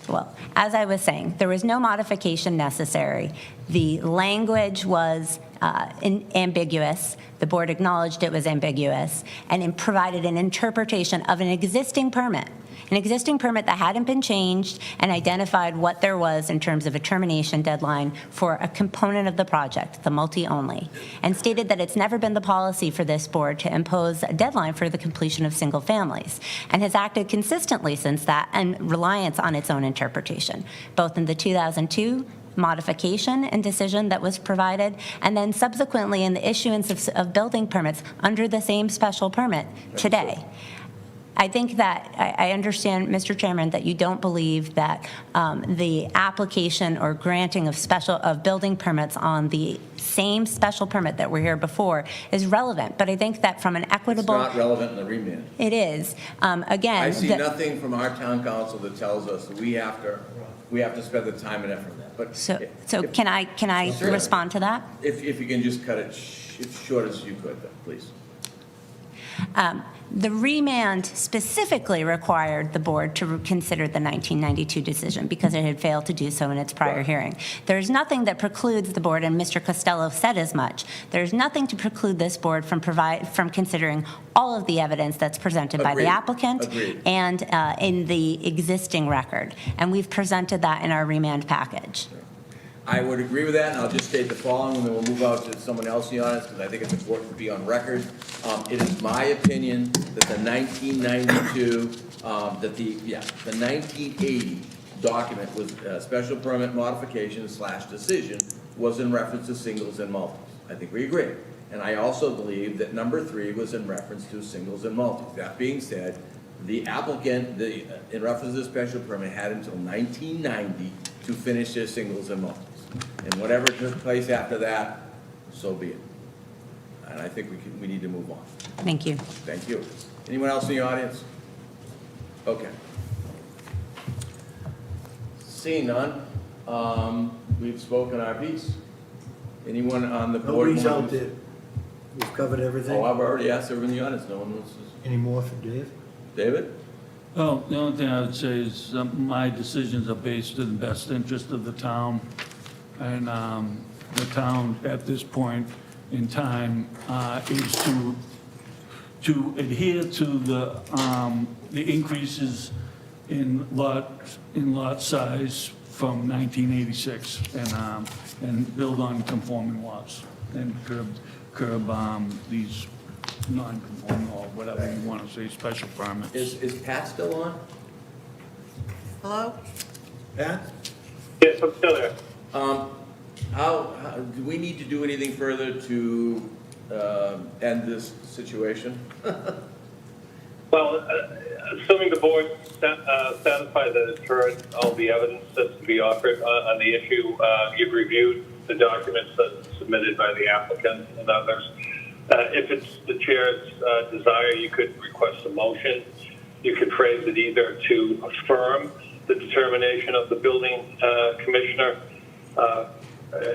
well, as I was saying, there was no modification necessary. The language was ambiguous. The board acknowledged it was ambiguous and it provided an interpretation of an existing permit that hadn't been changed, and identified what there was in terms of a termination deadline for a component of the project, the multi-only, and stated that it's never been the policy for this board to impose a deadline for the completion of single families, and has acted consistently since that and reliance on its own interpretation, both in the 2002 modification and decision that was provided, and then subsequently in the issuance of building permits under the same special permit today. I think that, I understand, Mr. Chairman, that you don't believe that the application or granting of building permits on the same special permit that were here before is relevant, but I think that from an It's equitable. not relevant in the remand. It is. Again. I see the- nothing from our town council that tells us that we have to spend the time and effort on that. But So can I Certainly. respond to that? if you can just cut it as short as you could, then, please. The remand specifically required the board to consider the 1992 decision because it had failed to do so in its prior hearing. There's nothing that precludes the board, and Mr. Costello said as much, there's nothing to preclude this board from considering all of the evidence that's presented by Agreed. the applicant Agreed. and in the existing record. And we've presented that in our remand package. I would agree with that, and I'll just state the following, and then we'll move out to someone else in the audience, because I think it's important to be on record. It is my opinion that the 1992, the 1980 document was special permit modification / decision was in reference to singles and multis. I think we agree. And I also believe that number 3 was in reference to singles and multis. That being said, the applicant, in reference to the special permit, had until 1990 to finish their singles and multis. And whatever took place after that, so be it. And I think we need to move on. Thank you. Thank you. Anyone else in the audience? Okay. Seeing none, we've spoken our piece. Anyone on the board? Nobody's out there. We've covered everything. Oh, I've already asked everyone in the audience. No one wants to. Any more for Dave? David? Well, the only thing I would say is my decisions are based in the best interest of the town. And the town, at this point in time, is to adhere to the increases in lot size from 1986 and build on conforming lots and curb these non-conforming or whatever you want to say, special permits. Is Pat still on? Hello? Pat? Yes, I'm still there. How do we need to do anything further to end this situation? Well, assuming the board satisfied that it's heard all the evidence that's to be offered on the issue, you've reviewed the documents that's submitted by the applicant and others. If it's the chair's desire, you could request a motion. You could phrase it either to affirm the determination of the building commissioner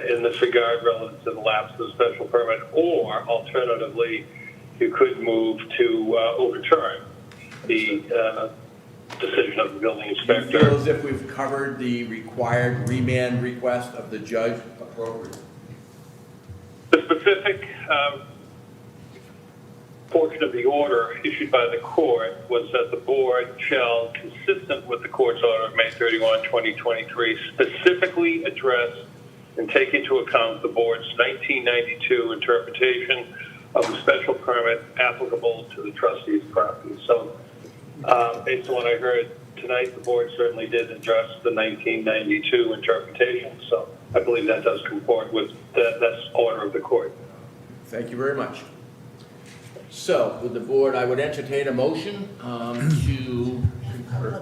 in this regard relative to the lapse of the special permit, or alternatively, you could move to overturn the decision of the building Do you inspector. feel as if we've covered the required remand request of the judge appropriately? The specific portion of the order issued by the court was that the board shall, consistent with the court's order of May 31, 2023, specifically address and take into account the board's 1992 interpretation of the special permit applicable to the trustee's property. So based on what I heard tonight, the board certainly did address the 1992 interpretation. So I believe that does comport with that's order of the court. Thank you very much. So, with the board, I would entertain a motion to concur.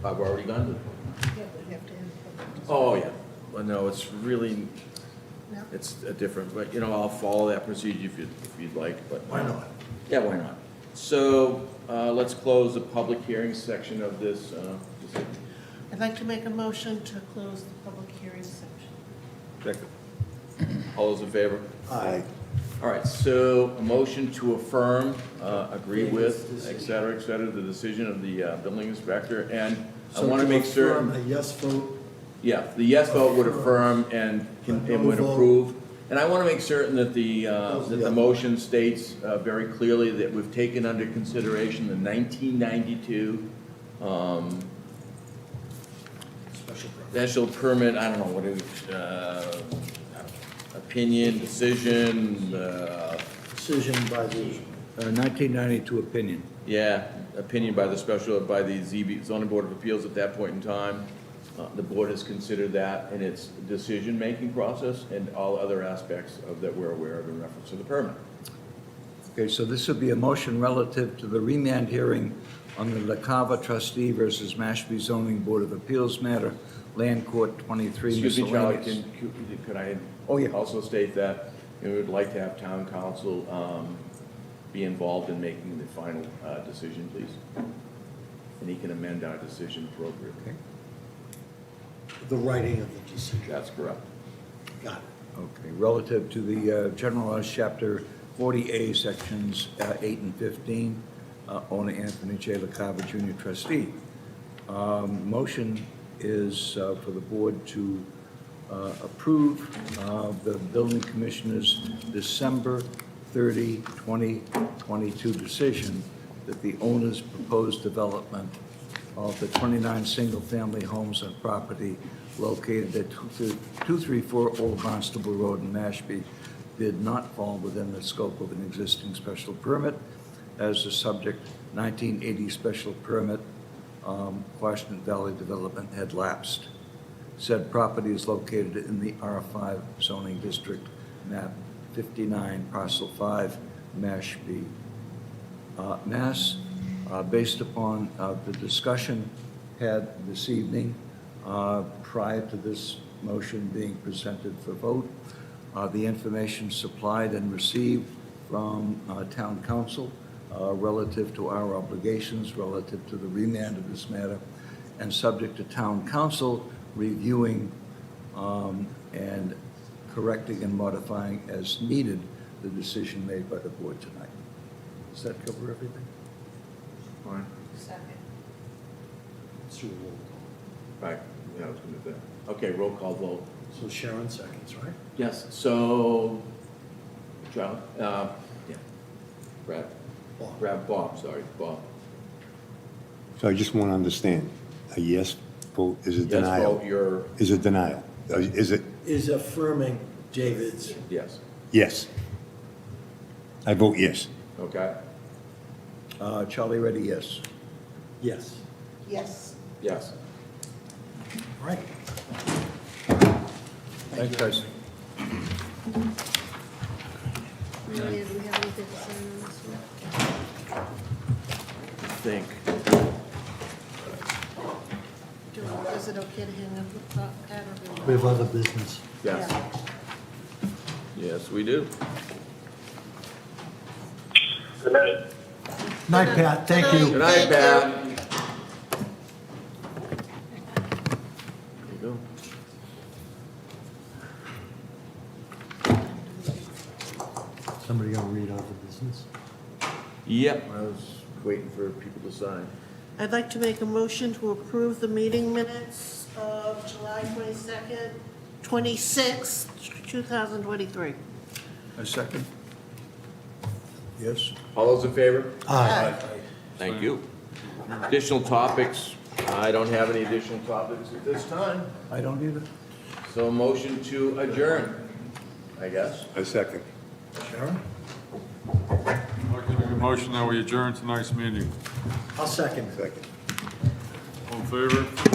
I've already gone to. Yeah, we have to end public Oh, yeah. Well, no, it's really, No. it's a different, but, I'll follow that procedure if you'd like, but. Why not? Yeah, why not? So, let's close the public hearing section of this decision. I'd like to make a motion to close the public hearing section. All those in favor? Aye. All right, so a motion to affirm, agree with, et cetera, the decision of the building inspector, and I want to make certain. So to affirm, a yes vote, Yeah, the yes vote would affirm and would vote. approve. And I want to make certain that the motion states very clearly that we've taken under consideration the 1992 special permit, I don't know, what it was, opinion, decision, decision by the 1992 opinion. yeah, opinion by the ZB, zoning board of appeals at that point in time. The board has considered that in its decision-making process and all other aspects of that we're aware of in reference to the permit. Okay, so this would be a motion relative to the remand hearing on the La Cava trustee versus Mashpee zoning board of appeals matter, land court 23 Excuse me, Charlie, miscellaneous. could I Oh, yeah. also state that we would like to have town council be involved in making the final decision, please? And he can amend our decision appropriately. Okay. the writing of the decision. That's correct. Got it. Okay, relative to the general laws, chapter 40A, sections 8 and 15, owner Anthony J. LaCava Jr. trustee. Motion is for the board to approve the building commissioner's December 30, 2022 decision that the owner's proposed development of the 29 single-family homes on property located at 234 Old Barnstable Road in Mashpee did not fall within the scope of an existing special permit, as the subject 1980 special permit, Washington Valley Development, had lapsed. Said property is located in the R5 zoning district, map 59, parcel 5, Mashpee, Mass. Based upon the discussion had this evening, prior to this motion being presented for vote, the information supplied and received from town council relative to our obligations, relative to the remand of this matter, and subject to town council reviewing and correcting and modifying as needed the decision made by the board tonight. Does that cover everything? Fine. Second. Let's do a roll call. Right, yeah, I was going to do that. Okay, roll call vote. So Sharon seconds, right? Yes, so, Charlie, yeah, Brad, Bob, sorry, Bob. So I just want to understand, a yes vote is a Yes denial? vote, you're, Is a denial? Is it, Is affirming David's, yes, yes? I vote yes. okay, Charlie Reddy, yes. yes. Yes. yes. Right. Thanks, guys. Do we have anything to sign on this one? I think. Is it okay to hang up the pad or? We have other business. Yes. Yeah. Yes, we do. Good night. Night, Pat, thank you. Good night, Pat. There you go. Somebody gonna read other business? Yep, I was waiting for people to sign. I'd like to make a motion to approve the meeting minutes of July 22nd, 26th, 2023. A second? Yes? All those in favor? Aye. Thank you. Additional topics, I don't have any additional topics at this time. I don't either. So motion to adjourn, I guess. A second. Sharon? I'd like to make a motion that we adjourn tonight's meeting. I'll second. Second. All in favor?